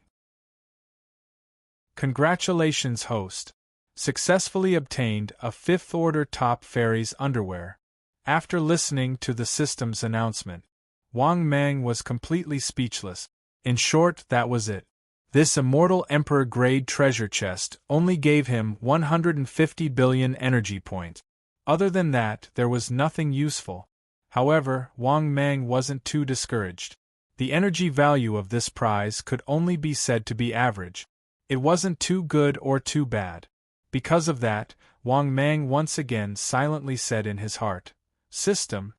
Congratulations, host. Successfully obtained a 5th order top fairies underwear. After listening to the system's announcement, Wang Mang was completely speechless. In short, that was it. This immortal emperor-grade treasure chest only gave him 150 billion energy points. Other than that, there was nothing useful. However, Wang Mang wasn't too discouraged. The energy value of this prize could only be said to be average. It wasn't too good or too bad. Because of that, Wang Mang once again silently said in his heart, "System,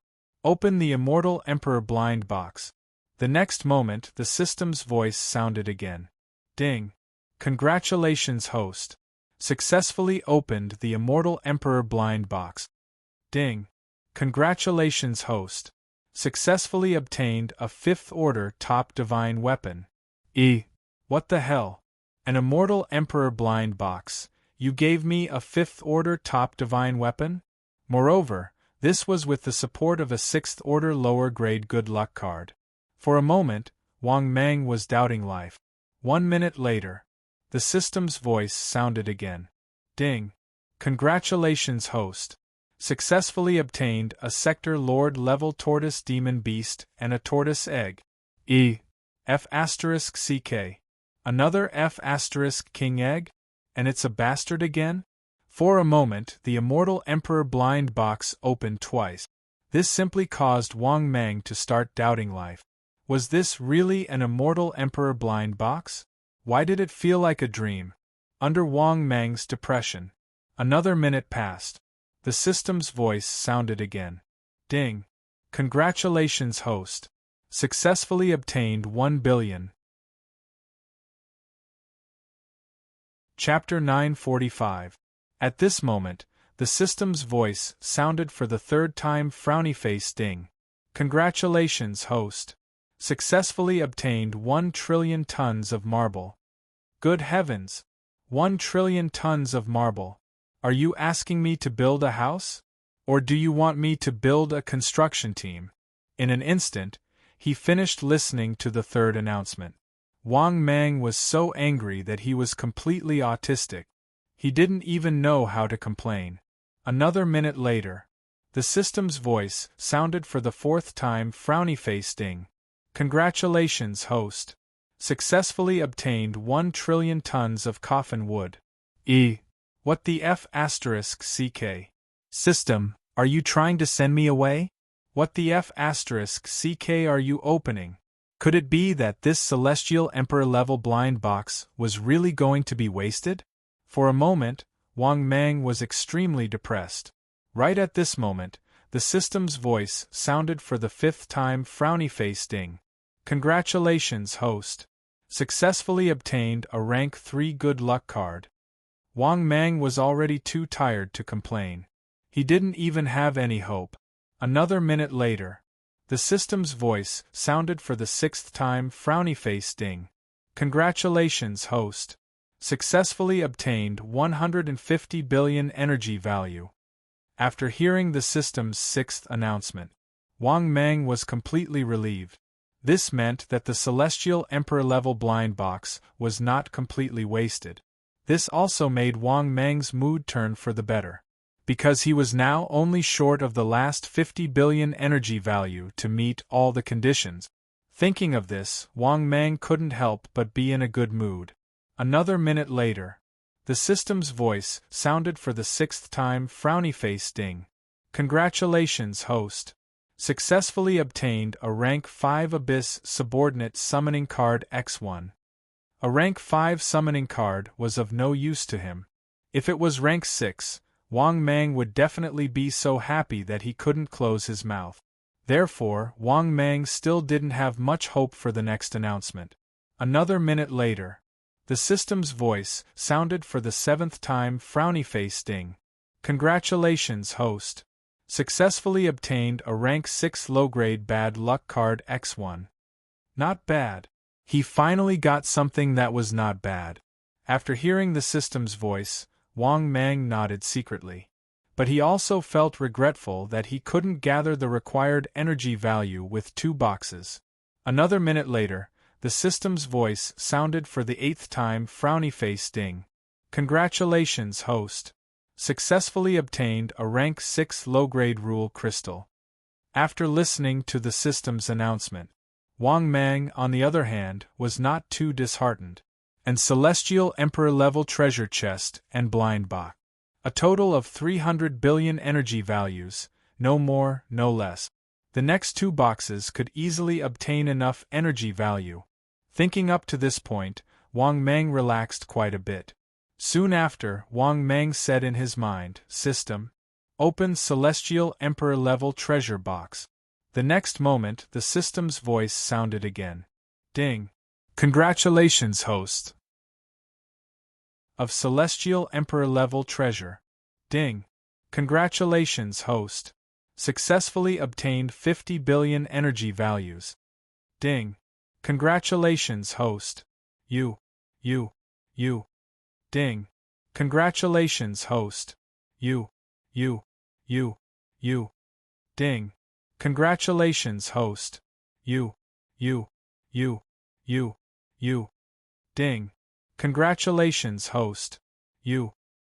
open the immortal Emperor blind box." The next moment, the system's voice sounded again. Ding. Congratulations, host. Successfully opened the immortal Emperor blind box. Ding. Congratulations, host. Successfully obtained a 5th order top divine weapon. What the hell? An immortal Emperor blind box. You gave me a 5th order top divine weapon? Moreover, this was with the support of a 6th order lower grade good luck card. For a moment, Wang Mang was doubting life. 1 minute later, the system's voice sounded again. Ding. Congratulations, host. Successfully obtained a Sector Lord level Tortoise Demon Beast and a Tortoise Egg. F***CK. Another F***King Egg? And it's a bastard again? For a moment, the immortal Emperor blind box opened twice. This simply caused Wang Mang to start doubting life. Was this really an immortal Emperor blind box? Why did it feel like a dream? Under Wang Mang's depression, another minute passed. The system's voice sounded again. Ding. Congratulations, host. Successfully obtained 1 billion. Chapter 945. At this moment, the system's voice sounded for the 3rd time. Frowny face. Ding. Congratulations, host. Successfully obtained 1 trillion tons of marble. Good heavens! 1 trillion tons of marble. Are you asking me to build a house? Or do you want me to build a construction team? In an instant, he finished listening to the 3rd announcement. Wang Mang was so angry that he was completely autistic. He didn't even know how to complain. Another minute later, the system's voice sounded for the 4th time. Frowny face. Ding. Congratulations, host. Successfully obtained 1 trillion tons of coffin wood. What the F***CK? System, are you trying to send me away? What the F***CK are you opening? Could it be that this celestial emperor level blind box was really going to be wasted? For a moment, Wang Mang was extremely depressed. Right at this moment, the system's voice sounded for the 5th time. Frowny face. Ding. Congratulations, host. Successfully obtained a rank 3 good luck card. Wang Mang was already too tired to complain. He didn't even have any hope. Another minute later, the system's voice sounded for the 6th time. Frowny face. Ding. Congratulations, host. Successfully obtained 150 billion energy value. After hearing the system's 6th announcement, Wang Mang was completely relieved. This meant that the celestial emperor-level blind box was not completely wasted. This also made Wang Mang's mood turn for the better, because he was now only short of the last 50 billion energy value to meet all the conditions. Thinking of this, Wang Mang couldn't help but be in a good mood. Another minute later, the system's voice sounded for the 6th time. Frowny face. Ding. Congratulations, host. Successfully obtained a rank 5 Abyss subordinate summoning card X1. A rank 5 summoning card was of no use to him. If it was rank 6, Wang Mang would definitely be so happy that he couldn't close his mouth. Therefore, Wang Mang still didn't have much hope for the next announcement. Another minute later, the system's voice sounded for the 7th time. Frowny face. Ding. Congratulations, host. Successfully obtained a rank 6 low-grade bad luck card X1. Not bad. He finally got something that was not bad. After hearing the system's voice, Wang Mang nodded secretly. But he also felt regretful that he couldn't gather the required energy value with 2 boxes. Another minute later, the system's voice sounded for the 8th time. Frowny face ding. Congratulations, host. Successfully obtained a rank 6 low-grade rule crystal. After listening to the system's announcement, Wang Mang, on the other hand, was not too disheartened. And Celestial Emperor level treasure chest and blind box. A total of 300 billion energy values, no more, no less. The next 2 boxes could easily obtain enough energy value. Thinking up to this point, Wang Mang relaxed quite a bit. Soon after, Wang Mang said in his mind, "System, open Celestial Emperor level treasure box." The next moment, the system's voice sounded again. Ding. Congratulations, host. Of Celestial Emperor level treasure. Ding. Congratulations, host. Successfully obtained 50 billion energy values. Ding. Congratulations, host. You. Ding. Congratulations, host. You. Ding. Congratulations, host. You. Ding. Congratulations, host. You.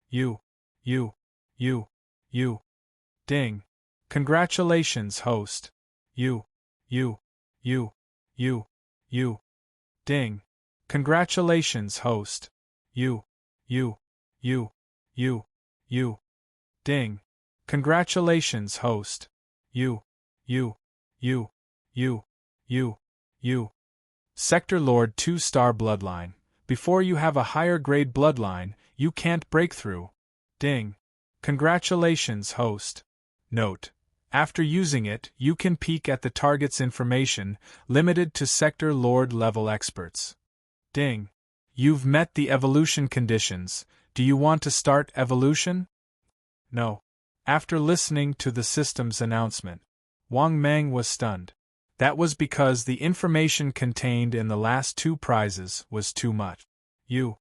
Ding. Congratulations, host. You. Ding. Congratulations, host. You. Ding. Congratulations, host. You. Sector Lord 2-star bloodline. Before you have a higher grade bloodline, you can't break through. Ding. Congratulations, host. Note: after using it, you can peek at the target's information, limited to Sector Lord level experts. Ding. You've met the evolution conditions. Do you want to start evolution? No. After listening to the system's announcement, Wang Mang was stunned. That was because the information contained in the last 2 prizes was too much. You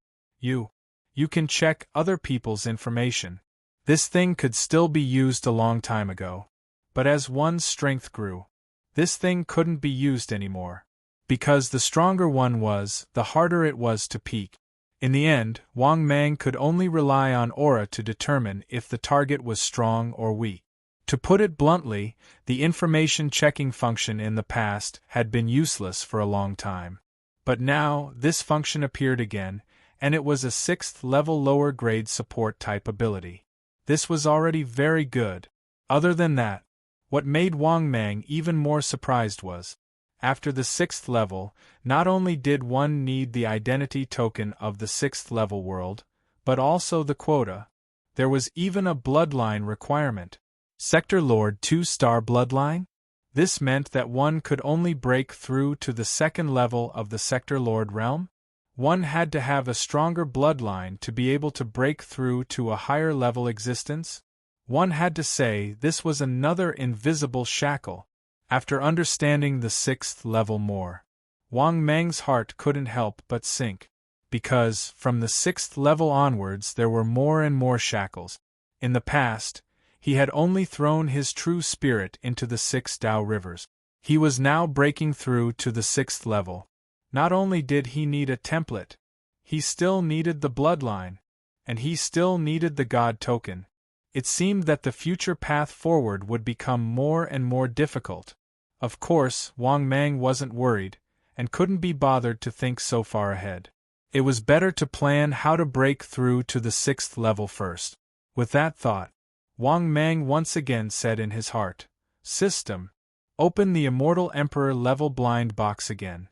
can check other people's information. This thing could still be used a long time ago. But as one's strength grew, this thing couldn't be used anymore. Because the stronger one was, the harder it was to peek. In the end, Wang Mang could only rely on aura to determine if the target was strong or weak. To put it bluntly, the information checking function in the past had been useless for a long time. But now, this function appeared again, and it was a 6th level lower grade support type ability. This was already very good. Other than that, what made Wang Mang even more surprised was, after the 6th level, not only did one need the identity token of the 6th level world, but also the quota. There was even a bloodline requirement. Sector Lord 2-star bloodline? This meant that one could only break through to the 2nd level of the Sector Lord realm? One had to have a stronger bloodline to be able to break through to a higher level existence? One had to say this was another invisible shackle. After understanding the 6th level more, Wang Mang's heart couldn't help but sink. Because, from the 6th level onwards there were more and more shackles. In the past, he had only thrown his true spirit into the 6 Tao rivers. He was now breaking through to the 6th level. Not only did he need a template, he still needed the bloodline, and he still needed the god token. It seemed that the future path forward would become more and more difficult. Of course, Wang Mang wasn't worried, and couldn't be bothered to think so far ahead. It was better to plan how to break through to the 6th level first. With that thought, Wang Mang once again said in his heart, "System, open the Immortal Emperor level blind box again."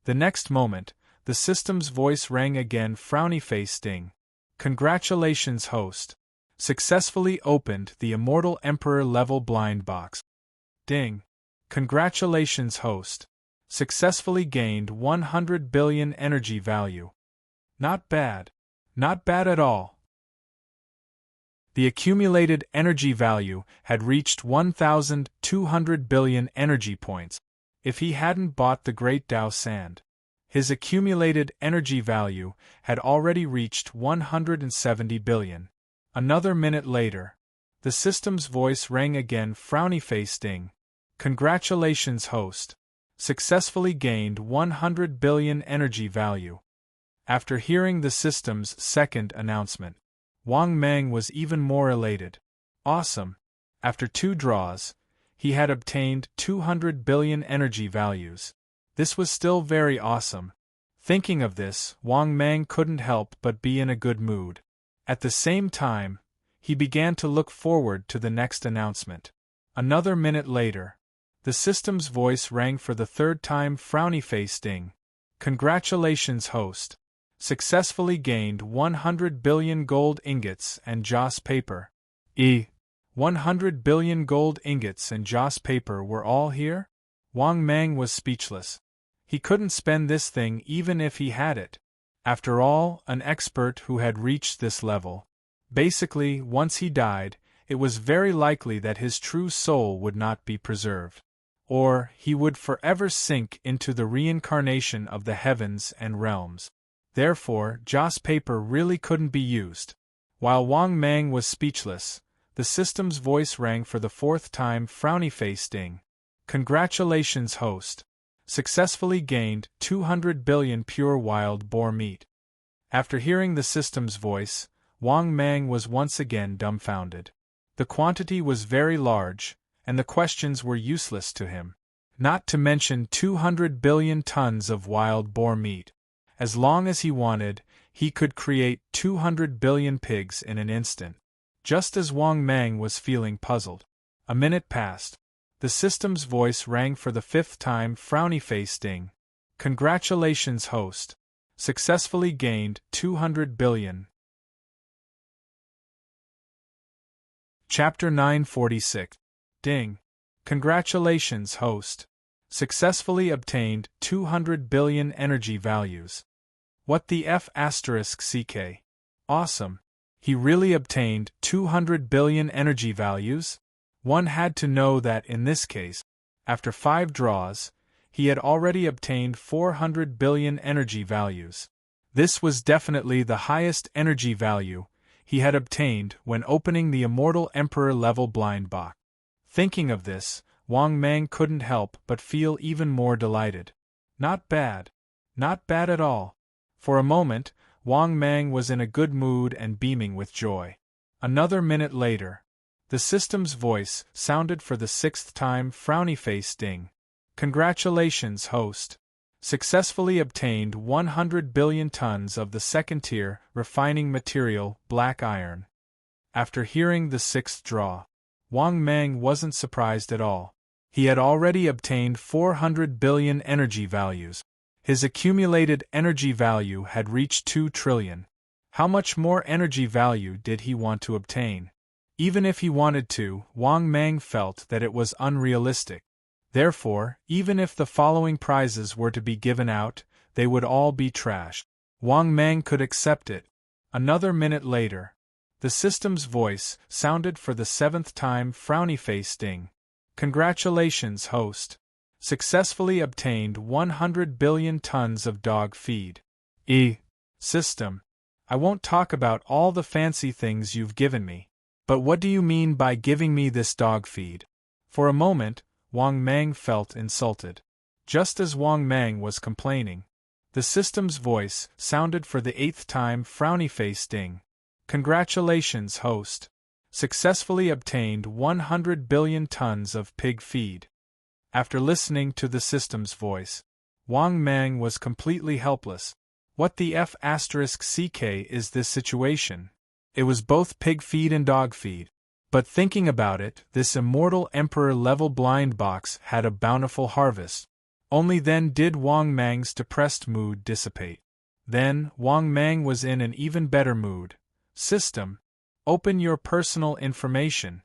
The next moment, the system's voice rang again. Frowny face ding. Congratulations, host. Successfully opened the Immortal Emperor level blind box. Ding. Congratulations, host. Successfully gained 100 billion energy value. Not bad. Not bad at all. The accumulated energy value had reached 1,200 billion energy points. If he hadn't bought the Great Tao Sand, His accumulated energy value had already reached 170 billion. Another minute later, the system's voice rang again. Frowny face ding. Congratulations, host. Successfully gained 100 billion energy value. After hearing the system's second announcement, Wang Mang was even more elated. Awesome! After 2 draws, he had obtained 200 billion energy values. This was still very awesome. Thinking of this, Wang Mang couldn't help but be in a good mood. At the same time, he began to look forward to the next announcement. Another minute later, the system's voice rang for the 3rd time. Frowny face ding. Congratulations, host. Successfully gained 100 billion gold ingots and joss paper. 100 billion gold ingots and joss paper were all here? Wang Mang was speechless. He couldn't spend this thing even if he had it. After all, an expert who had reached this level. Basically, once he died, it was very likely that his true soul would not be preserved. Or, he would forever sink into the reincarnation of the heavens and realms. Therefore, joss paper really couldn't be used. While Wang Mang was speechless, the system's voice rang for the 4th time. Frowny face ding. Congratulations, host. Successfully gained 200 billion pure wild boar meat. After hearing the system's voice, Wang Mang was once again dumbfounded. The quantity was very large, and the questions were useless to him. Not to mention 200 billion tons of wild boar meat. As long as he wanted, he could create 200 billion pigs in an instant. Just as Wang Mang was feeling puzzled, a minute passed. The system's voice rang for the 5th time. Frowny face ding. Congratulations, host. Successfully gained 200 billion. Chapter 946. Ding. Congratulations, host. Successfully obtained 200 billion energy values. What the F***ck? Awesome. He really obtained 200 billion energy values? One had to know that in this case, after 5 draws, he had already obtained 400 billion energy values. This was definitely the highest energy value he had obtained when opening the Immortal Emperor level blind box. Thinking of this, Wang Mang couldn't help but feel even more delighted. Not bad. Not bad at all. For a moment, Wang Mang was in a good mood and beaming with joy. Another minute later, the system's voice sounded for the 6th time. Frowny face ding. Congratulations, host. Successfully obtained 100 billion tons of the 2nd tier refining material, black iron. After hearing the 6th draw, Wang Mang wasn't surprised at all. He had already obtained 400 billion energy values. His accumulated energy value had reached 2 trillion. How much more energy value did he want to obtain? Even if he wanted to, Wang Mang felt that it was unrealistic. Therefore, even if the following prizes were to be given out, they would all be trash. Wang Mang could accept it. Another minute later, the system's voice sounded for the 7th time. Frowny face ding. Congratulations, host. Successfully obtained 100 billion tons of dog feed. System. I won't talk about all the fancy things you've given me. But what do you mean by giving me this dog feed? For a moment, Wang Mang felt insulted. Just as Wang Mang was complaining, the system's voice sounded for the 8th time. Frowny face ding. Congratulations, host. Successfully obtained 100 billion tons of pig feed. After listening to the system's voice, Wang Mang was completely helpless. What the F***ck is this situation? It was both pig feed and dog feed. But thinking about it, this Immortal Emperor level blind box had a bountiful harvest. Only then did Wang Mang's depressed mood dissipate. Then, Wang Mang was in an even better mood. System, open your personal information.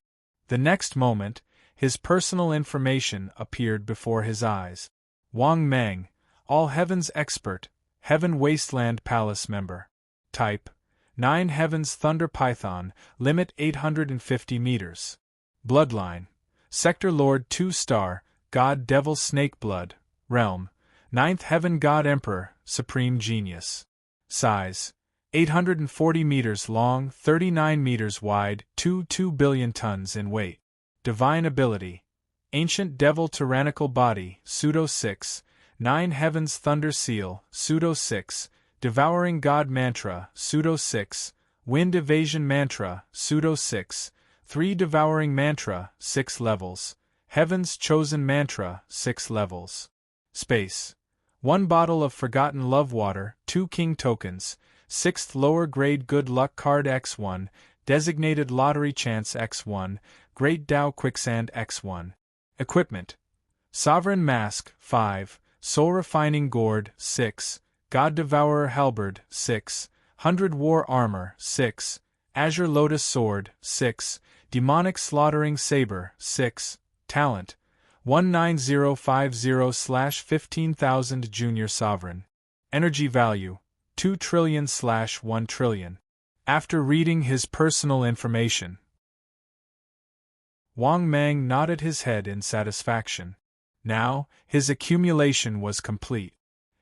The next moment, his personal information appeared before his eyes. Wang Mang, All Heavens Expert, Heaven Wasteland Palace Member. Type, 9 Heavens Thunder Python, Limit 850 meters. Bloodline, Sector Lord 2 Star, God Devil Snake Blood, Realm, 9th Heaven God Emperor, supreme genius. Size: 840 meters long, 39 meters wide, 2 billion tons in weight. Divine ability: Ancient Devil Tyrannical Body, Pseudo 6, 9 Heavens Thunder Seal, Pseudo 6, Devouring God Mantra, Pseudo 6, Wind Evasion Mantra, Pseudo 6, 3 Devouring Mantra, 6 levels, Heaven's Chosen Mantra, 6 levels. Space: 1 bottle of Forgotten Love Water, 2 King Tokens, 6th Lower Grade Good Luck Card X1, Designated Lottery Chance X1, Great Tao Quicksand X1. Equipment: Sovereign Mask, 5, Soul Refining Gourd, 6, God Devourer Halberd, 6, 100 War Armor, 6, Azure Lotus Sword, 6, Demonic Slaughtering Saber, 6, Talent: 19050/15,000 Junior Sovereign. Energy Value: 2 trillion/1 trillion. After reading his personal information, Wang Mang nodded his head in satisfaction. Now, his accumulation was complete.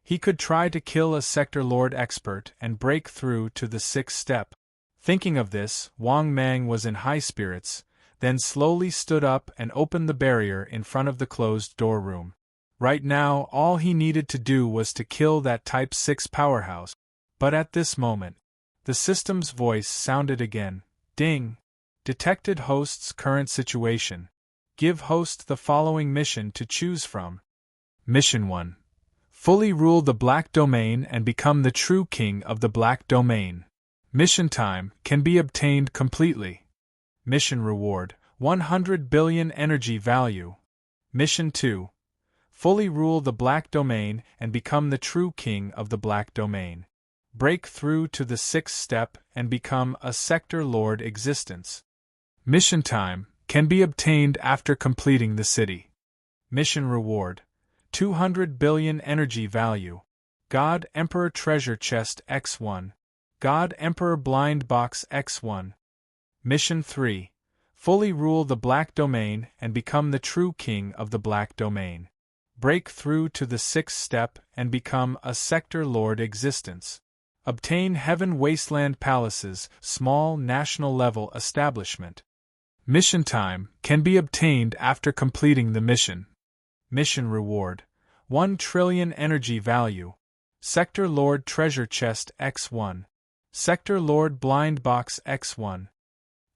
He could try to kill a Sector Lord expert and break through to the 6th step. Thinking of this, Wang Mang was in high spirits, then slowly stood up and opened the barrier in front of the closed door room. Right now, all he needed to do was to kill that Type 6 powerhouse. But at this moment, the system's voice sounded again. Ding! Detected host's current situation. Give host the following mission to choose from. Mission 1. Fully rule the Black Domain and become the true king of the Black Domain. Mission time can be obtained completely. Mission reward: 100 billion energy value. Mission 2. Fully rule the Black Domain and become the true king of the Black Domain. Break through to the 6th step and become a Sector Lord existence. Mission time can be obtained after completing the city. Mission reward: 200 billion energy value. God Emperor Treasure Chest X1. God Emperor Blind Box X1. Mission 3. Fully rule the Black Domain and become the true king of the Black Domain. Break through to the 6th step and become a Sector Lord existence. Obtain Heaven Wasteland Palaces, small national level establishment. Mission time can be obtained after completing the mission. Mission reward: 1 trillion energy value. Sector Lord Treasure Chest X1. Sector Lord Blind Box X1.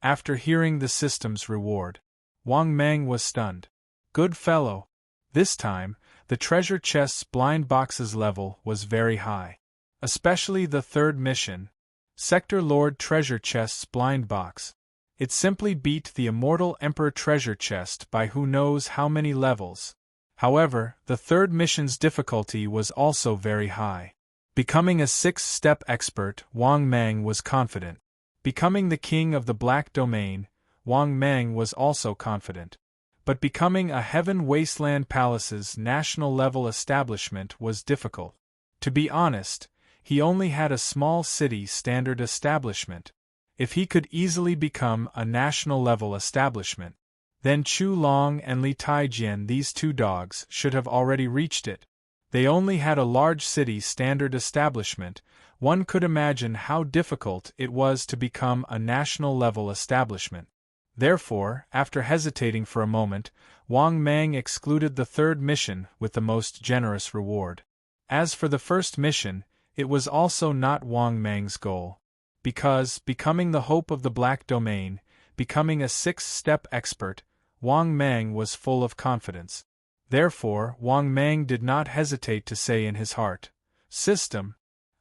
After hearing the system's reward, Wang Mang was stunned. Good fellow. This time, the treasure chest's blind box's level was very high. Especially the 3rd mission, Sector Lord Treasure Chest's blind box. It simply beat the immortal Emperor Treasure Chest by who knows how many levels. However, the 3rd mission's difficulty was also very high. Becoming a 6th step expert, Wang Mang was confident. Becoming the king of the Black Domain, Wang Mang was also confident. But becoming a Heaven Wasteland Palace's national level establishment was difficult. To be honest, he only had a small city standard establishment. If he could easily become a national level establishment, then Chu Long and Li Taijian, these 2 dogs, should have already reached it. They only had a large city standard establishment. One could imagine how difficult it was to become a national level establishment. Therefore, after hesitating for a moment, Wang Mang excluded the 3rd mission with the most generous reward. As for the 1st mission, it was also not Wang Mang's goal. Because, becoming the hope of the Black Domain, becoming a 6th step expert, Wang Mang was full of confidence. Therefore, Wang Mang did not hesitate to say in his heart, "System,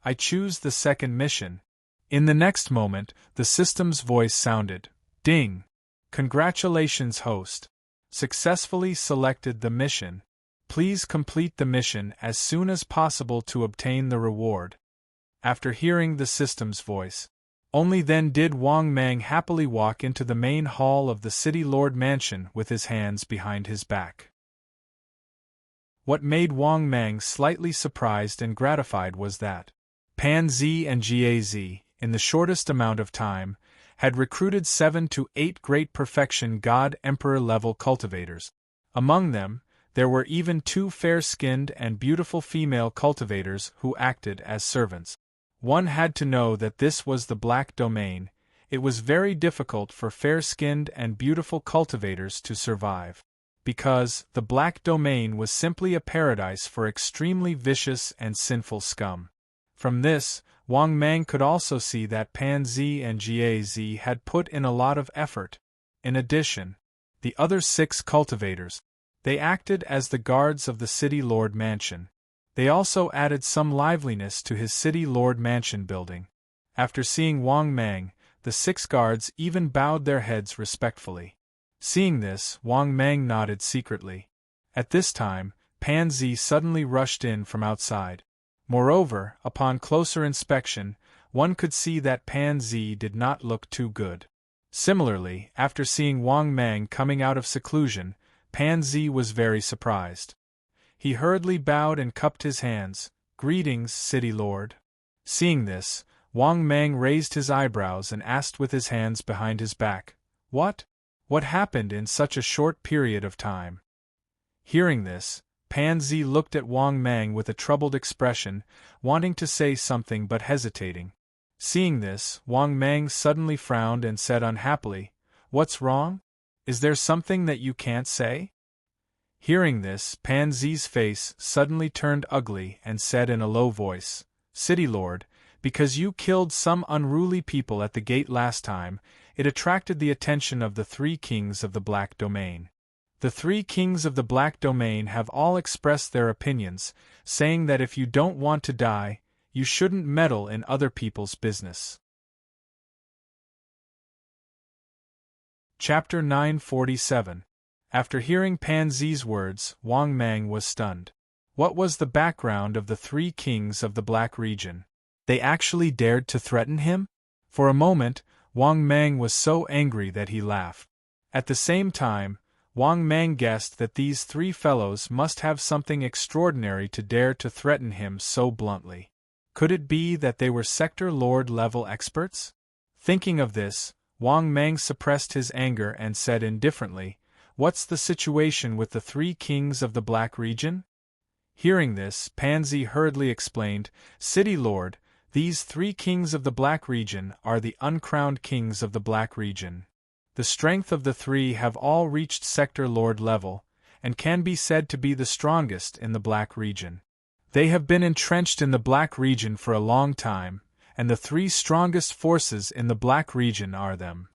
I choose the 2nd mission." In the next moment, the system's voice sounded. Ding! Congratulations, host. Successfully selected the mission. Please complete the mission as soon as possible to obtain the reward. After hearing the system's voice, only then did Wang Mang happily walk into the main hall of the City Lord Mansion with his hands behind his back. What made Wang Mang slightly surprised and gratified was that Pan Zi and Gaz, in the shortest amount of time, had recruited 7 to 8 great perfection God Emperor level cultivators. Among them, There were even 2 fair-skinned and beautiful female cultivators who acted as servants. One had to know that this was the Black Domain. It was very difficult for fair-skinned and beautiful cultivators to survive, because the Black Domain was simply a paradise for extremely vicious and sinful scum. From this, Wang Mang could also see that Pan Zi and Jie Zi had put in a lot of effort. In addition, the other 6 cultivators, they acted as the guards of the City Lord Mansion. They also added some liveliness to his City Lord Mansion building. After seeing Wang Mang, the 6 guards even bowed their heads respectfully. Seeing this, Wang Mang nodded secretly. At this time, Pan Zi suddenly rushed in from outside. Moreover, upon closer inspection, one could see that Pan Zi did not look too good. Similarly, after seeing Wang Mang coming out of seclusion, Pan Zi was very surprised. He hurriedly bowed and cupped his hands. "Greetings, City Lord." Seeing this, Wang Mang raised his eyebrows and asked with his hands behind his back, What happened in such a short period of time?" Hearing this, Pan Zi looked at Wang Mang with a troubled expression, wanting to say something but hesitating. Seeing this, Wang Mang suddenly frowned and said unhappily, "What's wrong? Is there something that you can't say?" Hearing this, Pan Zi's face suddenly turned ugly and said in a low voice, "City Lord, because you killed some unruly people at the gate last time, it attracted the attention of the 3 kings of the Black Domain. The 3 kings of the Black Domain have all expressed their opinions, saying that if you don't want to die, you shouldn't meddle in other people's business." Chapter 947. After hearing Pan Zi's words, Wang Mang was stunned. What was the background of the 3 kings of the Black region? They actually dared to threaten him? For a moment, Wang Mang was so angry that he laughed. At the same time, Wang Mang guessed that these 3 fellows must have something extraordinary to dare to threaten him so bluntly. Could it be that they were Sector Lord level experts? Thinking of this, Wang Mang suppressed his anger and said indifferently, "What's the situation with the 3 kings of the Black region?" Hearing this, Pan Zi hurriedly explained, "City Lord, these 3 kings of the Black region are the uncrowned kings of the Black region. The strength of the 3 have all reached Sector Lord level, and can be said to be the strongest in the Black region. They have been entrenched in the Black region for a long time, and the 3 strongest forces in the Black region are them.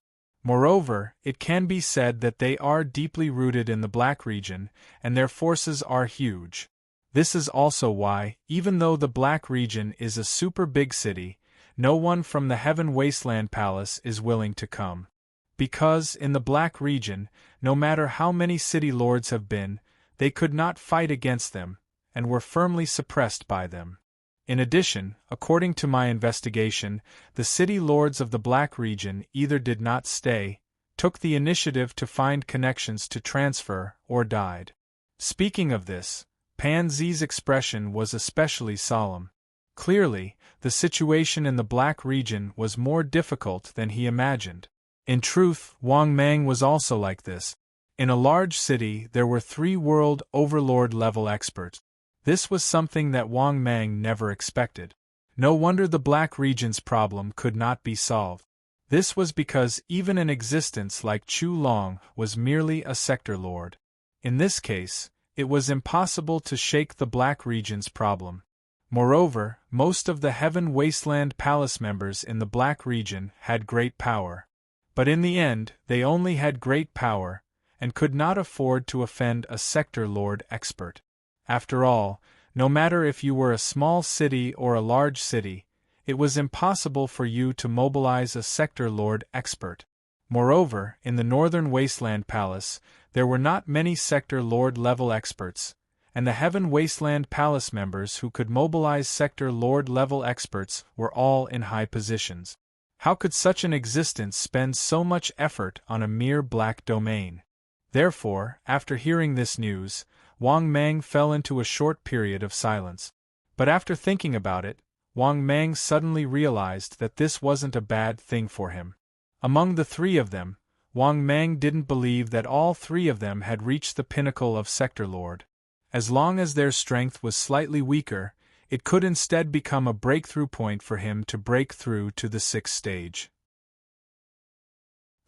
Moreover, it can be said that they are deeply rooted in the Black region, and their forces are huge. This is also why, even though the Black region is a super big city, no one from the Heaven Wasteland Palace is willing to come. Because, in the Black region, no matter how many city lords have been, they could not fight against them, and were firmly suppressed by them. In addition, according to my investigation, the city lords of the Black region either did not stay, took the initiative to find connections to transfer, or died. Speaking of this, Pan Zi's expression was especially solemn. Clearly, the situation in the Black region was more difficult than he imagined. In truth, Wang Mang was also like this. In a large city there were 3 world overlord level experts. This was something that Wang Mang never expected. No wonder the Black region's problem could not be solved. This was because even an existence like Chu Long was merely a sector lord. In this case, it was impossible to shake the Black region's problem. Moreover, most of the Heaven Wasteland Palace members in the Black region had great power. But in the end, they only had great power, and could not afford to offend a sector lord expert. After all, no matter if you were a small city or a large city, it was impossible for you to mobilize a sector lord expert. Moreover, in the Northern Wasteland Palace, there were not many sector lord level experts, and the Heaven Wasteland Palace members who could mobilize sector lord level experts were all in high positions. How could such an existence spend so much effort on a mere Black domain? Therefore, after hearing this news, Wang Mang fell into a short period of silence. But after thinking about it, Wang Mang suddenly realized that this wasn't a bad thing for him. Among the 3 of them, Wang Mang didn't believe that all three of them had reached the pinnacle of Sector Lord. As long as their strength was slightly weaker, it could instead become a breakthrough point for him to break through to the 6th stage.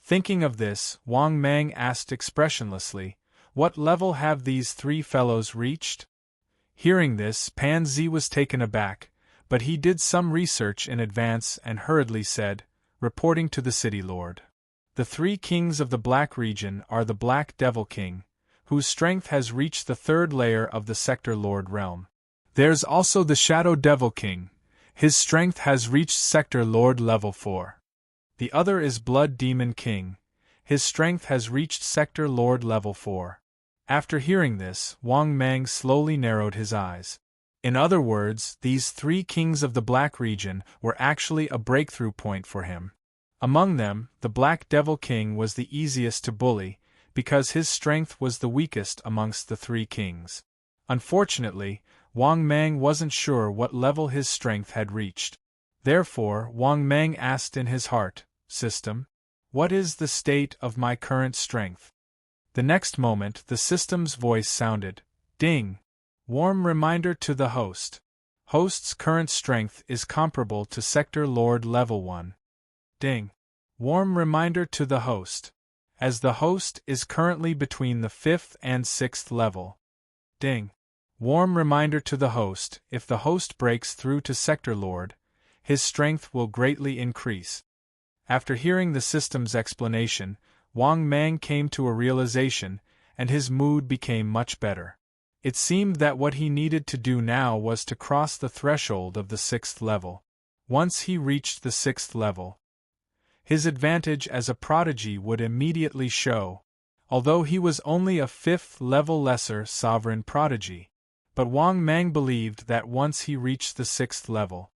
Thinking of this, Wang Mang asked expressionlessly, "What level have these three fellows reached?" Hearing this, Pan Zi was taken aback, but he did some research in advance and hurriedly said, reporting to the city lord. The three kings of the Black region are the Black Devil King, whose strength has reached the 3rd layer of the Sector Lord realm. There's also the Shadow Devil King. His strength has reached Sector Lord level 4. The other is Blood Demon King. His strength has reached Sector Lord level 4. After hearing this, Wang Mang slowly narrowed his eyes. In other words, these three kings of the Black region were actually a breakthrough point for him. Among them, the Black Devil King was the easiest to bully, because his strength was the weakest amongst the three kings. Unfortunately, Wang Mang wasn't sure what level his strength had reached. Therefore, Wang Mang asked in his heart, "System, what is the state of my current strength?" The next moment, the system's voice sounded, "Ding! Warm reminder to the host. Host's current strength is comparable to Sector Lord level 1. Ding! Warm reminder to the host. As the host is currently between the 5th and 6th level. Ding! Warm reminder to the host, if the host breaks through to Sector Lord, his strength will greatly increase." After hearing the system's explanation, Wang Mang came to a realization, and his mood became much better. It seemed that what he needed to do now was to cross the threshold of the 6th level. Once he reached the 6th level, his advantage as a prodigy would immediately show, although he was only a 5th level lesser sovereign prodigy. But Wang Mang believed that once he reached the 6th level,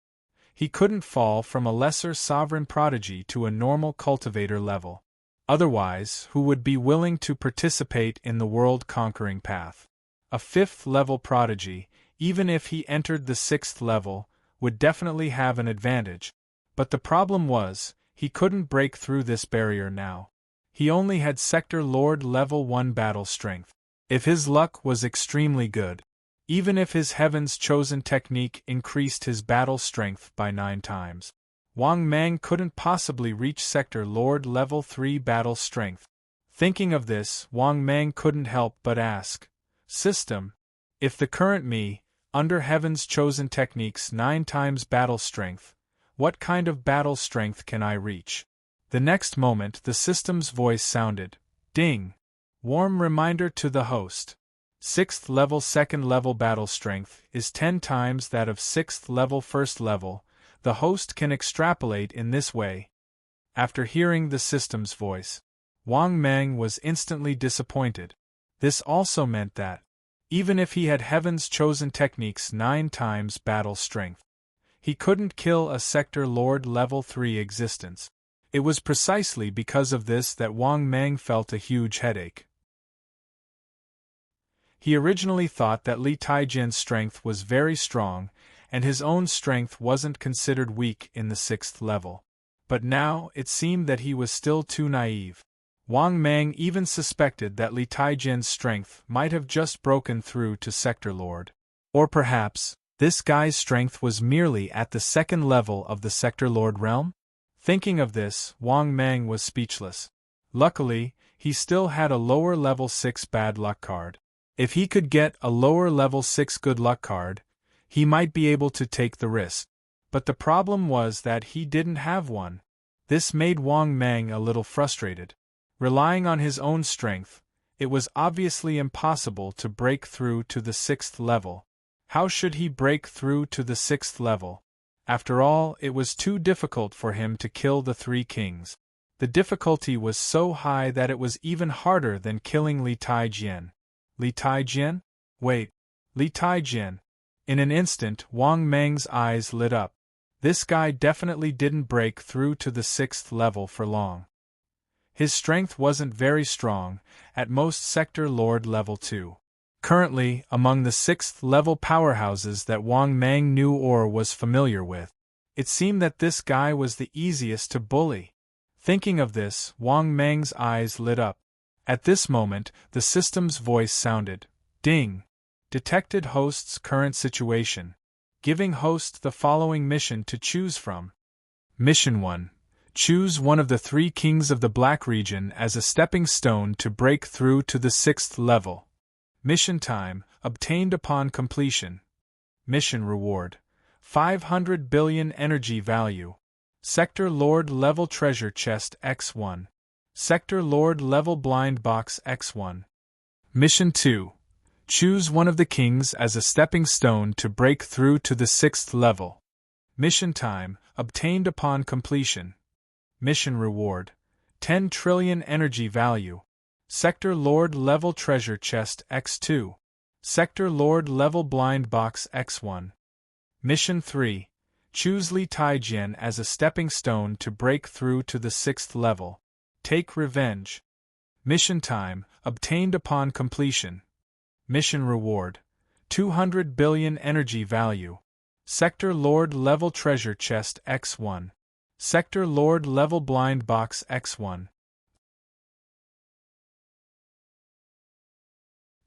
he couldn't fall from a lesser sovereign prodigy to a normal cultivator level. Otherwise, who would be willing to participate in the world-conquering path? A 5th level prodigy, even if he entered the 6th level, would definitely have an advantage. But the problem was, he couldn't break through this barrier now. He only had Sector Lord level 1 battle strength. If his luck was extremely good, even if his Heaven's Chosen technique increased his battle strength by 9 times, Wang Mang couldn't possibly reach Sector Lord level 3 battle strength. Thinking of this, Wang Mang couldn't help but ask, "System, if the current me, under Heaven's Chosen technique's 9 times battle strength, what kind of battle strength can I reach?" The next moment the system's voice sounded, "Ding! Warm reminder to the host. 6th level 2nd level battle strength is 10 times that of 6th level 1st level. The host can extrapolate in this way." After hearing the system's voice, Wang Mang was instantly disappointed. This also meant that, even if he had Heaven's Chosen technique's 9 times battle strength, he couldn't kill a Sector Lord level 3 existence. It was precisely because of this that Wang Mang felt a huge headache. He originally thought that Li Taijian's strength was very strong, and his own strength wasn't considered weak in the 6th level. But now, it seemed that he was still too naive. Wang Mang even suspected that Li Taijian's strength might have just broken through to Sector Lord. Or perhaps, this guy's strength was merely at the 2nd level of the Sector Lord realm? Thinking of this, Wang Mang was speechless. Luckily, he still had a lower level 6 bad luck card. If he could get a lower level 6 good luck card, he might be able to take the risk. But the problem was that he didn't have one. This made Wang Mang a little frustrated. Relying on his own strength, it was obviously impossible to break through to the 6th level. How should he break through to the 6th level? After all, it was too difficult for him to kill the three kings. The difficulty was so high that it was even harder than killing Li Taijian. Li Taijian? Wait, Li Taijian. In an instant, Wang Mang's eyes lit up. This guy definitely didn't break through to the 6th level for long. His strength wasn't very strong, at most Sector Lord level 2. Currently, among the 6th level powerhouses that Wang Mang knew or was familiar with, it seemed that this guy was the easiest to bully. Thinking of this, Wang Meng's eyes lit up. At this moment, the system's voice sounded. Ding! Detected host's current situation. Giving host the following mission to choose from. Mission 1. Choose one of the 3 kings of the Black region as a stepping stone to break through to the 6th level. Mission time, obtained upon completion. Mission reward. 500 billion energy value. Sector Lord level treasure chest X1. Sector Lord level blind box X1. Mission 2. Choose one of the kings as a stepping stone to break through to the 6th level. Mission time, obtained upon completion. Mission reward. 10 trillion energy value. Sector Lord level treasure chest X2. Sector Lord level blind box X1. Mission 3. Choose Li Taijian as a stepping stone to break through to the 6th level. Take revenge. Mission time, obtained upon completion. Mission reward. 200 billion energy value. Sector Lord level treasure chest X1. Sector Lord level blind box X1.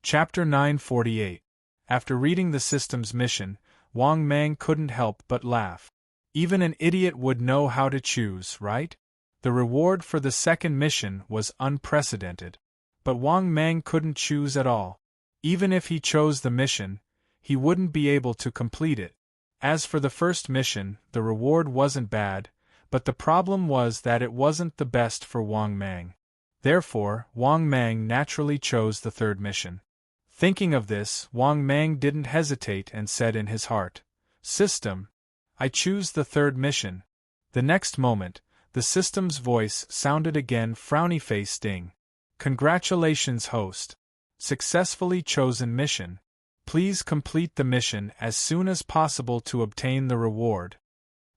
Chapter 948. After reading the system's mission, Wang Mang couldn't help but laugh. Even an idiot would know how to choose, right? The reward for the second mission was unprecedented. But Wang Mang couldn't choose at all. Even if he chose the mission, he wouldn't be able to complete it. As for the first mission, the reward wasn't bad, but the problem was that it wasn't the best for Wang Mang. Therefore, Wang Mang naturally chose the third mission. Thinking of this, Wang Mang didn't hesitate and said in his heart, "System, I choose the third mission." The next moment, the system's voice sounded again, frowny-face Ding. Congratulations, host. Successfully chosen mission. Please complete the mission as soon as possible to obtain the reward.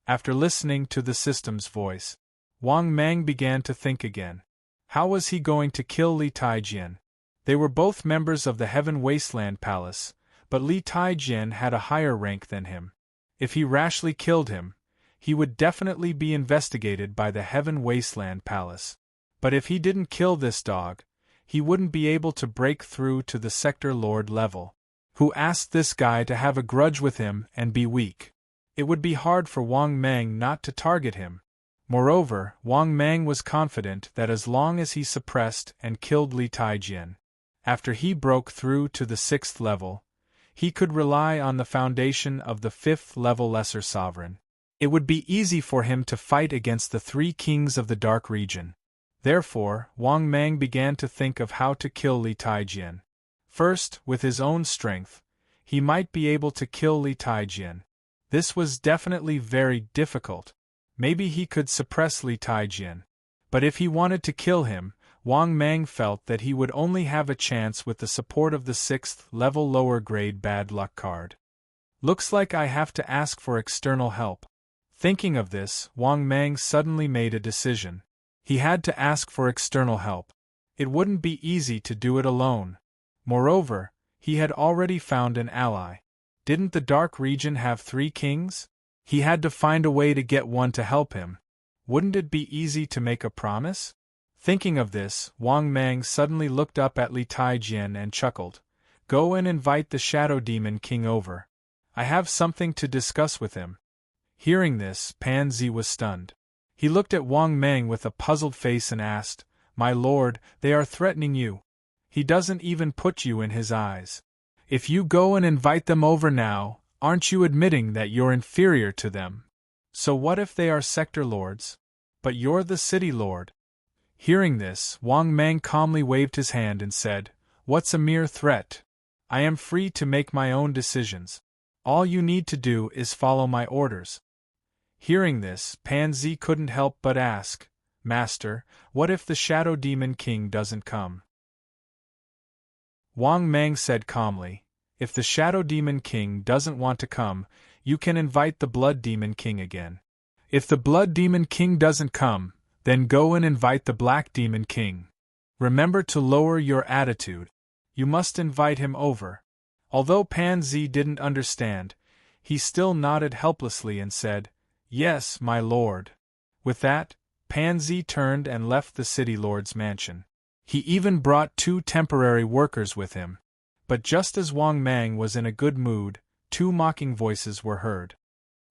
After listening to the system's voice, Wang Mang began to think again. How was he going to kill Li Taijian? They were both members of the Heaven Wasteland Palace, but Li Taijian had a higher rank than him. If he rashly killed him, he would definitely be investigated by the Heaven Wasteland Palace. But if he didn't kill this dog, he wouldn't be able to break through to the Sector Lord level. Who asked this guy to have a grudge with him and be weak? It would be hard for Wang Mang not to target him. Moreover, Wang Mang was confident that as long as he suppressed and killed Li Taijian, after he broke through to the 6th level, he could rely on the foundation of the 5th level Lesser Sovereign. It would be easy for him to fight against the 3 kings of the Dark region. Therefore, Wang Mang began to think of how to kill Li Taijian. First, with his own strength, he might be able to kill Li Taijian. This was definitely very difficult. Maybe he could suppress Li Taijian. But if he wanted to kill him, Wang Mang felt that he would only have a chance with the support of the 6th level lower grade bad luck card. Looks like I have to ask for external help. Thinking of this, Wang Mang suddenly made a decision. He had to ask for external help. It wouldn't be easy to do it alone. Moreover, he had already found an ally. Didn't the Dark region have 3 kings? He had to find a way to get one to help him. Wouldn't it be easy to make a promise? Thinking of this, Wang Mang suddenly looked up at Li Taijian and chuckled. Go and invite the Shadow Demon King over. I have something to discuss with him. Hearing this, Pan Zi was stunned. He looked at Wang Mang with a puzzled face and asked, My lord, they are threatening you. He doesn't even put you in his eyes. If you go and invite them over now, aren't you admitting that you're inferior to them? So what if they are sector lords? But you're the city lord. Hearing this, Wang Mang calmly waved his hand and said, What's a mere threat? I am free to make my own decisions. All you need to do is follow my orders. Hearing this, Pan Zi couldn't help but ask, Master, what if the Shadow Demon King doesn't come? Wang Mang said calmly, If the Shadow Demon King doesn't want to come, you can invite the Blood Demon King again. If the Blood Demon King doesn't come, then go and invite the Black Demon King. Remember to lower your attitude. You must invite him over. Although Pan Zi didn't understand, he still nodded helplessly and said, Yes, my lord. With that, Pansy turned and left the city lord's mansion. He even brought 2 temporary workers with him. But just as Wang Mang was in a good mood, 2 mocking voices were heard.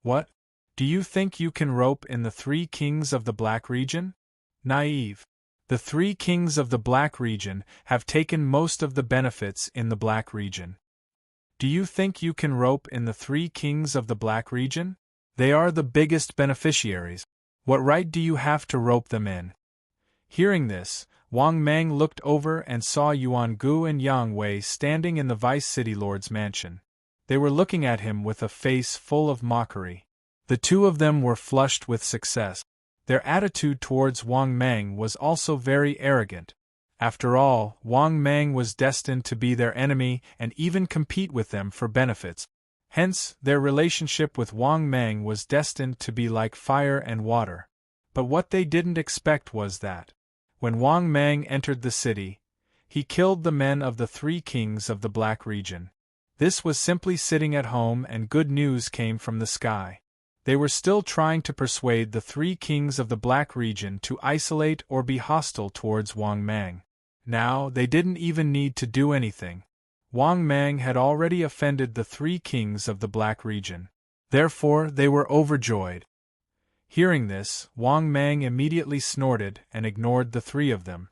What? Do you think you can rope in the 3 kings of the Black region? Naive. The 3 kings of the Black region have taken most of the benefits in the Black region. Do you think you can rope in the 3 kings of the Black region? They are the biggest beneficiaries. What right do you have to rope them in? Hearing this, Wang Mang looked over and saw Yuan Gu and Yang Wei standing in the vice city lord's mansion. They were looking at him with a face full of mockery. The 2 of them were flushed with success. Their attitude towards Wang Mang was also very arrogant. After all, Wang Mang was destined to be their enemy and even compete with them for benefits. Hence, their relationship with Wang Mang was destined to be like fire and water. But what they didn't expect was that, when Wang Mang entered the city, he killed the men of the 3 kings of the Black region. This was simply sitting at home and good news came from the sky. They were still trying to persuade the 3 kings of the Black region to isolate or be hostile towards Wang Mang. Now, they didn't even need to do anything. Wang Mang had already offended the 3 kings of the Black region. Therefore, they were overjoyed. Hearing this, Wang Mang immediately snorted and ignored the 3 of them.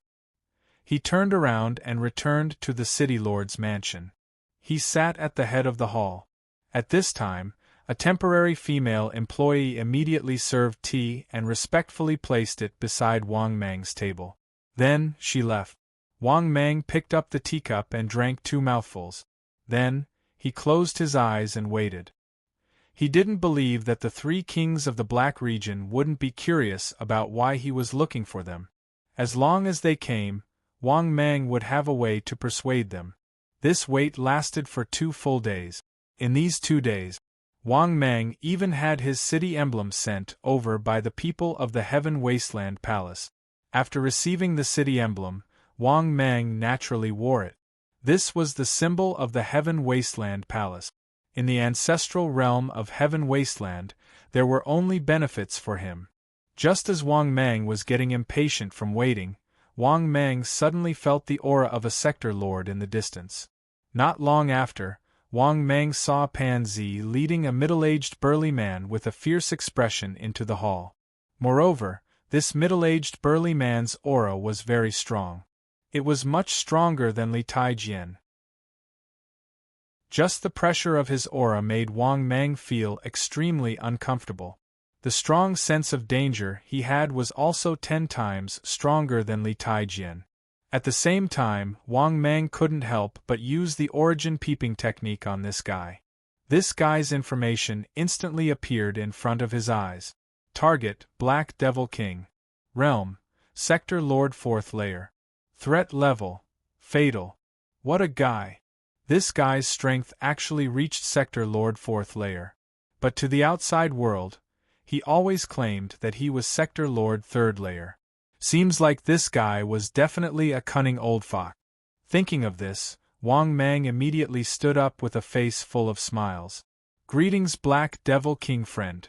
He turned around and returned to the city lord's mansion. He sat at the head of the hall. At this time, a temporary female employee immediately served tea and respectfully placed it beside Wang Mang's table. Then, she left. Wang Mang picked up the teacup and drank 2 mouthfuls. Then, he closed his eyes and waited. He didn't believe that the 3 kings of the Black region wouldn't be curious about why he was looking for them. As long as they came, Wang Mang would have a way to persuade them. This wait lasted for 2 full days. In these 2 days, Wang Mang even had his city emblem sent over by the people of the Heaven Wasteland Palace. After receiving the city emblem, Wang Mang naturally wore it. This was the symbol of the Heaven Wasteland Palace. In the ancestral realm of Heaven Wasteland, there were only benefits for him. Just as Wang Mang was getting impatient from waiting, Wang Mang suddenly felt the aura of a sector lord in the distance. Not long after, Wang Mang saw Pansy leading a middle-aged burly man with a fierce expression into the hall. Moreover, this middle-aged burly man's aura was very strong. It was much stronger than Li Taijian. Just the pressure of his aura made Wang Mang feel extremely uncomfortable. The strong sense of danger he had was also 10 times stronger than Li Taijian. At the same time, Wang Mang couldn't help but use the origin peeping technique on this guy. This guy's information instantly appeared in front of his eyes. Target, Black Devil King. Realm, Sector Lord 4th Layer. Threat level, Fatal. What a guy. This guy's strength actually reached Sector Lord 4th Layer. But to the outside world, he always claimed that he was Sector Lord 3rd Layer. Seems like this guy was definitely a cunning old fox. Thinking of this, Wang Mang immediately stood up with a face full of smiles. Greetings, Black Devil King friend.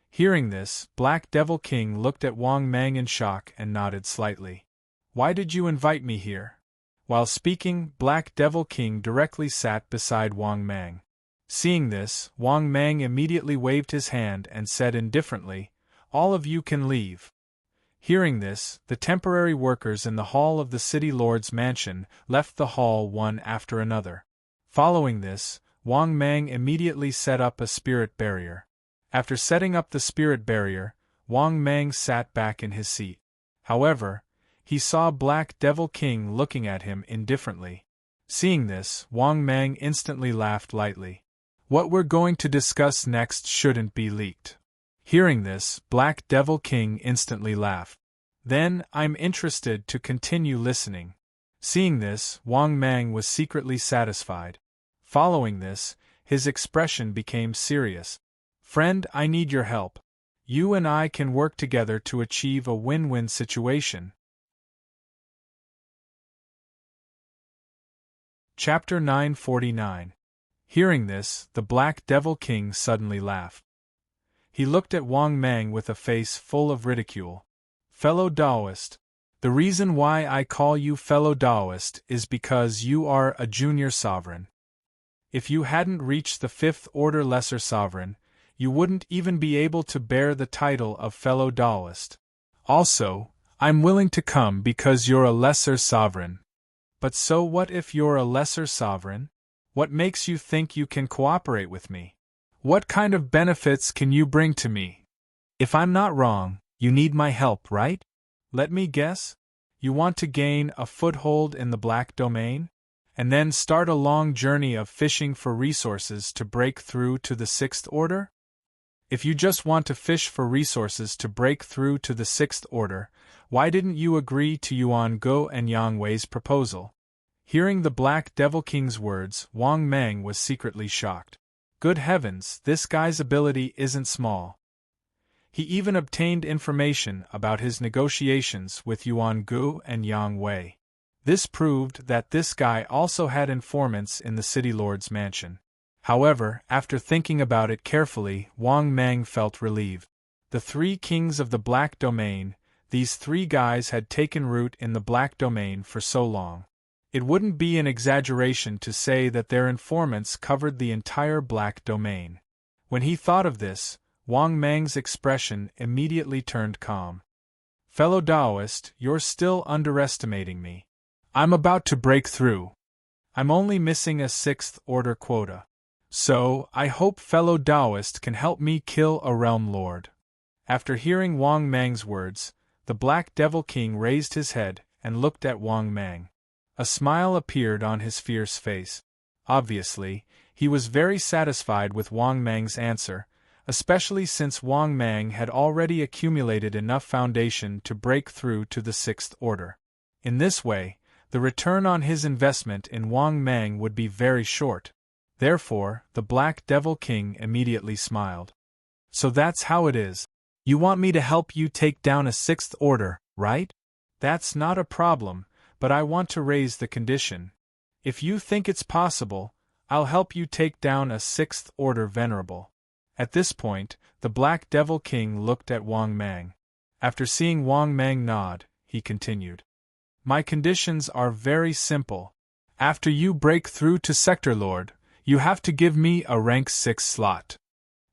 Hearing this, Black Devil King looked at Wang Mang in shock and nodded slightly. Why did you invite me here? While speaking, Black Devil King directly sat beside Wang Mang. Seeing this, Wang Mang immediately waved his hand and said indifferently, "All of you can leave." Hearing this, the temporary workers in the hall of the city lord's mansion left the hall one after another. Following this, Wang Mang immediately set up a spirit barrier. After setting up the spirit barrier, Wang Mang sat back in his seat. However, he saw Black Devil King looking at him indifferently. Seeing this, Wang Mang instantly laughed lightly. What we're going to discuss next shouldn't be leaked. Hearing this, Black Devil King instantly laughed. Then, I'm interested to continue listening. Seeing this, Wang Mang was secretly satisfied. Following this, his expression became serious. Friend, I need your help. You and I can work together to achieve a win-win situation. Chapter 949. Hearing this, the Black Devil King suddenly laughed. He looked at Wang Mang with a face full of ridicule. Fellow Taoist. The reason why I call you fellow Taoist is because you are a junior sovereign. If you hadn't reached the fifth order lesser sovereign, you wouldn't even be able to bear the title of fellow Taoist. Also, I'm willing to come because you're a lesser sovereign. But so what if you're a lesser sovereign? What makes you think you can cooperate with me? What kind of benefits can you bring to me? If I'm not wrong, you need my help, right? Let me guess? You want to gain a foothold in the black domain? And then start a long journey of fishing for resources to break through to the sixth order? If you just want to fish for resources to break through to the sixth order, why didn't you agree to Yuan Go and Yang Wei's proposal? Hearing the Black Devil King's words, Wang Mang was secretly shocked. Good heavens, this guy's ability isn't small. He even obtained information about his negotiations with Yuan Gu and Yang Wei. This proved that this guy also had informants in the city lord's mansion. However, after thinking about it carefully, Wang Mang felt relieved. The three kings of the Black Domain, these three guys had taken root in the Black Domain for so long. It wouldn't be an exaggeration to say that their informants covered the entire Black Domain. When he thought of this, Wang Mang's expression immediately turned calm. Fellow Taoist, you're still underestimating me. I'm about to break through. I'm only missing a sixth order quota. So, I hope fellow Taoist can help me kill a realm lord. After hearing Wang Mang's words, the Black Devil King raised his head and looked at Wang Mang. A smile appeared on his fierce face. Obviously, he was very satisfied with Wang Mang's answer, especially since Wang Mang had already accumulated enough foundation to break through to the sixth order. In this way, the return on his investment in Wang Mang would be very short. Therefore, the Black Devil King immediately smiled. So that's how it is. You want me to help you take down a sixth order, right? That's not a problem, but I want to raise the condition. If you think it's possible, I'll help you take down a sixth order venerable. At this point, the Black Devil King looked at Wang Mang. After seeing Wang Mang nod, he continued. My conditions are very simple. After you break through to Sector Lord, you have to give me a rank 6 slot.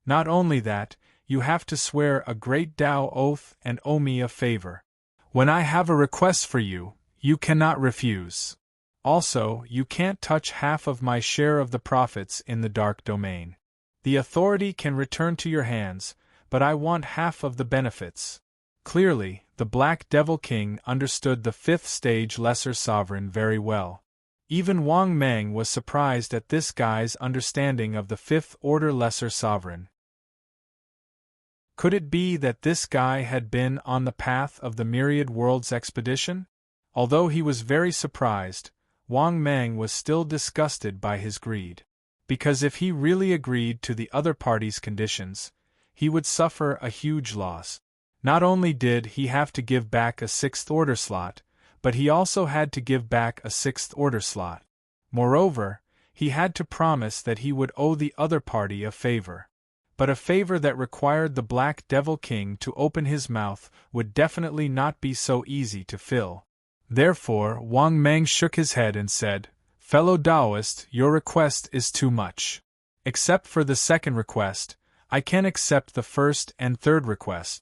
Not only that, you have to swear a great Tao oath and owe me a favor. When I have a request for you, you cannot refuse. Also, you can't touch half of my share of the profits in the dark domain. The authority can return to your hands, but I want half of the benefits. Clearly, the Black Devil King understood the fifth stage lesser sovereign very well. Even Wang Mang was surprised at this guy's understanding of the fifth order lesser sovereign. Could it be that this guy had been on the path of the Myriad Worlds expedition? Although he was very surprised, Wang Mang was still disgusted by his greed. Because if he really agreed to the other party's conditions, he would suffer a huge loss. Not only did he have to give back a sixth order slot, but he also had to give back a sixth order slot. Moreover, he had to promise that he would owe the other party a favor. But a favor that required the Black Devil King to open his mouth would definitely not be so easy to fill. Therefore, Wang Mang shook his head and said, Fellow Taoist, your request is too much. Except for the second request, I can accept the first and third request.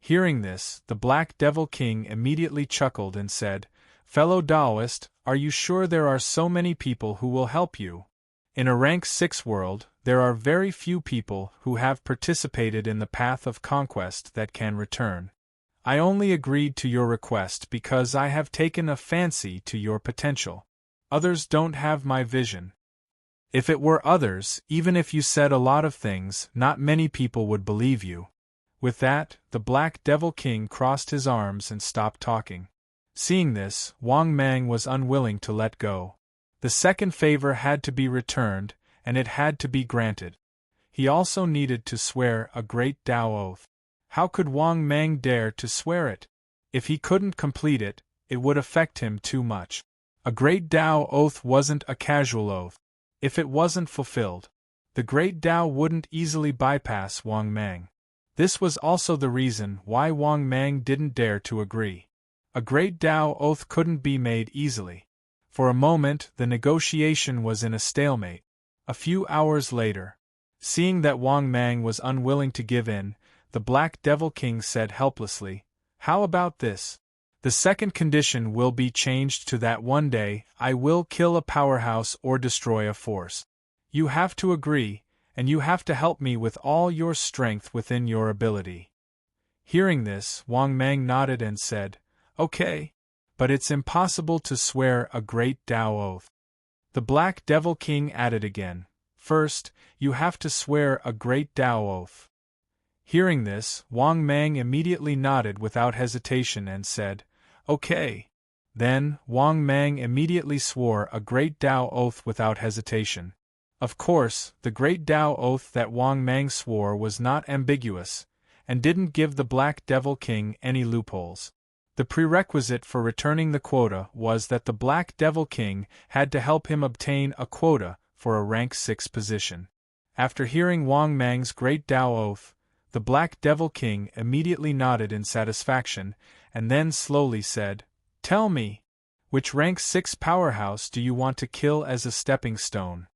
Hearing this, the Black Devil King immediately chuckled and said, Fellow Taoist, are you sure there are so many people who will help you? In a rank 6 world, there are very few people who have participated in the path of conquest that can return. I only agreed to your request because I have taken a fancy to your potential. Others don't have my vision. If it were others, even if you said a lot of things, not many people would believe you. With that, the Black Devil King crossed his arms and stopped talking. Seeing this, Wang Mang was unwilling to let go. The second favor had to be returned, and it had to be granted. He also needed to swear a great Tao oath. How could Wang Mang dare to swear it? If he couldn't complete it, it would affect him too much. A great Tao oath wasn't a casual oath. If it wasn't fulfilled, the great Tao wouldn't easily bypass Wang Mang. This was also the reason why Wang Mang didn't dare to agree. A great Tao oath couldn't be made easily. For a moment, the negotiation was in a stalemate. A few hours later, seeing that Wang Mang was unwilling to give in, the Black Devil King said helplessly, "How about this? The second condition will be changed to that one day I will kill a powerhouse or destroy a force. You have to agree, and you have to help me with all your strength within your ability." Hearing this, Wang Mang nodded and said, "Okay. But it's impossible to swear a great Tao oath." The Black Devil King added again, "First, you have to swear a great Tao oath." Hearing this, Wang Mang immediately nodded without hesitation and said, "Okay." Then, Wang Mang immediately swore a great Tao oath without hesitation. Of course, the great Tao oath that Wang Mang swore was not ambiguous, and didn't give the Black Devil King any loopholes. The prerequisite for returning the quota was that the Black Devil King had to help him obtain a quota for a rank 6 position. After hearing Wang Mang's great Tao oath, the Black Devil King immediately nodded in satisfaction, and then slowly said, "Tell me, which rank 6 powerhouse do you want to kill as a stepping stone?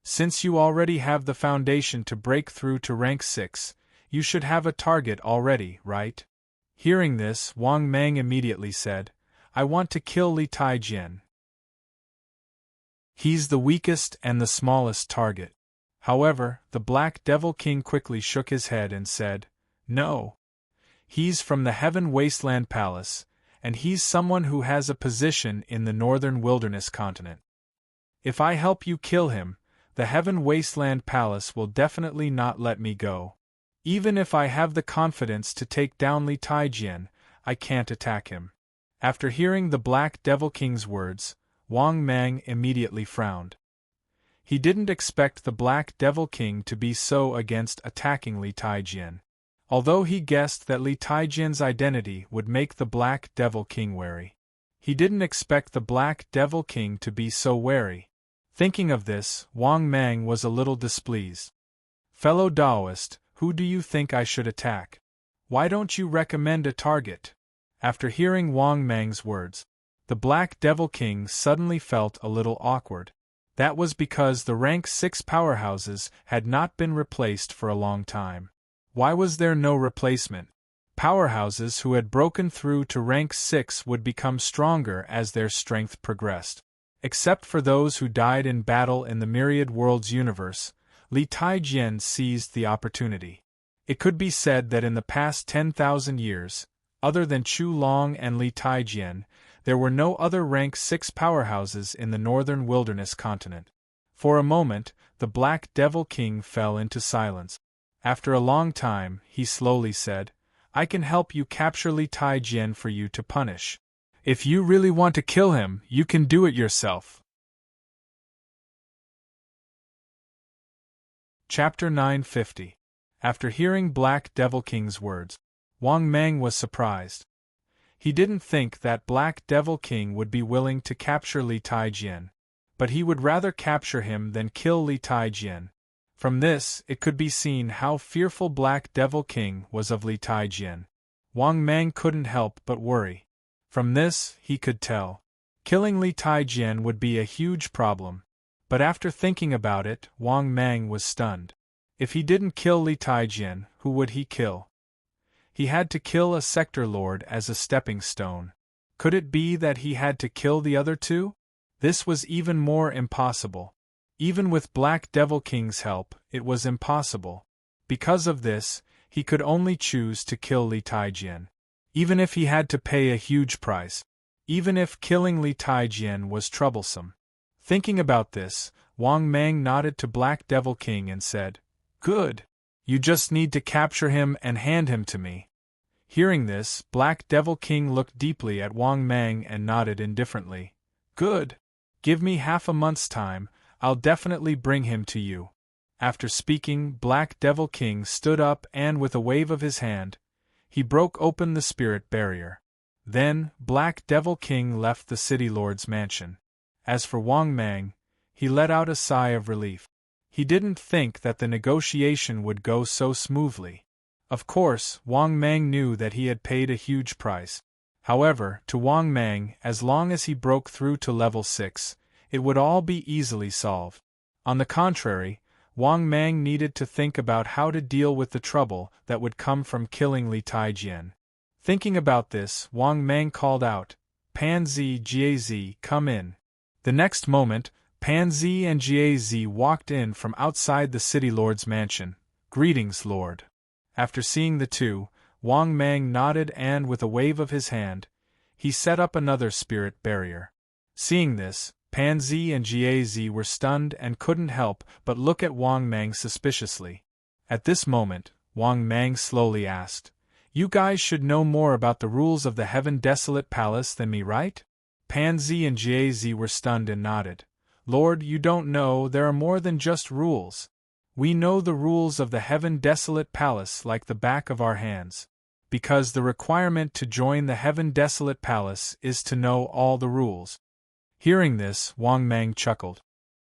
Since you already have the foundation to break through to rank 6, you should have a target already, right?" Hearing this, Wang Mang immediately said, "I want to kill Li Taijian. He's the weakest and the smallest target." However, the Black Devil King quickly shook his head and said, "No. He's from the Heaven Wasteland Palace, and he's someone who has a position in the Northern Wilderness continent. If I help you kill him, the Heaven Wasteland Palace will definitely not let me go. Even if I have the confidence to take down Li Taijian, I can't attack him." After hearing the Black Devil King's words, Wang Mang immediately frowned. He didn't expect the Black Devil King to be so against attacking Li Taijian. Although he guessed that Li Taijian's identity would make the Black Devil King wary, he didn't expect the Black Devil King to be so wary. Thinking of this, Wang Mang was a little displeased. "Fellow Taoist, who do you think I should attack? Why don't you recommend a target?" After hearing Wang Mang's words, the Black Devil King suddenly felt a little awkward. That was because the rank 6 powerhouses had not been replaced for a long time. Why was there no replacement? Powerhouses who had broken through to rank 6 would become stronger as their strength progressed. Except for those who died in battle in the Myriad Worlds universe, Li Taijian seized the opportunity. It could be said that in the past 10,000 years, other than Chu Long and Li Taijian, there were no other rank 6 powerhouses in the Northern Wilderness continent. For a moment, the Black Devil King fell into silence. After a long time, he slowly said, "I can help you capture Li Taijian for you to punish. If you really want to kill him, you can do it yourself." Chapter 950. After hearing Black Devil King's words, Wang Mang was surprised. He didn't think that Black Devil King would be willing to capture Li Taijian, but he would rather capture him than kill Li Taijian. From this, it could be seen how fearful Black Devil King was of Li Taijian. Wang Mang couldn't help but worry. From this, he could tell, killing Li Taijian would be a huge problem. But after thinking about it, Wang Mang was stunned. If he didn't kill Li Taijian, who would he kill? He had to kill a sector lord as a stepping stone. Could it be that he had to kill the other two? This was even more impossible. Even with Black Devil King's help, it was impossible. Because of this, he could only choose to kill Li Taijian. Even if he had to pay a huge price. Even if killing Li Taijian was troublesome. Thinking about this, Wang Mang nodded to Black Devil King and said, "Good. You just need to capture him and hand him to me." Hearing this, Black Devil King looked deeply at Wang Mang and nodded indifferently. "Good. Give me half a month's time, I'll definitely bring him to you." After speaking, Black Devil King stood up and with a wave of his hand, he broke open the spirit barrier. Then, Black Devil King left the City Lord's mansion. As for Wang Mang, he let out a sigh of relief. He didn't think that the negotiation would go so smoothly. Of course, Wang Mang knew that he had paid a huge price. However, to Wang Mang, as long as he broke through to level 6, it would all be easily solved. On the contrary, Wang Mang needed to think about how to deal with the trouble that would come from killing Li Taijian. Thinking about this, Wang Mang called out, "Pan Zi Jiazi, come in." The next moment, Pan Zi and Jiazi walked in from outside the city lord's mansion. "Greetings, lord." After seeing the two, Wang Mang nodded and with a wave of his hand, he set up another spirit barrier. Seeing this, Pan Zi and Jiazi were stunned and couldn't help but look at Wang Mang suspiciously. At this moment, Wang Mang slowly asked, "You guys should know more about the rules of the Heaven Desolate Palace than me, right?" Pan Zi and Jiazi were stunned and nodded. "Lord, you don't know, there are more than just rules. We know the rules of the Heaven Desolate Palace like the back of our hands. Because the requirement to join the Heaven Desolate Palace is to know all the rules." Hearing this, Wang Mang chuckled.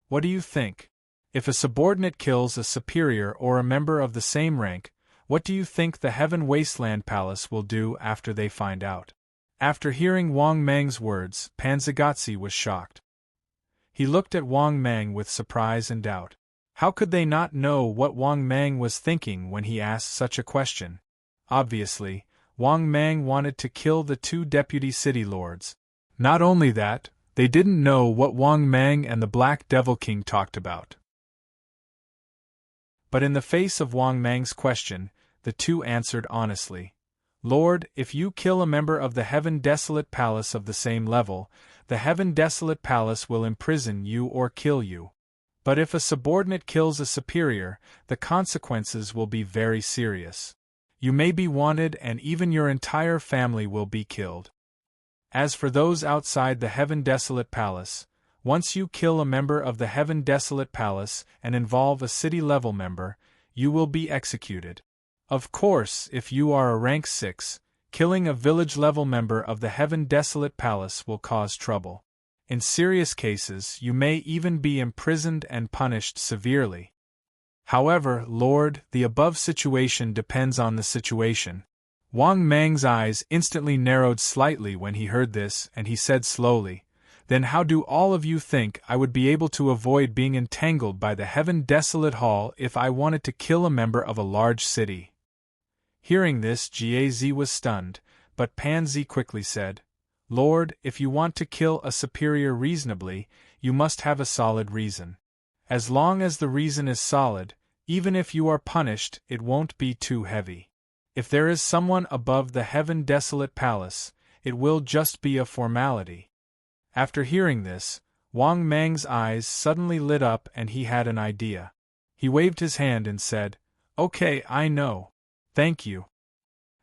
"What do you think? If a subordinate kills a superior or a member of the same rank, what do you think the Heaven Wasteland Palace will do after they find out?" After hearing Wang Mang's words, Pan Zhigatzi was shocked. He looked at Wang Mang with surprise and doubt. How could they not know what Wang Mang was thinking when he asked such a question? Obviously, Wang Mang wanted to kill the two deputy city lords. Not only that, they didn't know what Wang Mang and the Black Devil King talked about. But in the face of Wang Mang's question, the two answered honestly. "Lord, if you kill a member of the Heaven Desolate Palace of the same level, the Heaven Desolate Palace will imprison you or kill you. But if a subordinate kills a superior, the consequences will be very serious. You may be wanted and even your entire family will be killed. As for those outside the Heaven Desolate Palace, once you kill a member of the Heaven Desolate Palace and involve a city-level member, you will be executed. Of course, if you are a rank 6, killing a village-level member of the Heaven Desolate Palace will cause trouble. In serious cases, you may even be imprisoned and punished severely. However, Lord, the above situation depends on the situation." Wang Mang's eyes instantly narrowed slightly when he heard this, and he said slowly, "Then how do all of you think I would be able to avoid being entangled by the Heaven Desolate Hall if I wanted to kill a member of a large city?" Hearing this, Jiazi was stunned, but Pan Zi quickly said, "Lord, if you want to kill a superior reasonably, you must have a solid reason. As long as the reason is solid, even if you are punished, it won't be too heavy. If there is someone above the Heaven Desolate Palace, it will just be a formality." After hearing this, Wang Mang's eyes suddenly lit up and he had an idea. He waved his hand and said, "Okay, I know. Thank you.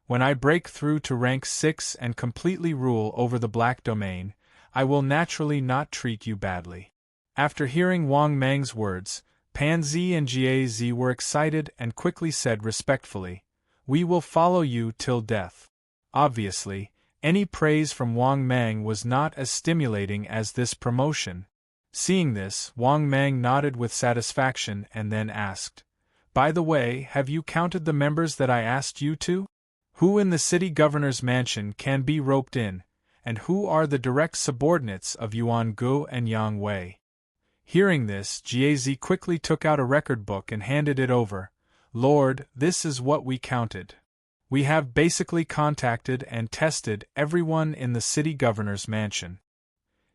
When I break through to rank 6 and completely rule over the Black Domain, I will naturally not treat you badly." After hearing Wang Mang's words, Pan Zi and Jiazi were excited and quickly said respectfully, "We will follow you till death." Obviously, any praise from Wang Mang was not as stimulating as this promotion. Seeing this, Wang Mang nodded with satisfaction and then asked, "By the way, have you counted the members that I asked you to? Who in the city governor's mansion can be roped in, and who are the direct subordinates of Yuan Gu and Yang Wei?" Hearing this, Jiazi quickly took out a record book and handed it over. "Lord, this is what we counted. We have basically contacted and tested everyone in the city governor's mansion."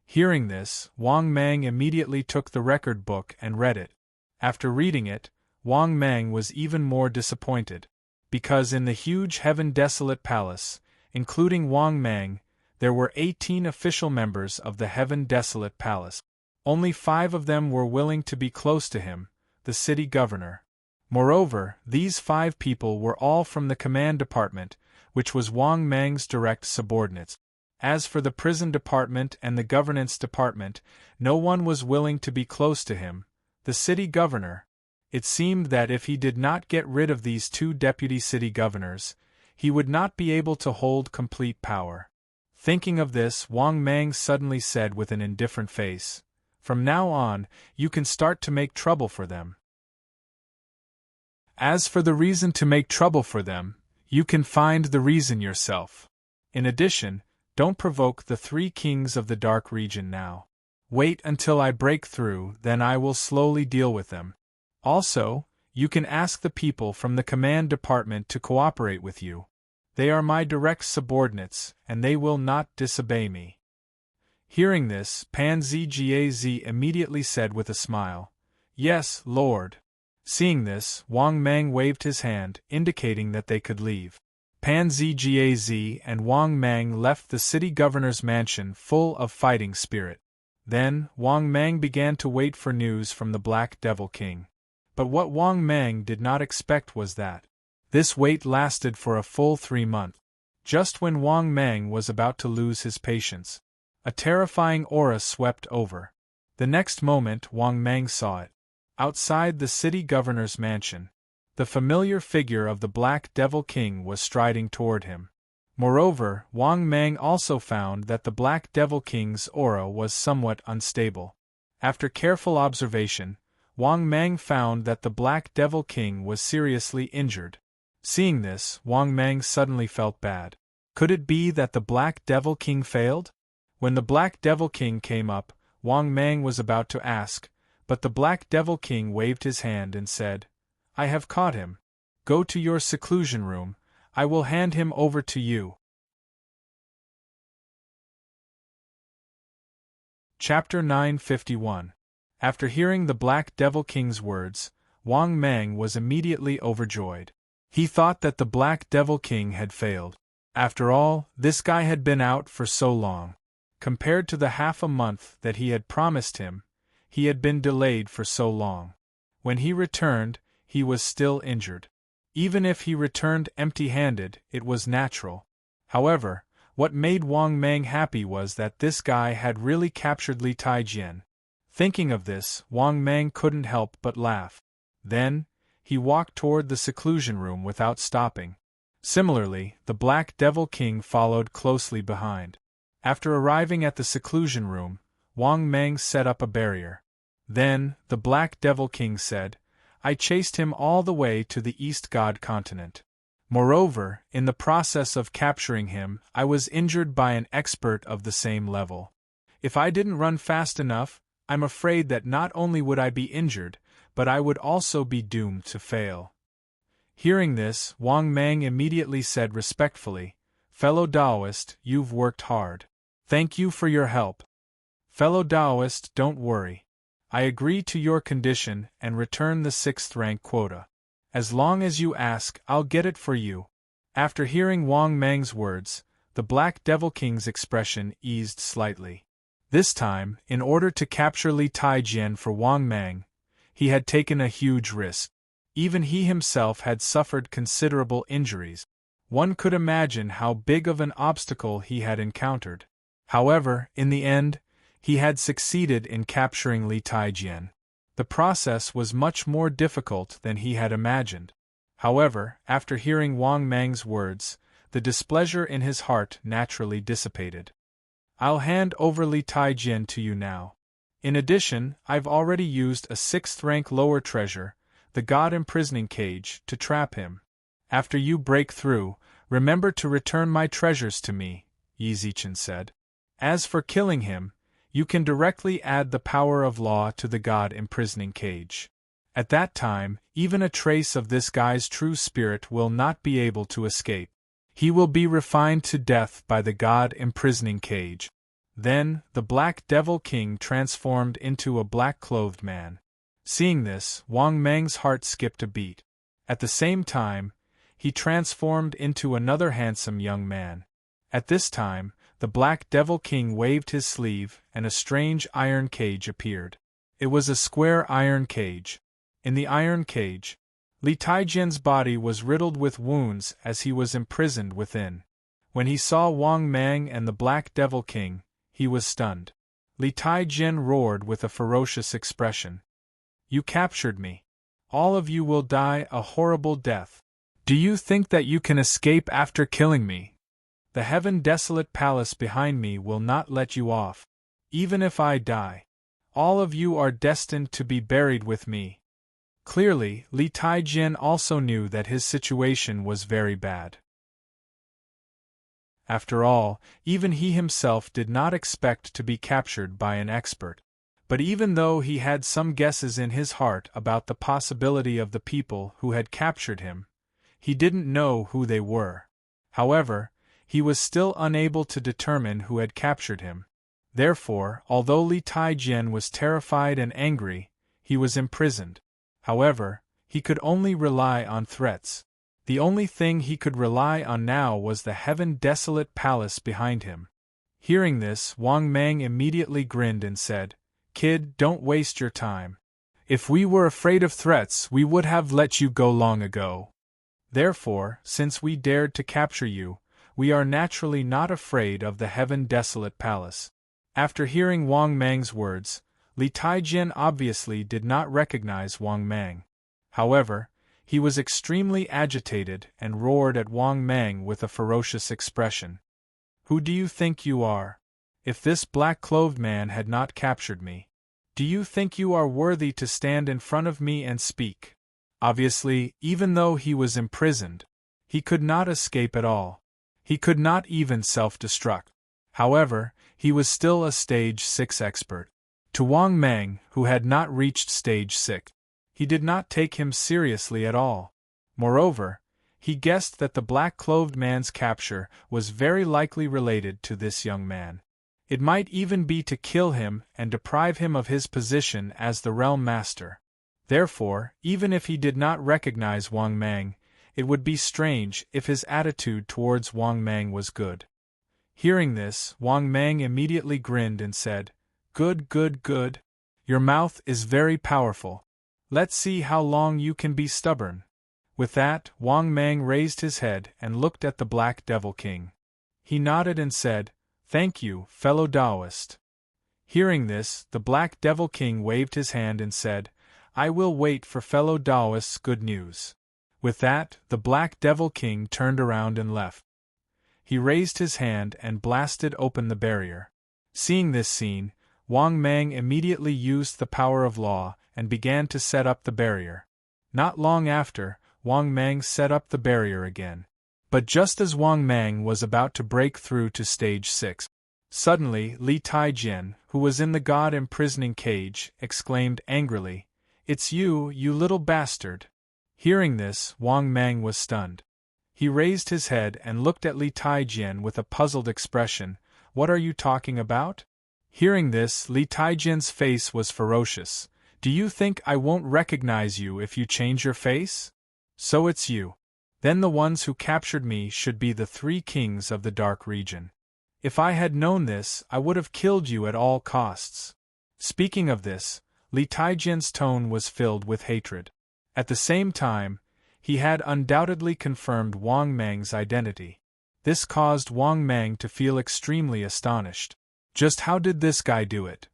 Hearing this, Wang Mang immediately took the record book and read it. After reading it, Wang Mang was even more disappointed, because in the huge Heaven Desolate Palace, including Wang Mang, there were 18 official members of the Heaven Desolate Palace. Only 5 of them were willing to be close to him, the city governor. Moreover, these 5 people were all from the command department, which was Wang Mang's direct subordinates. As for the prison department and the governance department, no one was willing to be close to him, the city governor. It seemed that if he did not get rid of these 2 deputy city governors, he would not be able to hold complete power. Thinking of this, Wang Mang suddenly said with an indifferent face, "From now on, you can start to make trouble for them." As for the reason to make trouble for them, you can find the reason yourself. In addition, don't provoke the 3 kings of the dark region now. Wait until I break through, then I will slowly deal with them. Also, you can ask the people from the command department to cooperate with you. They are my direct subordinates, and they will not disobey me. Hearing this, Pan Zgaz immediately said with a smile, "Yes, Lord." Seeing this, Wang Mang waved his hand, indicating that they could leave. Pan Zgaz and Wang Mang left the city governor's mansion full of fighting spirit. Then, Wang Mang began to wait for news from the Black Devil King. But what Wang Mang did not expect was that this wait lasted for a full 3 months. Just when Wang Mang was about to lose his patience, a terrifying aura swept over. The next moment Wang Mang saw it. Outside the city governor's mansion, the familiar figure of the Black Devil King was striding toward him. Moreover, Wang Mang also found that the Black Devil King's aura was somewhat unstable. After careful observation, Wang Mang found that the Black Devil King was seriously injured. Seeing this, Wang Mang suddenly felt bad. Could it be that the Black Devil King failed? When the Black Devil King came up, Wang Mang was about to ask, but the Black Devil King waved his hand and said, "I have caught him. Go to your seclusion room, I will hand him over to you." Chapter 951. After hearing the Black Devil King's words, Wang Mang was immediately overjoyed. He thought that the Black Devil King had failed. After all, this guy had been out for so long. Compared to the half a month that he had promised him, he had been delayed for so long. When he returned, he was still injured. Even if he returned empty-handed, it was natural. However, what made Wang Mang happy was that this guy had really captured Li Taijian. Thinking of this, Wang Mang couldn't help but laugh. Then, he walked toward the seclusion room without stopping. Similarly, the Black Devil King followed closely behind. After arriving at the seclusion room, Wang Mang set up a barrier. Then, the Black Devil King said, "I chased him all the way to the East God continent. Moreover, in the process of capturing him, I was injured by an expert of the same level. If I didn't run fast enough, I'm afraid that not only would I be injured, but I would also be doomed to fail." Hearing this, Wang Mang immediately said respectfully, "Fellow Taoist, you've worked hard. Thank you for your help. Fellow Taoist, don't worry. I agree to your condition and return the 6th rank quota. As long as you ask, I'll get it for you." After hearing Wang Mang's words, the Black Devil King's expression eased slightly. This time, in order to capture Li Taijian for Wang Mang, he had taken a huge risk. Even he himself had suffered considerable injuries. One could imagine how big of an obstacle he had encountered. However, in the end, he had succeeded in capturing Li Taijian. The process was much more difficult than he had imagined. However, after hearing Wang Mang's words, the displeasure in his heart naturally dissipated. "I'll hand over Li Taijian to you now. In addition, I've already used a 6th rank lower treasure, the God Imprisoning Cage, to trap him. After you break through, remember to return my treasures to me," Yi Zichen said. "As for killing him, you can directly add the power of law to the God Imprisoning Cage. At that time, even a trace of this guy's true spirit will not be able to escape. He will be refined to death by the God Imprisoning Cage." Then, the Black Devil King transformed into a black-clothed man. Seeing this, Wang Mang's heart skipped a beat. At the same time, he transformed into another handsome young man. At this time, the Black Devil King waved his sleeve, and a strange iron cage appeared. It was a square iron cage. In the iron cage, Li Taijian's body was riddled with wounds as he was imprisoned within. When he saw Wang Mang and the Black Devil King, he was stunned. Li Taijian roared with a ferocious expression. "You captured me. All of you will die a horrible death. Do you think that you can escape after killing me? The heaven-desolate palace behind me will not let you off. Even if I die, all of you are destined to be buried with me." Clearly, Li Taijin also knew that his situation was very bad. After all, even he himself did not expect to be captured by an expert. But even though he had some guesses in his heart about the possibility of the people who had captured him, he didn't know who they were. However, he was still unable to determine who had captured him. Therefore, although Li Taijin was terrified and angry, he was imprisoned. However, he could only rely on threats. The only thing he could rely on now was the heaven-desolate palace behind him. Hearing this, Wang Mang immediately grinned and said, "Kid, don't waste your time. If we were afraid of threats, we would have let you go long ago. Therefore, since we dared to capture you, we are naturally not afraid of the heaven-desolate palace." After hearing Wang Mang's words, Li Taijin obviously did not recognize Wang Mang. However, he was extremely agitated and roared at Wang Mang with a ferocious expression. "Who do you think you are? If this black-clothed man had not captured me, do you think you are worthy to stand in front of me and speak?" Obviously, even though he was imprisoned, he could not escape at all. He could not even self-destruct. However, he was still a Stage 6 expert. To Wang Mang, who had not reached Stage 6, he did not take him seriously at all. Moreover, he guessed that the black-clothed man's capture was very likely related to this young man. It might even be to kill him and deprive him of his position as the realm master. Therefore, even if he did not recognize Wang Mang, it would be strange if his attitude towards Wang Mang was good. Hearing this, Wang Mang immediately grinned and said, "Good, good, good. Your mouth is very powerful. Let's see how long you can be stubborn." With that, Wang Mang raised his head and looked at the Black Devil King. He nodded and said, "Thank you, fellow Taoist." Hearing this, the Black Devil King waved his hand and said, "I will wait for fellow Taoist's good news." With that, the Black Devil King turned around and left. He raised his hand and blasted open the barrier. Seeing this scene, Wang Mang immediately used the power of law and began to set up the barrier. Not long after, Wang Mang set up the barrier again. But just as Wang Mang was about to break through to Stage 6, suddenly Li Taijin, who was in the god-imprisoning cage, exclaimed angrily, "It's you, you little bastard!" Hearing this, Wang Mang was stunned. He raised his head and looked at Li Taijin with a puzzled expression. "What are you talking about?" Hearing this, Li Taijin's face was ferocious. "Do you think I won't recognize you if you change your face? So it's you. Then the ones who captured me should be the 3 kings of the dark region. If I had known this, I would have killed you at all costs." Speaking of this, Li Taijin's tone was filled with hatred. At the same time, he had undoubtedly confirmed Wang Mang's identity. This caused Wang Mang to feel extremely astonished. Just how did this guy do it?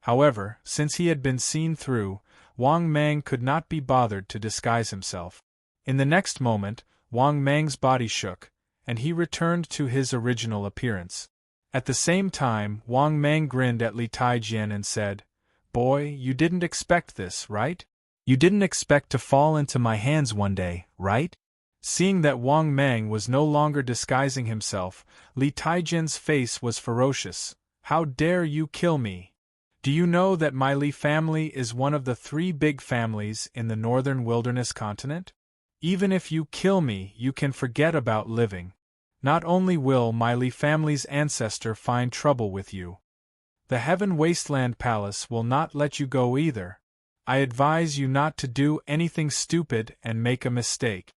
However, since he had been seen through, Wang Mang could not be bothered to disguise himself. In the next moment, Wang Mang's body shook, and he returned to his original appearance. At the same time, Wang Mang grinned at Li Taijin and said, "Boy, you didn't expect this, right? You didn't expect to fall into my hands one day, right?" Seeing that Wang Mang was no longer disguising himself, Li Taijin's face was ferocious. "How dare you kill me? Do you know that my Li family is one of the 3 big families in the northern wilderness continent? Even if you kill me, you can forget about living. Not only will my Li family's ancestor find trouble with you, the Heaven Wasteland Palace will not let you go either. I advise you not to do anything stupid and make a mistake."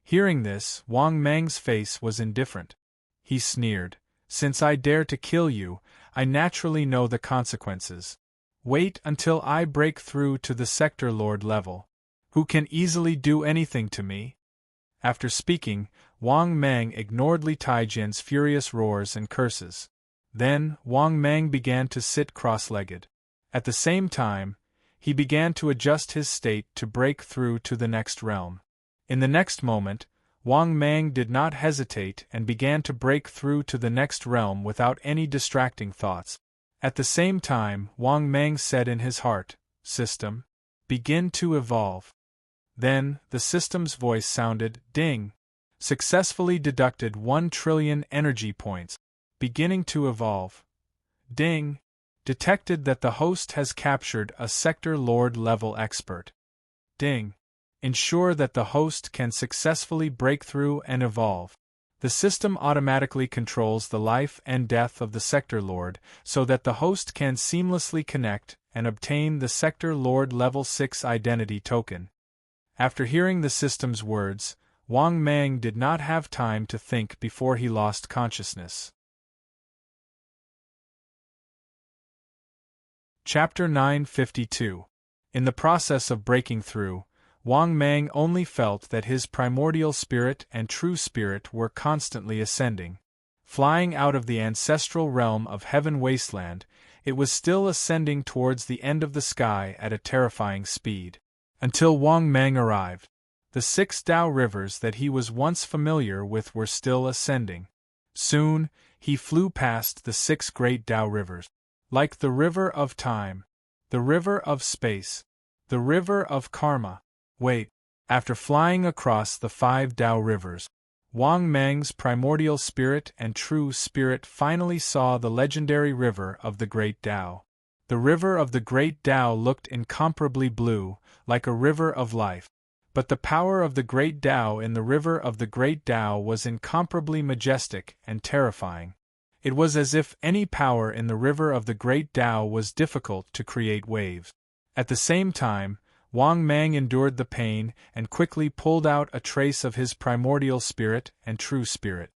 Hearing this, Wang Mang's face was indifferent. He sneered, "Since I dare to kill you, I naturally know the consequences. Wait until I break through to the Sector Lord level. Who can easily do anything to me?" After speaking, Wang Mang ignored Li Taijin's furious roars and curses. Then, Wang Mang began to sit cross-legged. At the same time, he began to adjust his state to break through to the next realm. In the next moment, Wang Mang did not hesitate and began to break through to the next realm without any distracting thoughts. At the same time, Wang Mang said in his heart, system, begin to evolve. Then, the system's voice sounded, ding. Successfully deducted 1 trillion energy points. Beginning to evolve. Ding. Detected that the host has captured a Sector Lord level expert. Ding. Ensure that the host can successfully break through and evolve. The system automatically controls the life and death of the Sector Lord so that the host can seamlessly connect and obtain the Sector Lord Level 6 identity token. After hearing the system's words, Wang Mang did not have time to think before he lost consciousness. Chapter 952. In the process of breaking through, Wang Mang only felt that his primordial spirit and true spirit were constantly ascending. Flying out of the ancestral realm of Heaven Wasteland, it was still ascending towards the end of the sky at a terrifying speed. Until Wang Mang arrived. The 6 Tao rivers that he was once familiar with were still ascending. Soon, he flew past the 6 great Tao rivers. Like the river of time, the river of space, the river of karma. Wait. After flying across the 5 Tao rivers, Wang Mang's primordial spirit and true spirit finally saw the legendary river of the Great Tao. The river of the Great Tao looked incomparably blue, like a river of life. But the power of the Great Tao in the river of the Great Tao was incomparably majestic and terrifying. It was as if any power in the river of the Great Tao was difficult to create waves. At the same time, Wang Mang endured the pain and quickly pulled out a trace of his primordial spirit and true spirit.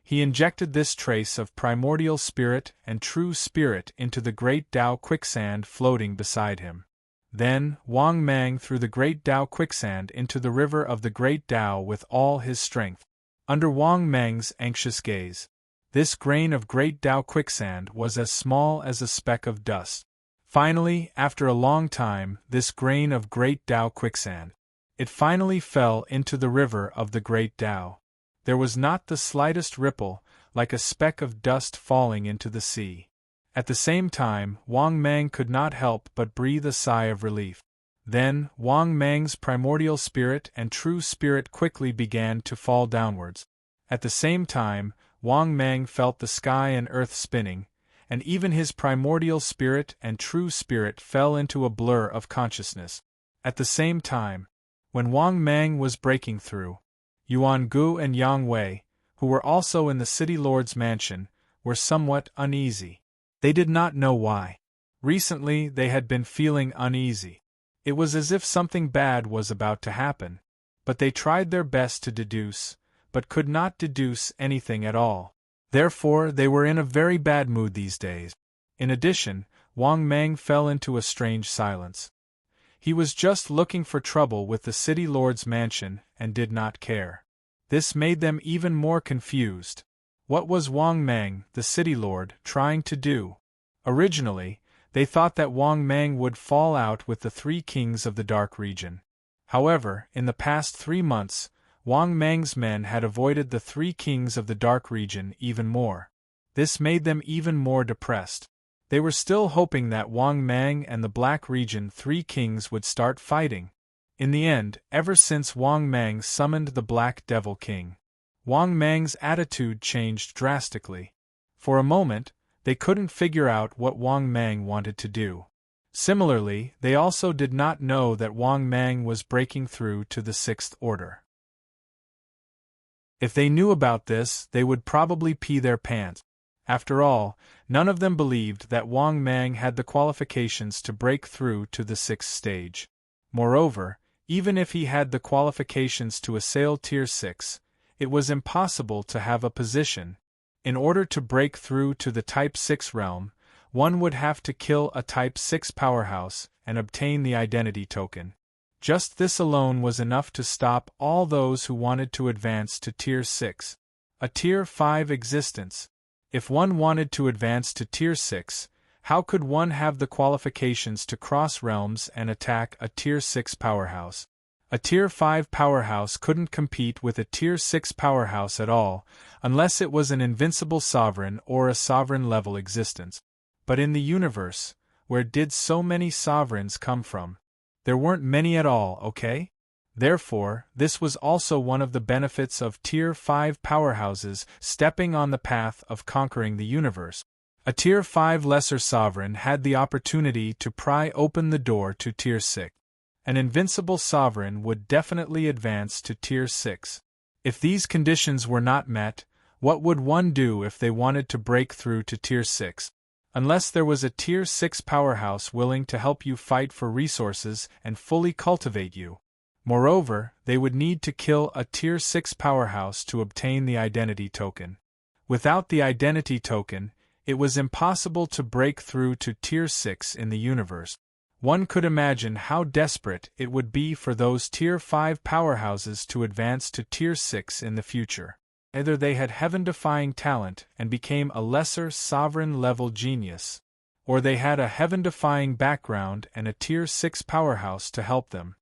He injected this trace of primordial spirit and true spirit into the Great Tao quicksand floating beside him. Then, Wang Mang threw the Great Tao quicksand into the river of the Great Tao with all his strength. Under Wang Mang's anxious gaze, this grain of Great Tao quicksand was as small as a speck of dust. Finally, after a long time, this grain of Great Tao quicksand, it finally fell into the river of the Great Tao. There was not the slightest ripple, like a speck of dust falling into the sea. At the same time, Wang Mang could not help but breathe a sigh of relief. Then, Wang Mang's primordial spirit and true spirit quickly began to fall downwards. At the same time, Wang Mang felt the sky and earth spinning, and even his primordial spirit and true spirit fell into a blur of consciousness. At the same time, when Wang Mang was breaking through, Yuan Gu and Yang Wei, who were also in the city lord's mansion, were somewhat uneasy. They did not know why. Recently they had been feeling uneasy. It was as if something bad was about to happen, but they tried their best to deduce, but could not deduce anything at all. Therefore, they were in a very bad mood these days. In addition, Wang Mang fell into a strange silence. He was just looking for trouble with the city lord's mansion and did not care. This made them even more confused. What was Wang Mang, the city lord, trying to do? Originally, they thought that Wang Mang would fall out with the 3 kings of the dark region. However, in the past 3 months, Wang Mang's men had avoided the 3 kings of the dark region even more. This made them even more depressed. They were still hoping that Wang Mang and the Black Region 3 kings would start fighting. In the end, ever since Wang Mang summoned the Black Devil King, Wang Mang's attitude changed drastically. For a moment, they couldn't figure out what Wang Mang wanted to do. Similarly, they also did not know that Wang Mang was breaking through to the 6th order. If they knew about this, they would probably pee their pants. After all, none of them believed that Wang Mang had the qualifications to break through to the 6th stage. Moreover, even if he had the qualifications to assail Tier 6, it was impossible to have a position. In order to break through to the Type 6 realm, one would have to kill a Type 6 powerhouse and obtain the identity token. Just this alone was enough to stop all those who wanted to advance to Tier 6, a Tier 5 existence. If one wanted to advance to Tier 6, how could one have the qualifications to cross realms and attack a Tier 6 powerhouse? A Tier 5 powerhouse couldn't compete with a Tier 6 powerhouse at all, unless it was an invincible sovereign or a sovereign-level existence. But in the universe, Where did so many sovereigns come from? There weren't many at all, okay? Therefore, this was also one of the benefits of Tier 5 powerhouses stepping on the path of conquering the universe. A Tier 5 lesser sovereign had the opportunity to pry open the door to Tier 6. An invincible sovereign would definitely advance to Tier 6. If these conditions were not met, what would one do if they wanted to break through to Tier 6? Unless there was a Tier 6 powerhouse willing to help you fight for resources and fully cultivate you. Moreover, they would need to kill a Tier 6 powerhouse to obtain the identity token. Without the identity token, it was impossible to break through to Tier 6 in the universe. One could imagine how desperate it would be for those Tier 5 powerhouses to advance to Tier 6 in the future. Either they had heaven-defying talent and became a lesser sovereign-level genius, or they had a heaven-defying background and a Tier 6 powerhouse to help them.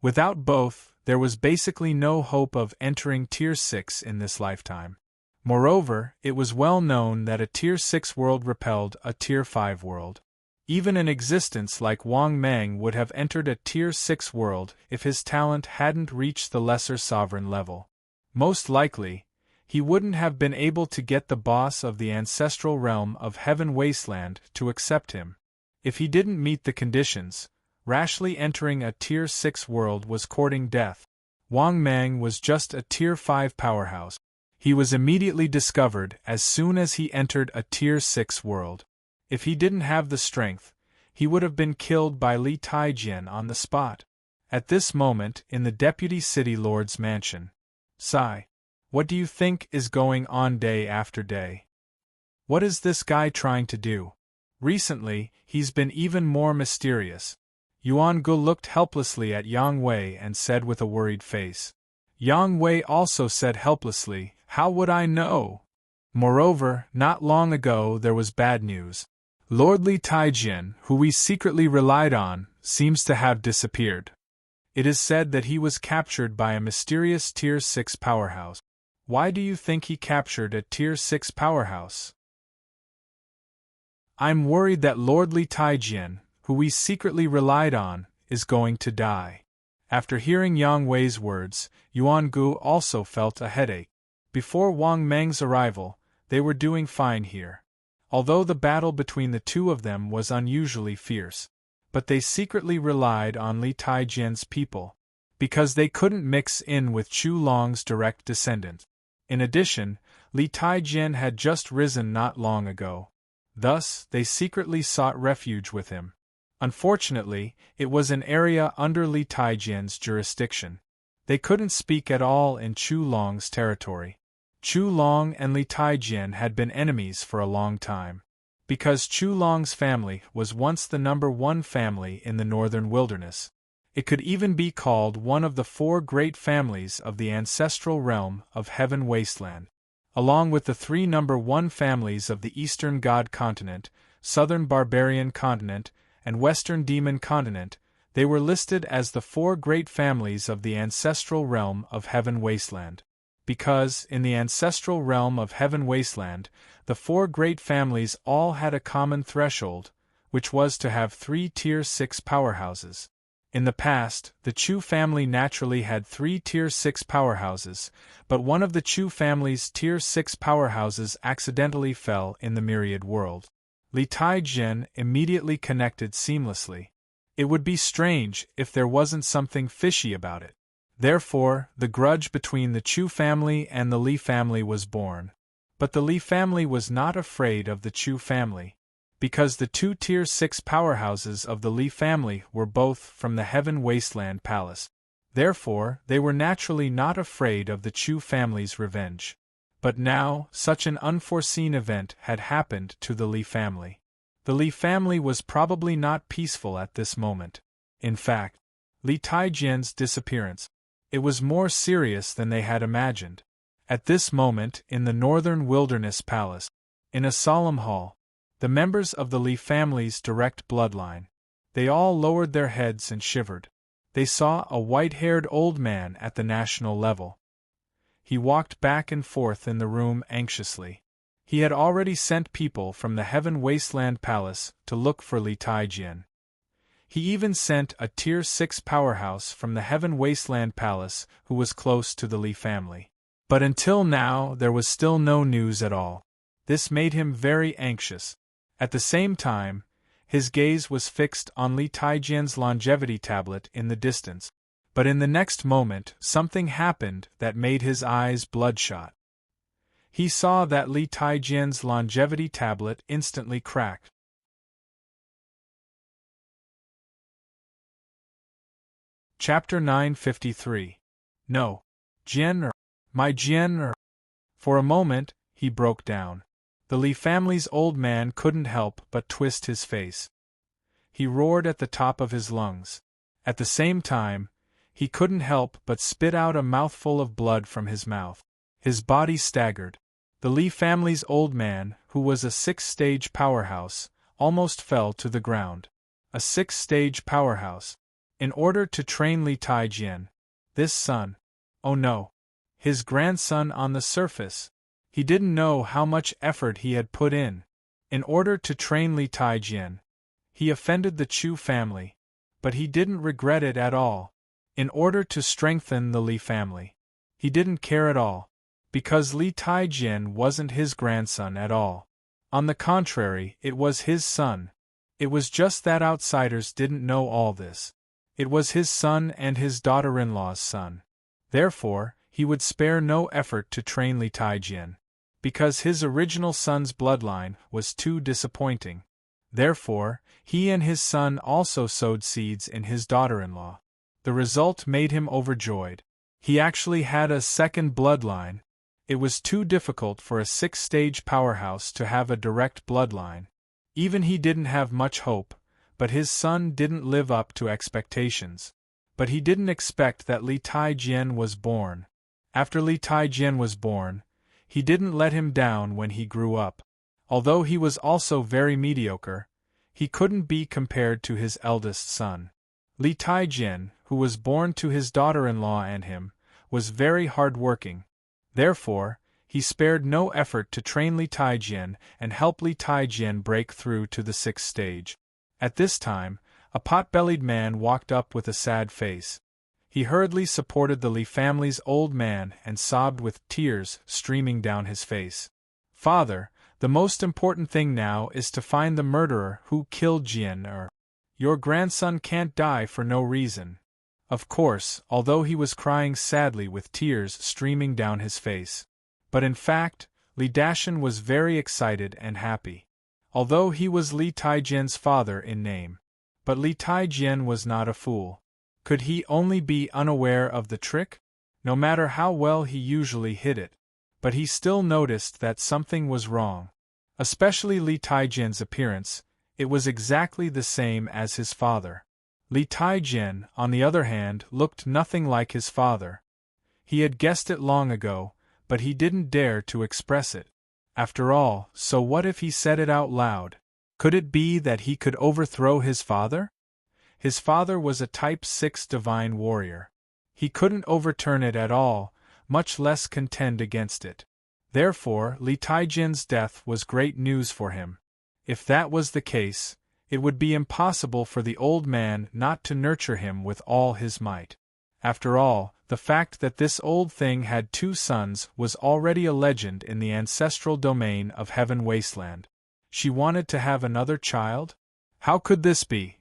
Without both, there was basically no hope of entering Tier 6 in this lifetime. Moreover, it was well known that a Tier 6 world repelled a Tier 5 world. Even an existence like Wang Mang would have entered a Tier 6 world if his talent hadn't reached the lesser sovereign level. Most likely, he wouldn't have been able to get the boss of the ancestral realm of Heaven Wasteland to accept him. If he didn't meet the conditions, rashly entering a Tier 6 world was courting death. Wang Mang was just a Tier 5 powerhouse. He was immediately discovered as soon as he entered a Tier 6 world. If he didn't have the strength, he would have been killed by Li Taijian on the spot. At this moment in the Deputy City Lord's mansion. Sigh. What do you think is going on day after day? What is this guy trying to do? Recently, he's been even more mysterious. Yuan Gu looked helplessly at Yang Wei and said with a worried face. Yang Wei also said helplessly, "How would I know?" Moreover, not long ago there was bad news. Lord Li Taijian, who we secretly relied on, seems to have disappeared. It is said that he was captured by a mysterious Tier 6 powerhouse. Why do you think he captured a Tier 6 powerhouse? I'm worried that Lord Li Taijian, who we secretly relied on, is going to die. After hearing Yang Wei's words, Yuan Gu also felt a headache. Before Wang Meng's arrival, they were doing fine here. Although the battle between the two of them was unusually fierce. But they secretly relied on Li Taijian's people, because they couldn't mix in with Chu Long's direct descendant. In addition, Li Taijian had just risen not long ago. Thus, they secretly sought refuge with him. Unfortunately, it was an area under Li Taijian's jurisdiction. They couldn't speak at all in Chu Long's territory. Chu Long and Li Taijian had been enemies for a long time. Because Chu Long's family was once the #1 family in the northern wilderness. It could even be called one of the 4 great families of the ancestral realm of Heaven Wasteland. Along with the 3 #1 families of the Eastern God Continent, Southern Barbarian Continent, and Western Demon Continent, they were listed as the 4 great families of the ancestral realm of Heaven Wasteland. Because, in the ancestral realm of Heaven Wasteland, the 4 great families all had a common threshold, which was to have 3 Tier 6 powerhouses. In the past, the Chu family naturally had 3 Tier 6 powerhouses, but one of the Chu family's Tier 6 powerhouses accidentally fell in the Myriad world. Li Taijian immediately connected seamlessly. It would be strange if there wasn't something fishy about it. Therefore, the grudge between the Chu family and the Li family was born. But the Li family was not afraid of the Chu family. Because the 2 Tier 6 powerhouses of the Li family were both from the Heaven Wasteland Palace. Therefore, they were naturally not afraid of the Chu family's revenge. But now, such an unforeseen event had happened to the Li family. The Li family was probably not peaceful at this moment. In fact, Li Taijian's disappearance, it was more serious than they had imagined. At this moment, in the Northern Wilderness Palace, in a solemn hall, the members of the Li family's direct bloodline, they all lowered their heads and shivered. They saw a white-haired old man at the national level. He walked back and forth in the room anxiously. He had already sent people from the Heaven Wasteland Palace to look for Li Taijian. He even sent a Tier 6 powerhouse from the Heaven Wasteland Palace who was close to the Li family. But until now there was still no news at all. This made him very anxious. At the same time, his gaze was fixed on Li Taijian's longevity tablet in the distance. But in the next moment something happened that made his eyes bloodshot. He saw that Li Taijian's longevity tablet instantly cracked. Chapter 953. No. Jian. My Jian. For a moment, he broke down. The Li family's old man couldn't help but twist his face. He roared at the top of his lungs. At the same time, he couldn't help but spit out a mouthful of blood from his mouth. His body staggered. The Li family's old man, who was a 6-stage powerhouse, almost fell to the ground. A 6-stage powerhouse. In order to train Li Taijian, this son, oh no, his grandson on the surface, he didn't know how much effort he had put in order to train Li Taijian. He offended the Chu family, but he didn't regret it at all. In order to strengthen the Li family, he didn't care at all, because Li Taijian wasn't his grandson at all. On the contrary, it was his son. It was just that outsiders didn't know all this. It was his son and his daughter-in-law's son. Therefore, he would spare no effort to train Li Taijian, because his original son's bloodline was too disappointing. Therefore, he and his son also sowed seeds in his daughter-in-law. The result made him overjoyed. He actually had a second bloodline. It was too difficult for a 6-stage powerhouse to have a direct bloodline. Even he didn't have much hope, but his son didn't live up to expectations. But he didn't expect that Li Taijian was born. After Li Taijian was born, he didn't let him down when he grew up. Although he was also very mediocre, he couldn't be compared to his eldest son. Li Taijian, who was born to his daughter-in-law and him, was very hard-working. Therefore, he spared no effort to train Li Taijian and help Li Taijian break through to the 6th stage. At this time, a pot-bellied man walked up with a sad face. He hurriedly supported the Li family's old man and sobbed with tears streaming down his face. "Father, the most important thing now is to find the murderer who killed Jian. Your grandson can't die for no reason." Of course, although he was crying sadly with tears streaming down his face. But in fact, Li Dashan was very excited and happy. Although he was Li Taijian's father in name. But Li Taijian was not a fool. Could he only be unaware of the trick? No matter how well he usually hid it. But he still noticed that something was wrong. Especially Li Taijian's appearance, it was exactly the same as his father. Li Taijian, on the other hand, looked nothing like his father. He had guessed it long ago, but he didn't dare to express it. After all, so what if he said it out loud? Could it be that he could overthrow his father? His father was a Type 6 divine warrior. He couldn't overturn it at all, much less contend against it. Therefore, Li Taijian's death was great news for him. If that was the case, it would be impossible for the old man not to nurture him with all his might. After all, the fact that this old thing had 2 sons was already a legend in the ancestral domain of Heaven Wasteland. She wanted to have another child? How could this be?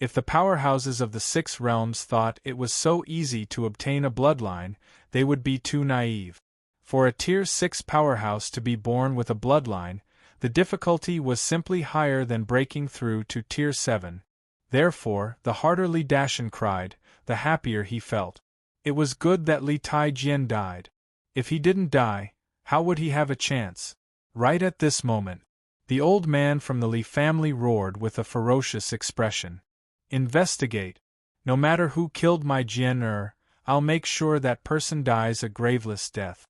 If the powerhouses of the 6 realms thought it was so easy to obtain a bloodline, they would be too naive. For a Tier 6 powerhouse to be born with a bloodline, the difficulty was simply higher than breaking through to Tier 7. Therefore, the harder Li Dashan cried, the happier he felt. It was good that Li Taijian died. If he didn't die, how would he have a chance? Right at this moment, the old man from the Li family roared with a ferocious expression. "Investigate! No matter who killed my Jian, I'll make sure that person dies a graveless death."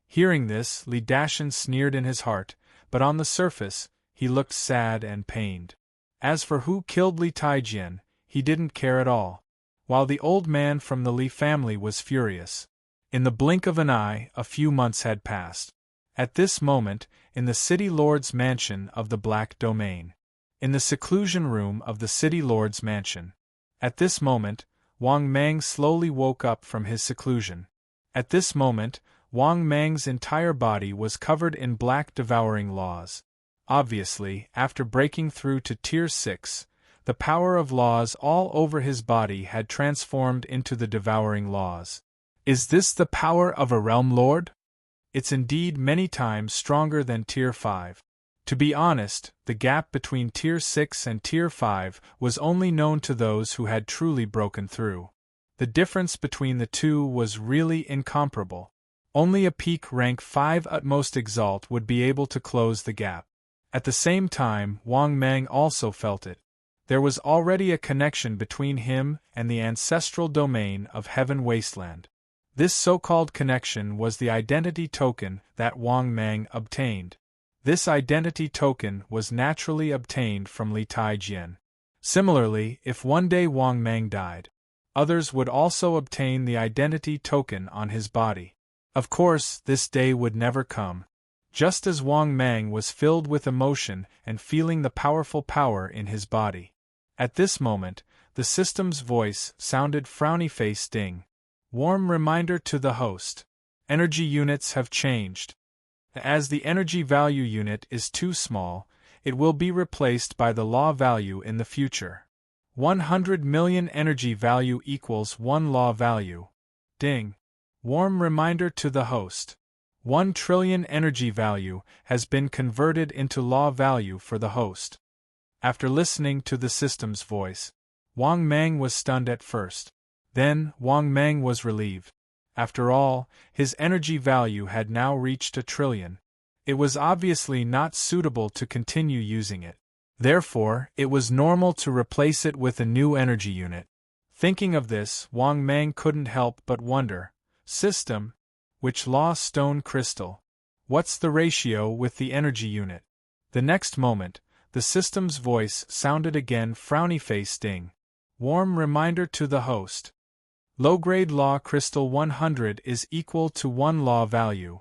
Hearing this, Li Dashan sneered in his heart, but on the surface, he looked sad and pained. As for who killed Li Taijian, he didn't care at all. While the old man from the Li family was furious. In the blink of an eye, a few months had passed. At this moment, in the City Lord's mansion of the Black Domain. In the seclusion room of the City Lord's mansion. At this moment, Wang Mang slowly woke up from his seclusion. At this moment, Wang Mang's entire body was covered in black devouring laws. Obviously, after breaking through to Tier 6, the power of laws all over his body had transformed into the devouring laws. Is this the power of a realm lord? It's indeed many times stronger than Tier 5. To be honest, the gap between Tier 6 and Tier 5 was only known to those who had truly broken through. The difference between the two was really incomparable. Only a peak rank 5 utmost exalt would be able to close the gap. At the same time, Wang Mang also felt it. There was already a connection between him and the ancestral domain of Heaven Wasteland. This so-called connection was the identity token that Wang Mang obtained. This identity token was naturally obtained from Li Taijian. Similarly, if one day Wang Mang died, others would also obtain the identity token on his body. Of course, this day would never come. Just as Wang Mang was filled with emotion and feeling the powerful power in his body. At this moment, the system's voice sounded frowny-face ding. Warm reminder to the host. Energy units have changed. As the energy value unit is too small, it will be replaced by the law value in the future. 100 million energy value equals 1 law value. Ding. Warm reminder to the host. 1 trillion energy value has been converted into law value for the host. After listening to the system's voice, Wang Mang was stunned at first. Then, Wang Mang was relieved. After all, his energy value had now reached 1 trillion. It was obviously not suitable to continue using it. Therefore, it was normal to replace it with a new energy unit. Thinking of this, Wang Mang couldn't help but wonder, system, which law stone crystal? What's the ratio with the energy unit? The next moment, the system's voice sounded again frowny-face ding. Warm reminder to the host. Low-grade law crystal 100 is equal to 1 law value.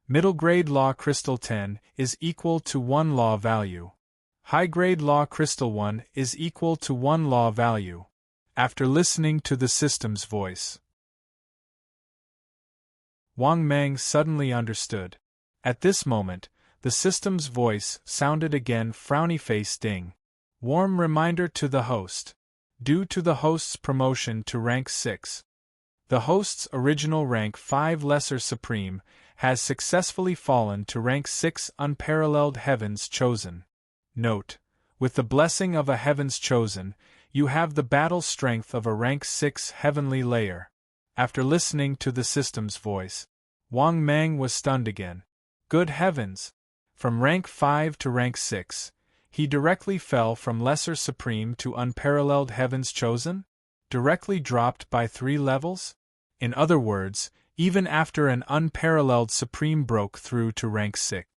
Middle-grade law crystal 10 is equal to 1 law value. High-grade law crystal 1 is equal to 1 law value. After listening to the system's voice, Wang Mang suddenly understood. At this moment, the system's voice sounded again frowny-face ding. Warm reminder to the host. Due to the host's promotion to rank 6, the host's original rank 5 Lesser Supreme has successfully fallen to rank 6 Unparalleled Heavens Chosen. Note: with the blessing of a Heavens Chosen, you have the battle strength of a rank 6 Heavenly Layer. After listening to the system's voice, Wang Mang was stunned again. Good heavens! From rank 5 to rank 6. He directly fell from Lesser Supreme to Unparalleled Heavens Chosen? Directly dropped by 3 levels? In other words, even after an Unparalleled Supreme broke through to rank 6,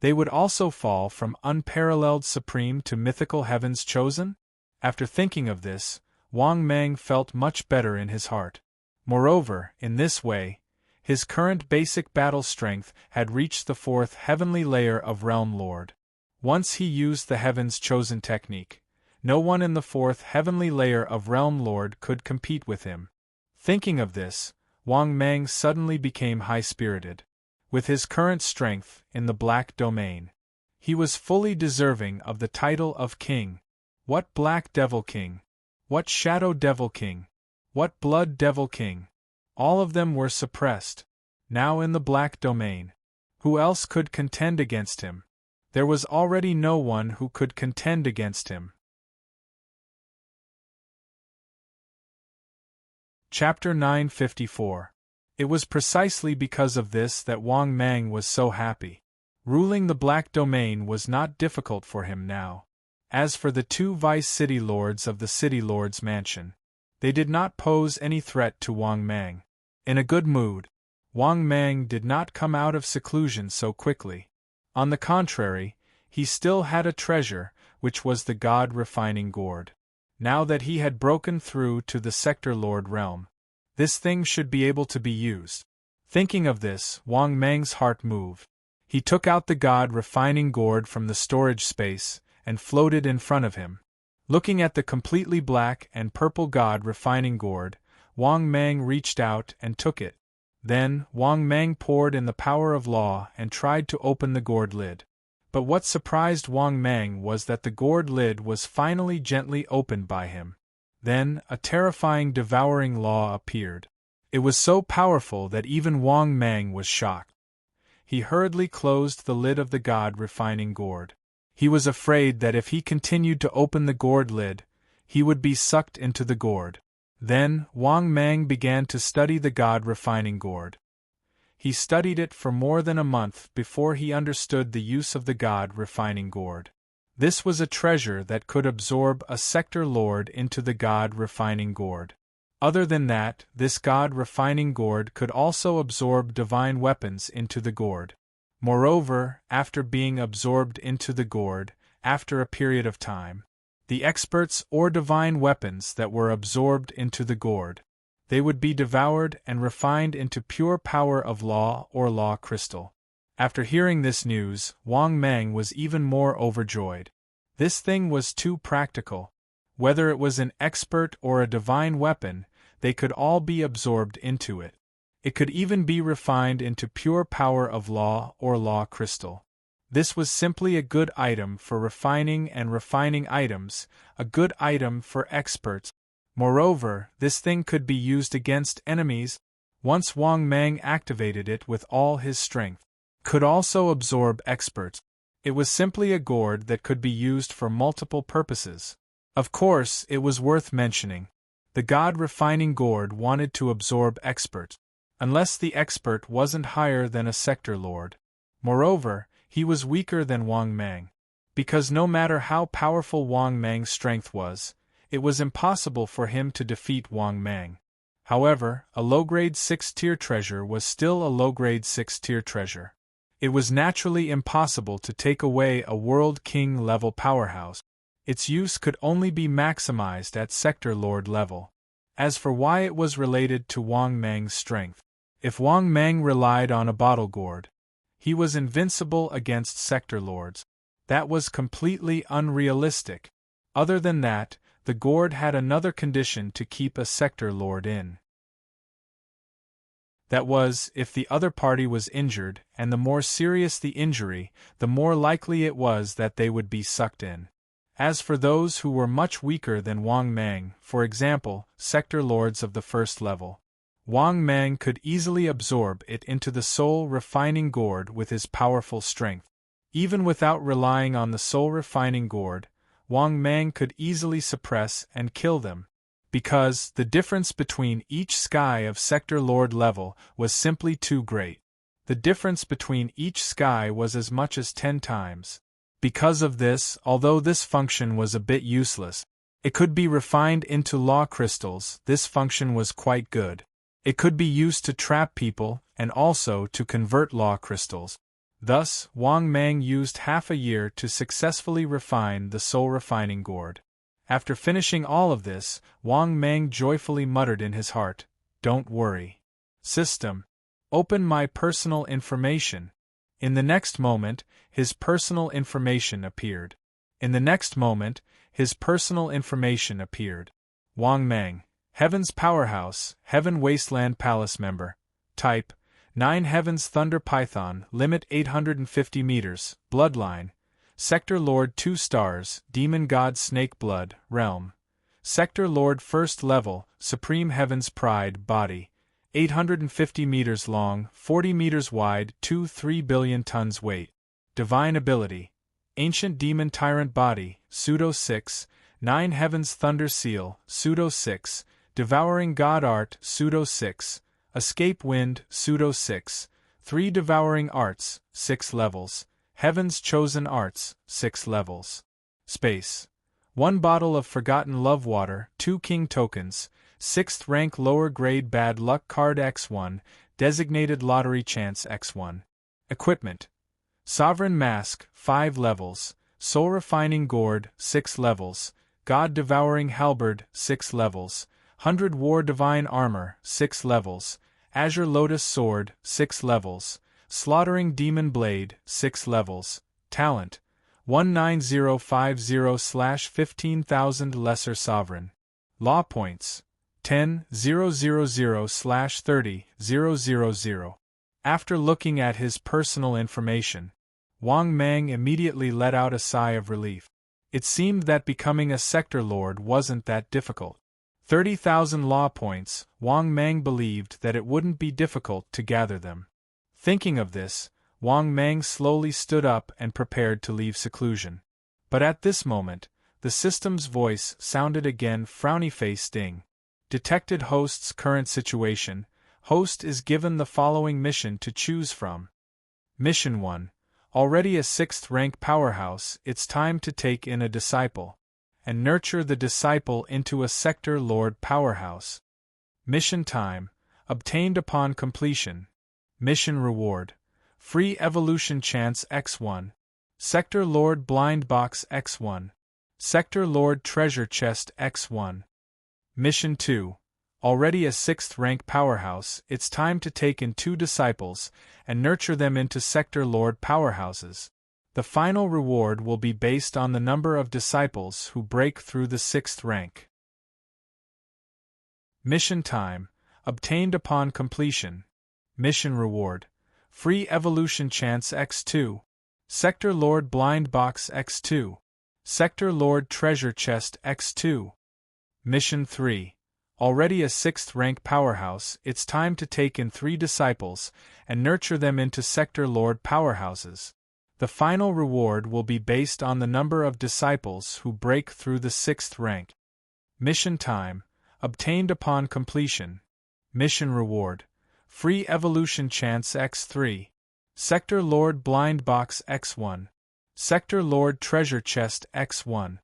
they would also fall from Unparalleled Supreme to Mythical Heavens Chosen? After thinking of this, Wang Mang felt much better in his heart. Moreover, in this way, his current basic battle strength had reached the 4th heavenly layer of Realm Lord. Once he used the Heavens Chosen technique, no one in the 4th heavenly layer of Realm Lord could compete with him. Thinking of this, Wang Mang suddenly became high-spirited. With his current strength in the Black Domain, he was fully deserving of the title of King. What Black Devil King? What Shadow Devil King? What Blood Devil King? All of them were suppressed. Now in the Black Domain, who else could contend against him? There was already no one who could contend against him. Chapter 954. It was precisely because of this that Wang Mang was so happy. Ruling the Black Domain was not difficult for him now. As for the 2 Vice City Lords of the City Lord's mansion, they did not pose any threat to Wang Mang. In a good mood, Wang Mang did not come out of seclusion so quickly. On the contrary, he still had a treasure, which was the God-refining gourd. Now that he had broken through to the Sector Lord realm, this thing should be able to be used. Thinking of this, Wang Mang's heart moved. He took out the God refining gourd from the storage space and floated in front of him. Looking at the completely black and purple God refining gourd, Wang Mang reached out and took it. Then, Wang Mang poured in the power of law and tried to open the gourd lid. But what surprised Wang Mang was that the gourd lid was finally gently opened by him. Then, a terrifying devouring law appeared. It was so powerful that even Wang Mang was shocked. He hurriedly closed the lid of the God refining gourd. He was afraid that if he continued to open the gourd lid, he would be sucked into the gourd. Then, Wang Mang began to study the God refining gourd. He studied it for more than a month before he understood the use of the God refining gourd. This was a treasure that could absorb a sector lord into the God refining gourd. Other than that, this God refining gourd could also absorb divine weapons into the gourd. Moreover, after being absorbed into the gourd, after a period of time, the experts or divine weapons that were absorbed into the gourd, they would be devoured and refined into pure power of law or law crystal. After hearing this news, Wang Mang was even more overjoyed. This thing was too practical. Whether it was an expert or a divine weapon, they could all be absorbed into it. It could even be refined into pure power of law or law crystal. This was simply a good item for refining and refining items, a good item for experts. Moreover, this thing could be used against enemies. Once Wang Mang activated it with all his strength, could also absorb experts. It was simply a gourd that could be used for multiple purposes. Of course, it was worth mentioning. The God refining gourd wanted to absorb experts, unless the expert wasn't higher than a sector lord. Moreover, he was weaker than Wang Mang. Because no matter how powerful Wang Mang's strength was, it was impossible for him to defeat Wang Mang. However, a low-grade 6-tier treasure was still a low-grade 6-tier treasure. It was naturally impossible to take away a World King level powerhouse. Its use could only be maximized at Sector Lord level. As for why it was related to Wang Mang's strength, if Wang Mang relied on a bottle gourd, he was invincible against Sector Lords. That was completely unrealistic. Other than that, the gourd had another condition to keep a Sector Lord in. That was, if the other party was injured, and the more serious the injury, the more likely it was that they would be sucked in. As for those who were much weaker than Wang Mang, for example, Sector Lords of the first level, Wang Mang could easily absorb it into the soul refining gourd with his powerful strength. Even without relying on the soul refining gourd, Wang Mang could easily suppress and kill them, because the difference between each sky of Sector Lord level was simply too great. The difference between each sky was as much as 10 times. Because of this, although this function was a bit useless, it could be refined into law crystals. This function was quite good. It could be used to trap people, and also to convert law crystals. Thus, Wang Mang used half a year to successfully refine the soul refining gourd. After finishing all of this, Wang Mang joyfully muttered in his heart, "Don't worry. System, open my personal information." In the next moment, his personal information appeared. Wang Mang, Heaven's Powerhouse, Heaven Wasteland Palace member. Type, 9 Heavens Thunder Python, limit 850 meters, bloodline. Sector Lord 2 stars, Demon God Snake Blood, realm. Sector Lord 1st level, Supreme Heaven's Pride, body. 850 meters long, 40 meters wide, 3 billion tons weight. Divine ability. Ancient Demon Tyrant body, pseudo 6, 9 Heavens Thunder Seal, pseudo 6, Devouring God Art, pseudo 6, Escape Wind, pseudo 6, 3 Devouring Arts, 6 levels, Heaven's Chosen Arts, 6 levels. Space. 1 bottle of Forgotten Love Water, 2 King Tokens, 6th rank lower grade Bad Luck Card X1, Designated Lottery Chance X1. Equipment. Sovereign Mask, 5 levels, Soul Refining Gourd, 6 levels, God Devouring Halberd, 6 levels, 100 War Divine Armor, 6 levels, Azure Lotus Sword, 6 levels, Slaughtering Demon Blade, 6 levels. Talent, 19050/15,000 Lesser Sovereign. Law points, 10,000/30,000. After looking at his personal information, Wang Mang immediately let out a sigh of relief. It seemed that becoming a sector lord wasn't that difficult. 30,000 law points, Wang Mang believed that it wouldn't be difficult to gather them. Thinking of this, Wang Mang slowly stood up and prepared to leave seclusion. But at this moment, the system's voice sounded again. Frowny-faced Ding. Detected host's current situation. Host is given the following mission to choose from. Mission 1. Already a 6th rank powerhouse, it's time to take in a disciple and nurture the disciple into a sector lord powerhouse. Mission time, obtained upon completion. Mission reward, free evolution chance x1. Sector lord blind box x1. Sector lord treasure chest x1. Mission 2. Already a 6th rank powerhouse, it's time to take in 2 disciples and nurture them into sector lord powerhouses. The final reward will be based on the number of disciples who break through the 6th rank. Mission time, obtained upon completion. Mission reward, free evolution chance x2. Sector lord blind box x2. Sector lord treasure chest x2. Mission 3. Already a 6th rank powerhouse, it's time to take in 3 disciples and nurture them into sector lord powerhouses. The final reward will be based on the number of disciples who break through the 6th rank. Mission time, obtained upon completion. Mission reward, free evolution chance x3. Sector lord blind box x1. Sector lord treasure chest x1.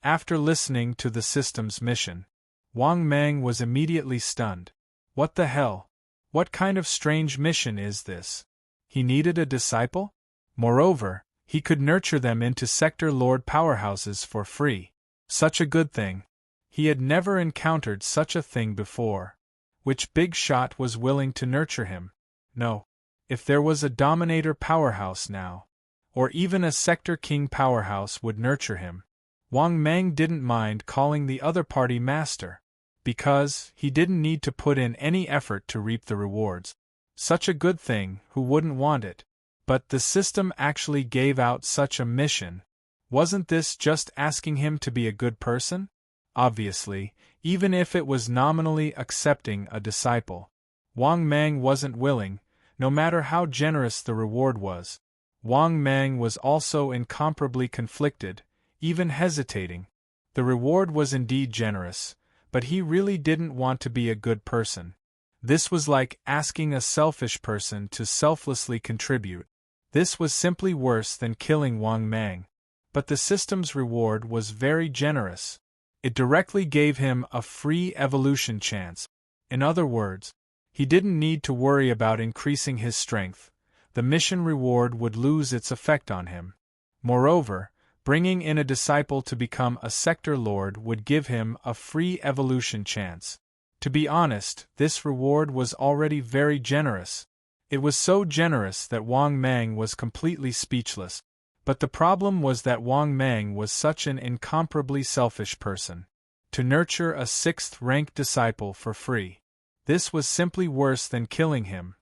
After listening to the system's mission, Wang Mang was immediately stunned. What the hell? What kind of strange mission is this? He needed a disciple? Moreover, he could nurture them into sector lord powerhouses for free. Such a good thing. He had never encountered such a thing before. Which big shot was willing to nurture him? No. If there was a dominator powerhouse now, or even a sector king powerhouse would nurture him, Wang Mang didn't mind calling the other party master, because he didn't need to put in any effort to reap the rewards. Such a good thing, who wouldn't want it? But the system actually gave out such a mission. Wasn't this just asking him to be a good person? Obviously, even if it was nominally accepting a disciple, Wang Mang wasn't willing, no matter how generous the reward was. Wang Mang was also incomparably conflicted, even hesitating. The reward was indeed generous, but he really didn't want to be a good person. This was like asking a selfish person to selflessly contribute. This was simply worse than killing Wang Mang. But the system's reward was very generous. It directly gave him a free evolution chance. In other words, he didn't need to worry about increasing his strength. The mission reward would lose its effect on him. Moreover, bringing in a disciple to become a sector lord would give him a free evolution chance. To be honest, this reward was already very generous. It was so generous that Wang Mang was completely speechless. But the problem was that Wang Mang was such an incomparably selfish person. To nurture a 6th rank disciple for free. This was simply worse than killing him.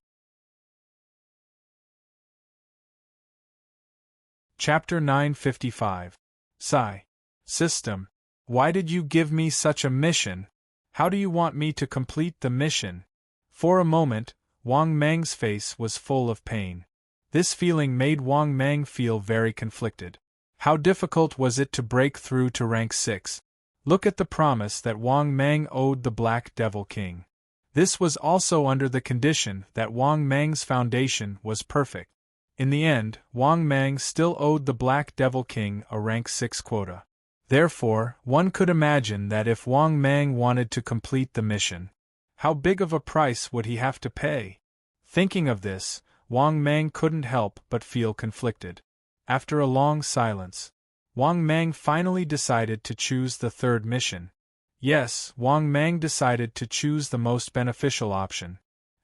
Chapter 955. Sigh. System. Why did you give me such a mission? How do you want me to complete the mission? For a moment, Wang Mang's face was full of pain. This feeling made Wang Mang feel very conflicted. How difficult was it to break through to rank 6? Look at the promise that Wang Mang owed the Black Devil King. This was also under the condition that Wang Mang's foundation was perfect. In the end, Wang Mang still owed the Black Devil King a rank 6 quota. Therefore, one could imagine that if Wang Mang wanted to complete the mission, how big of a price would he have to pay? Thinking of this, Wang Mang couldn't help but feel conflicted. After a long silence, Wang Mang finally decided to choose the 3rd mission. Yes, Wang Mang decided to choose the most beneficial option.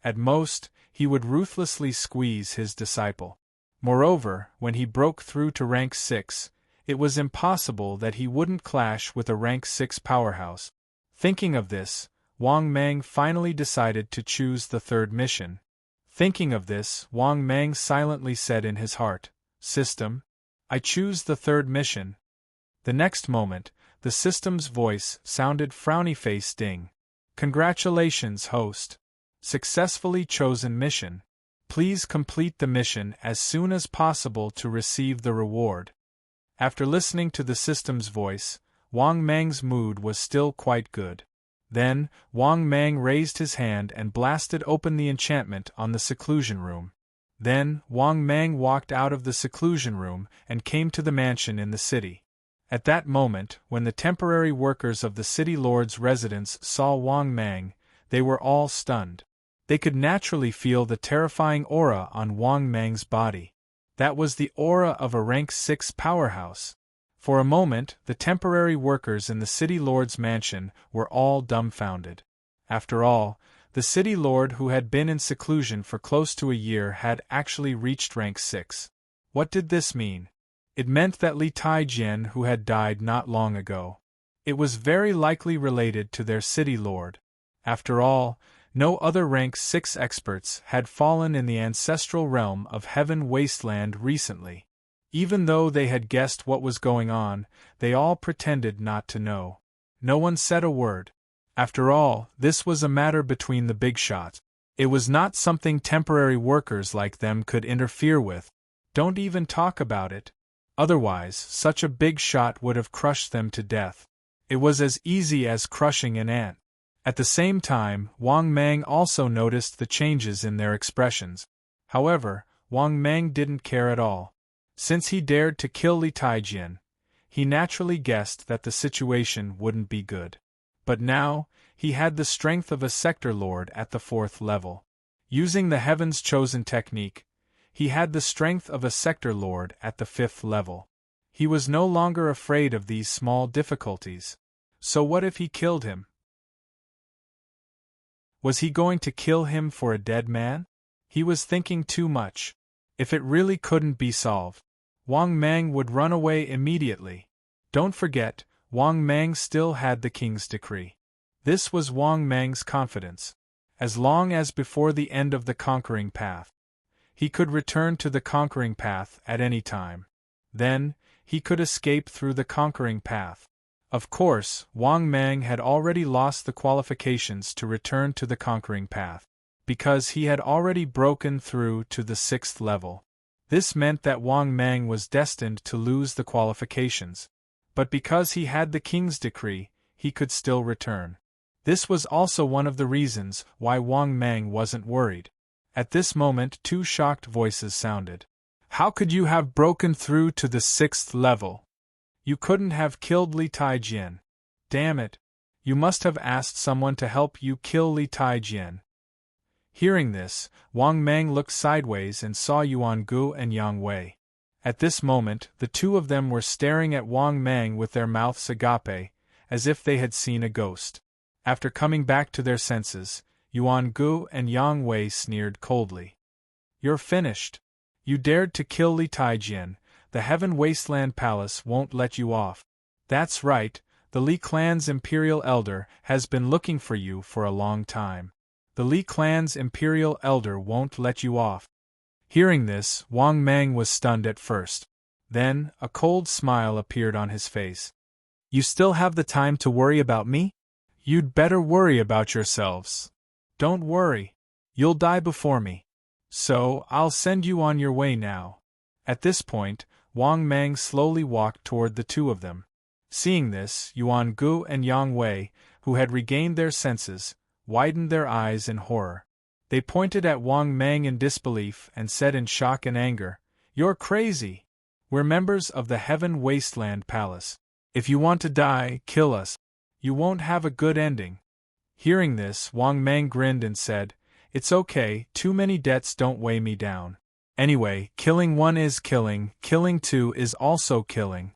At most, he would ruthlessly squeeze his disciple. Moreover, when he broke through to rank 6, it was impossible that he wouldn't clash with a rank 6 powerhouse. Thinking of this, Wang Mang finally decided to choose the third mission. Thinking of this, Wang Mang silently said in his heart, "System, I choose the third mission." The next moment, the system's voice sounded frowny-face ding. "Congratulations, host. Successfully chosen mission. Please complete the mission as soon as possible to receive the reward." After listening to the system's voice, Wang Mang's mood was still quite good. Then, Wang Mang raised his hand and blasted open the enchantment on the seclusion room. Then, Wang Mang walked out of the seclusion room and came to the mansion in the city. At that moment, when the temporary workers of the city lord's residence saw Wang Mang, they were all stunned. They could naturally feel the terrifying aura on Wang Mang's body. That was the aura of a rank 6 powerhouse. For a moment, the temporary workers in the city lord's mansion were all dumbfounded. After all, the city lord who had been in seclusion for close to a year had actually reached rank 6. What did this mean? It meant that Li Taijian, who had died not long ago, it was very likely related to their city lord. After all, no other rank 6 experts had fallen in the ancestral realm of Heaven Wasteland recently. Even though they had guessed what was going on, they all pretended not to know. No one said a word. After all, this was a matter between the big shots. It was not something temporary workers like them could interfere with. Don't even talk about it. Otherwise, such a big shot would have crushed them to death. It was as easy as crushing an ant. At the same time, Wang Mang also noticed the changes in their expressions. However, Wang Mang didn't care at all. Since he dared to kill Li Taijian, he naturally guessed that the situation wouldn't be good. But now, he had the strength of a sector lord at the 4th level. Using the Heaven's Chosen technique, he had the strength of a sector lord at the 5th level. He was no longer afraid of these small difficulties. So what if he killed him? Was he going to kill him for a dead man? He was thinking too much. If it really couldn't be solved, Wang Mang would run away immediately. Don't forget, Wang Mang still had the king's decree. This was Wang Mang's confidence. As long as before the end of the conquering path, he could return to the conquering path at any time. Then, he could escape through the conquering path. Of course, Wang Mang had already lost the qualifications to return to the conquering path, because he had already broken through to the 6th level. This meant that Wang Mang was destined to lose the qualifications. But because he had the king's decree, he could still return. This was also one of the reasons why Wang Mang wasn't worried. At this moment 2 shocked voices sounded. "How could you have broken through to the 6th level? You couldn't have killed Li Taijian. Damn it! You must have asked someone to help you kill Li Taijian." Hearing this, Wang Mang looked sideways and saw Yuan Gu and Yang Wei. At this moment, the two of them were staring at Wang Mang with their mouths agape, as if they had seen a ghost. After coming back to their senses, Yuan Gu and Yang Wei sneered coldly. "You're finished. You dared to kill Li Taijian. The Heaven Wasteland Palace won't let you off. That's right, the Li clan's Imperial Elder has been looking for you for a long time. The Li clan's Imperial Elder won't let you off." Hearing this, Wang Mang was stunned at first. Then, a cold smile appeared on his face. "You still have the time to worry about me? You'd better worry about yourselves. Don't worry. You'll die before me. So, I'll send you on your way now." At this point, Wang Mang slowly walked toward the two of them. Seeing this, Yuan Gu and Yang Wei, who had regained their senses, widened their eyes in horror. They pointed at Wang Mang in disbelief and said in shock and anger, "You're crazy! We're members of the Heaven Wasteland Palace. If you want to die, kill us. You won't have a good ending." Hearing this, Wang Mang grinned and said, "It's okay, too many debts don't weigh me down. Anyway, killing one is killing two is also killing."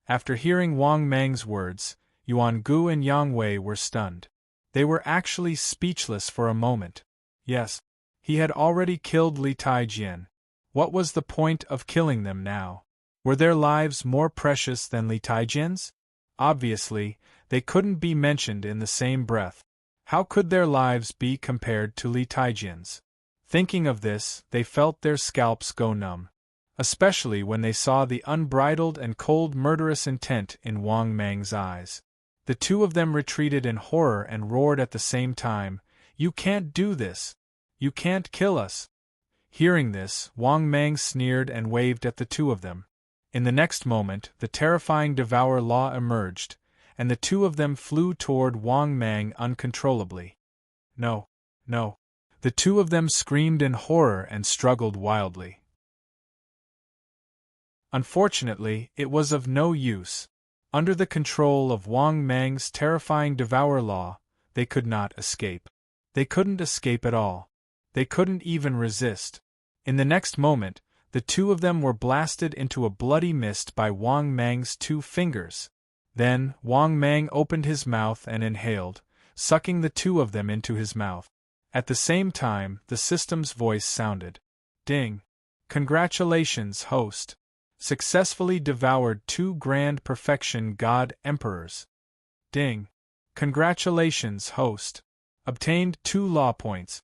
After hearing Wang Mang's words, Yuan Gu and Yang Wei were stunned. They were actually speechless for a moment. Yes, he had already killed Li Taijian. What was the point of killing them now? Were their lives more precious than Li Taijian's? Obviously, they couldn't be mentioned in the same breath. How could their lives be compared to Li Taijian's? Thinking of this, they felt their scalps go numb. Especially when they saw the unbridled and cold murderous intent in Wang Mang's eyes. The two of them retreated in horror and roared at the same time, "You can't do this! You can't kill us!" Hearing this, Wang Mang sneered and waved at the two of them. In the next moment, the terrifying Devour Law emerged, and the two of them flew toward Wang Mang uncontrollably. No, no. The two of them screamed in horror and struggled wildly. Unfortunately, it was of no use. Under the control of Wang Mang's terrifying Devour Law, they could not escape. They couldn't escape at all. They couldn't even resist. In the next moment, the two of them were blasted into a bloody mist by Wang Mang's 2 fingers. Then, Wang Mang opened his mouth and inhaled, sucking the two of them into his mouth. At the same time, the system's voice sounded. Ding! Congratulations, host! Successfully devoured 2 Grand Perfection God Emperors. Ding! Congratulations, host! Obtained 2 law points.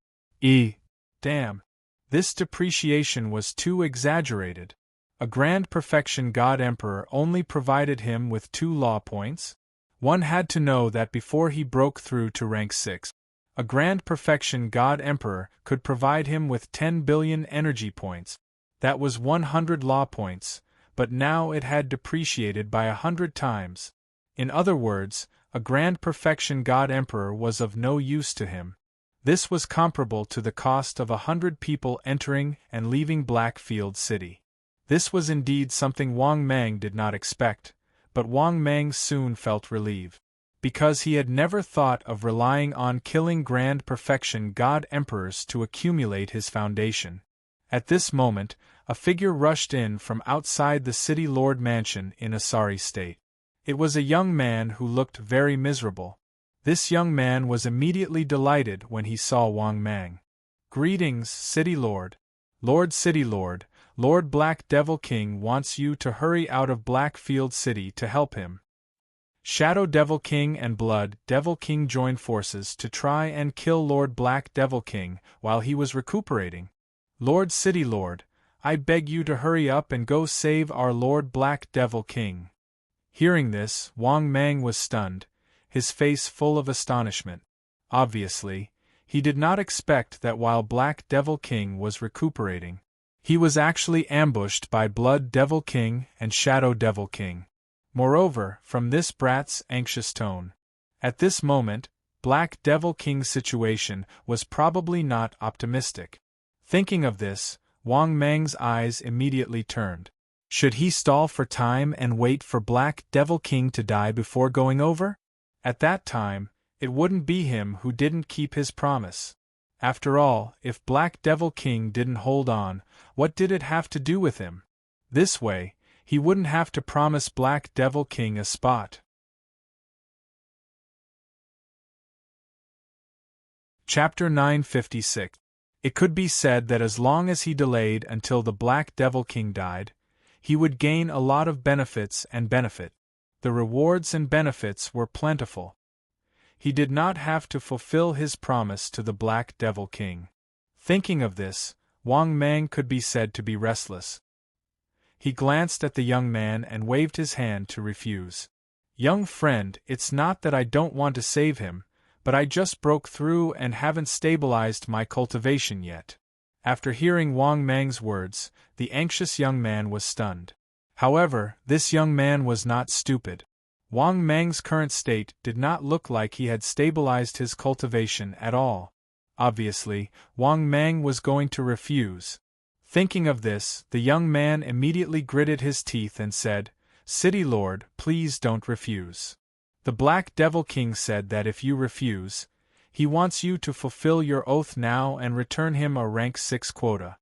Damn! This depreciation was too exaggerated. A Grand Perfection God Emperor only provided him with 2 law points? One had to know that before he broke through to rank 6. A Grand Perfection God Emperor could provide him with 10 billion energy points. That was 100 law points, but now it had depreciated by 100 times. In other words, a Grand Perfection God Emperor was of no use to him. This was comparable to the cost of 100 people entering and leaving Blackfield City. This was indeed something Wang Mang did not expect, but Wang Mang soon felt relieved. Because he had never thought of relying on killing Grand Perfection God Emperors to accumulate his foundation. At this moment, a figure rushed in from outside the City Lord Mansion in a sorry state. It was a young man who looked very miserable. This young man was immediately delighted when he saw Wang Mang. "Greetings, City Lord. Lord City Lord, Lord Black Devil King wants you to hurry out of Blackfield City to help him." Shadow Devil King and Blood Devil King joined forces to try and kill Lord Black Devil King while he was recuperating. "Lord City Lord, I beg you to hurry up and go save our Lord Black Devil King." Hearing this, Wang Mang was stunned, his face full of astonishment. Obviously, he did not expect that while Black Devil King was recuperating, he was actually ambushed by Blood Devil King and Shadow Devil King. Moreover, from this brat's anxious tone, at this moment, Black Devil King's situation was probably not optimistic. Thinking of this, Wang Mang's eyes immediately turned. Should he stall for time and wait for Black Devil King to die before going over? At that time, it wouldn't be him who didn't keep his promise. After all, if Black Devil King didn't hold on, what did it have to do with him? This way, he wouldn't have to promise Black Devil King a spot. Chapter 956. It could be said that as long as he delayed until the Black Devil King died, he would gain a lot of benefits and benefit. The rewards and benefits were plentiful. He did not have to fulfill his promise to the Black Devil King. Thinking of this, Wang Mang could be said to be restless. He glanced at the young man and waved his hand to refuse. "Young friend, it's not that I don't want to save him, but I just broke through and haven't stabilized my cultivation yet." After hearing Wang Mang's words, the anxious young man was stunned. However, this young man was not stupid. Wang Mang's current state did not look like he had stabilized his cultivation at all. Obviously, Wang Mang was going to refuse. Thinking of this, the young man immediately gritted his teeth and said, "City Lord, please don't refuse. The Black Devil King said that if you refuse, he wants you to fulfill your oath now and return him a rank 6 quota."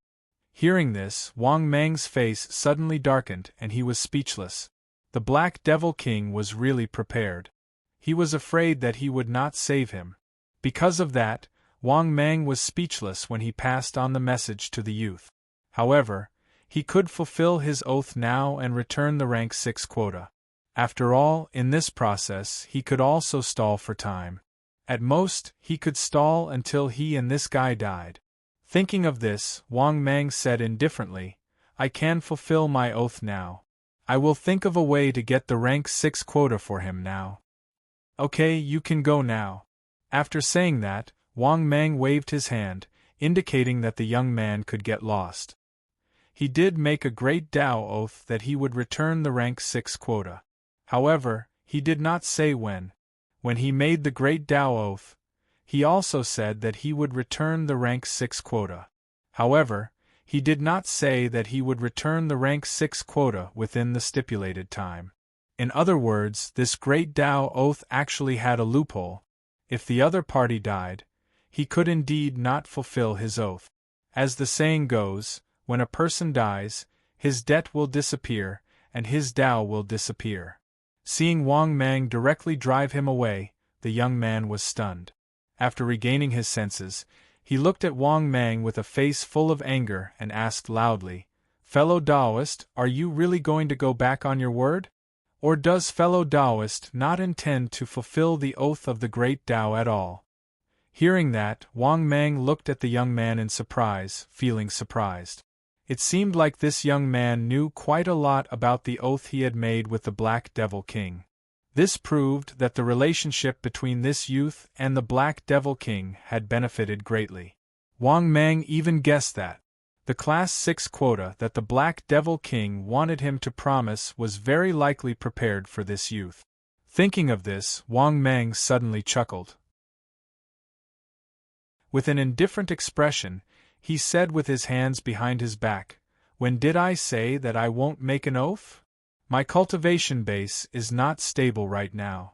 Hearing this, Wang Mang's face suddenly darkened and he was speechless. The Black Devil King was really prepared. He was afraid that he would not save him. Because of that, Wang Mang was speechless when he passed on the message to the youth. However, he could fulfill his oath now and return the rank 6 quota. After all, in this process he could also stall for time. At most, he could stall until he and this guy died. Thinking of this, Wang Mang said indifferently, I can fulfill my oath now. I will think of a way to get the rank 6 quota for him now. Okay, you can go now. After saying that, Wang Mang waved his hand, indicating that the young man could get lost. He did make a great Tao oath that he would return the rank 6 quota. However, he did not say when. When he made the great Tao oath, he also said that he would return the rank 6 quota. However, he did not say that he would return the rank 6 quota within the stipulated time. In other words, this great Tao oath actually had a loophole. If the other party died, he could indeed not fulfill his oath. As the saying goes, when a person dies, his debt will disappear, and his Tao will disappear. Seeing Wang Mang directly drive him away, the young man was stunned. After regaining his senses, he looked at Wang Mang with a face full of anger and asked loudly, Fellow Taoist, are you really going to go back on your word? Or does fellow Taoist not intend to fulfill the oath of the great Tao at all? Hearing that, Wang Mang looked at the young man in surprise, feeling surprised. It seemed like this young man knew quite a lot about the oath he had made with the Black Devil King. This proved that the relationship between this youth and the Black Devil King had benefited greatly. Wang Mang even guessed that the Class 6 quota that the Black Devil King wanted him to promise was very likely prepared for this youth. Thinking of this, Wang Mang suddenly chuckled. With an indifferent expression, he said with his hands behind his back, When did I say that I won't make an oath? My cultivation base is not stable right now.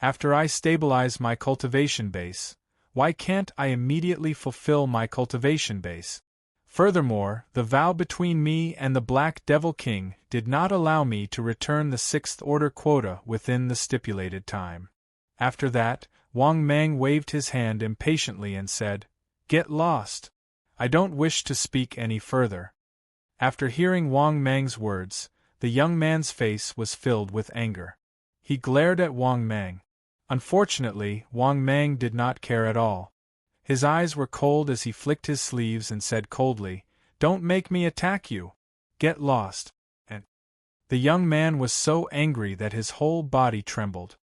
After I stabilize my cultivation base, why can't I immediately fulfill my cultivation base? Furthermore, the vow between me and the Black Devil King did not allow me to return the 6th order quota within the stipulated time. After that, Wang Mang waved his hand impatiently and said, Get lost. I don't wish to speak any further. After hearing Wang Mang's words, the young man's face was filled with anger. He glared at Wang Mang. Unfortunately, Wang Mang did not care at all. His eyes were cold as he flicked his sleeves and said coldly, Don't make me attack you. Get lost. And the young man was so angry that his whole body trembled.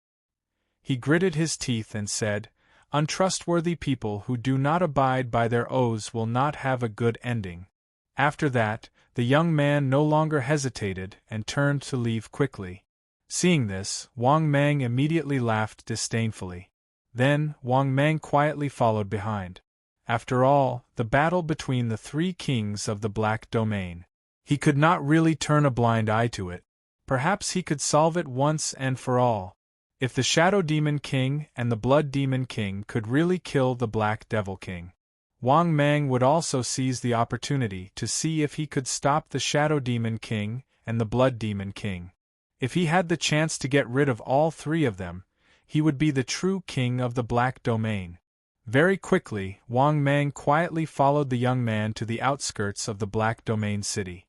He gritted his teeth and said, Untrustworthy people who do not abide by their oaths will not have a good ending. After that, the young man no longer hesitated and turned to leave quickly. Seeing this, Wang Mang immediately laughed disdainfully. Then, Wang Mang quietly followed behind. After all, the battle between the 3 kings of the Black Domain. He could not really turn a blind eye to it. Perhaps he could solve it once and for all. If the Shadow Demon King and the Blood Demon King could really kill the Black Devil King, Wang Mang would also seize the opportunity to see if he could stop the Shadow Demon King and the Blood Demon King. If he had the chance to get rid of all 3 of them, he would be the true king of the Black Domain. Very quickly, Wang Mang quietly followed the young man to the outskirts of the Black Domain city.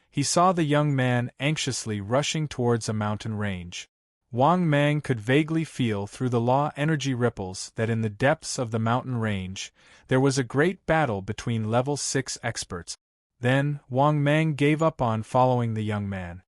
He saw the young man anxiously rushing towards a mountain range. Wang Mang could vaguely feel through the law energy ripples that in the depths of the mountain range, there was a great battle between level 6 experts. Then, Wang Mang gave up on following the young man.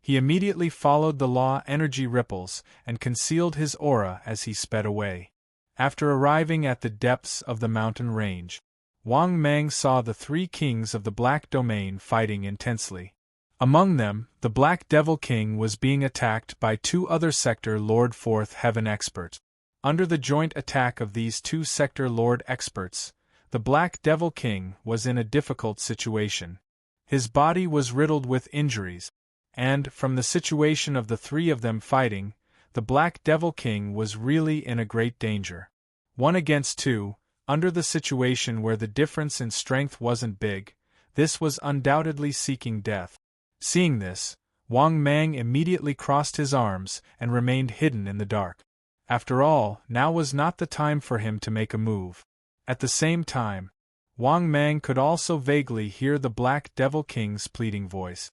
He immediately followed the law energy ripples and concealed his aura as he sped away. After arriving at the depths of the mountain range, Wang Mang saw the 3 kings of the Black Domain fighting intensely. Among them, the Black Devil King was being attacked by 2 other Sector Lord 4th Heaven experts. Under the joint attack of these 2 Sector Lord experts, the Black Devil King was in a difficult situation. His body was riddled with injuries, and, from the situation of the 3 of them fighting, the Black Devil King was really in a great danger. 1 against 2, under the situation where the difference in strength wasn't big, this was undoubtedly seeking death. Seeing this, Wang Mang immediately crossed his arms and remained hidden in the dark. After all, now was not the time for him to make a move. At the same time, Wang Mang could also vaguely hear the Black Devil King's pleading voice.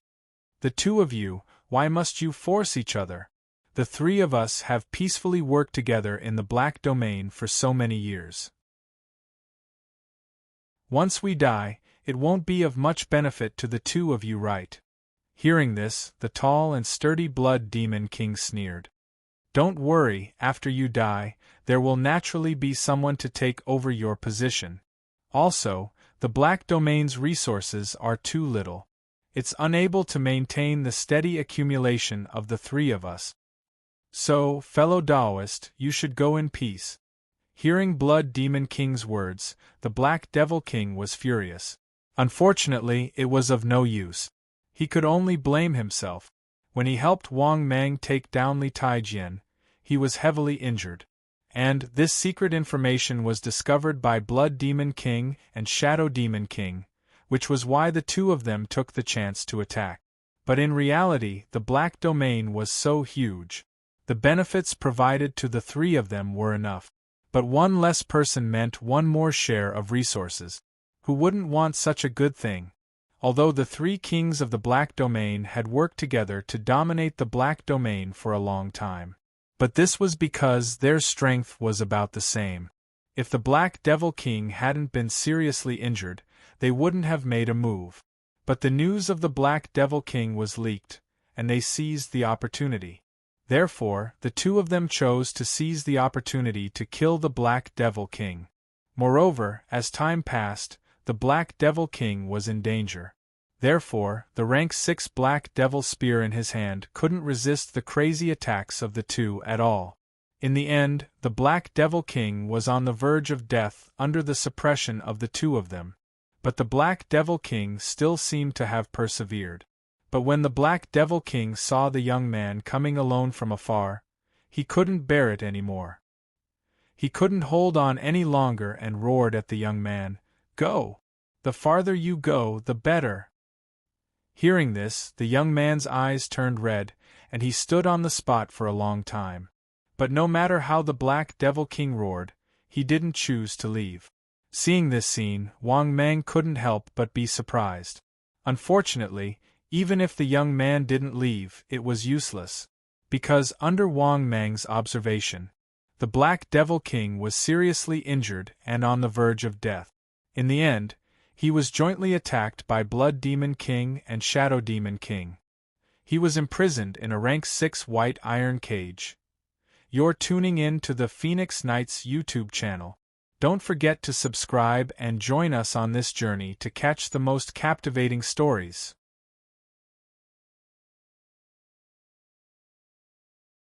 The two of you, why must you force each other? The three of us have peacefully worked together in the Black Domain for so many years. Once we die, it won't be of much benefit to the two of you, right? Hearing this, the tall and sturdy Blood Demon King sneered. Don't worry, after you die, there will naturally be someone to take over your position. Also, the Black Domain's resources are too little. It's unable to maintain the steady accumulation of the three of us. So, fellow Taoist, you should go in peace. Hearing Blood Demon King's words, the Black Devil King was furious. Unfortunately, it was of no use. He could only blame himself. When he helped Wang Mang take down Li Taijian, he was heavily injured. And this secret information was discovered by Blood Demon King and Shadow Demon King, which was why the two of them took the chance to attack. But in reality, the Black Domain was so huge. The benefits provided to the three of them were enough. But one less person meant one more share of resources. Who wouldn't want such a good thing? Although the three kings of the Black Domain had worked together to dominate the Black Domain for a long time. But this was because their strength was about the same. If the Black Devil King hadn't been seriously injured, they wouldn't have made a move. But the news of the Black Devil King was leaked, and they seized the opportunity. Therefore, the two of them chose to seize the opportunity to kill the Black Devil King. Moreover, as time passed, the Black Devil King was in danger. Therefore, the rank 6 Black Devil Spear in his hand couldn't resist the crazy attacks of the two at all. In the end, the Black Devil King was on the verge of death under the suppression of the two of them. But the Black Devil King still seemed to have persevered. But when the Black Devil King saw the young man coming alone from afar, he couldn't bear it anymore. He couldn't hold on any longer and roared at the young man, "Go! The farther you go, the better!" Hearing this, the young man's eyes turned red, and he stood on the spot for a long time. But no matter how the Black Devil King roared, he didn't choose to leave. Seeing this scene, Wang Mang couldn't help but be surprised. Unfortunately, even if the young man didn't leave, it was useless. Because under Wang Mang's observation, the Black Devil King was seriously injured and on the verge of death. In the end, he was jointly attacked by Blood Demon King and Shadow Demon King. He was imprisoned in a rank 6 white iron cage. You're tuning in to the Phoenix Knights YouTube channel. Don't forget to subscribe and join us on this journey to catch the most captivating stories.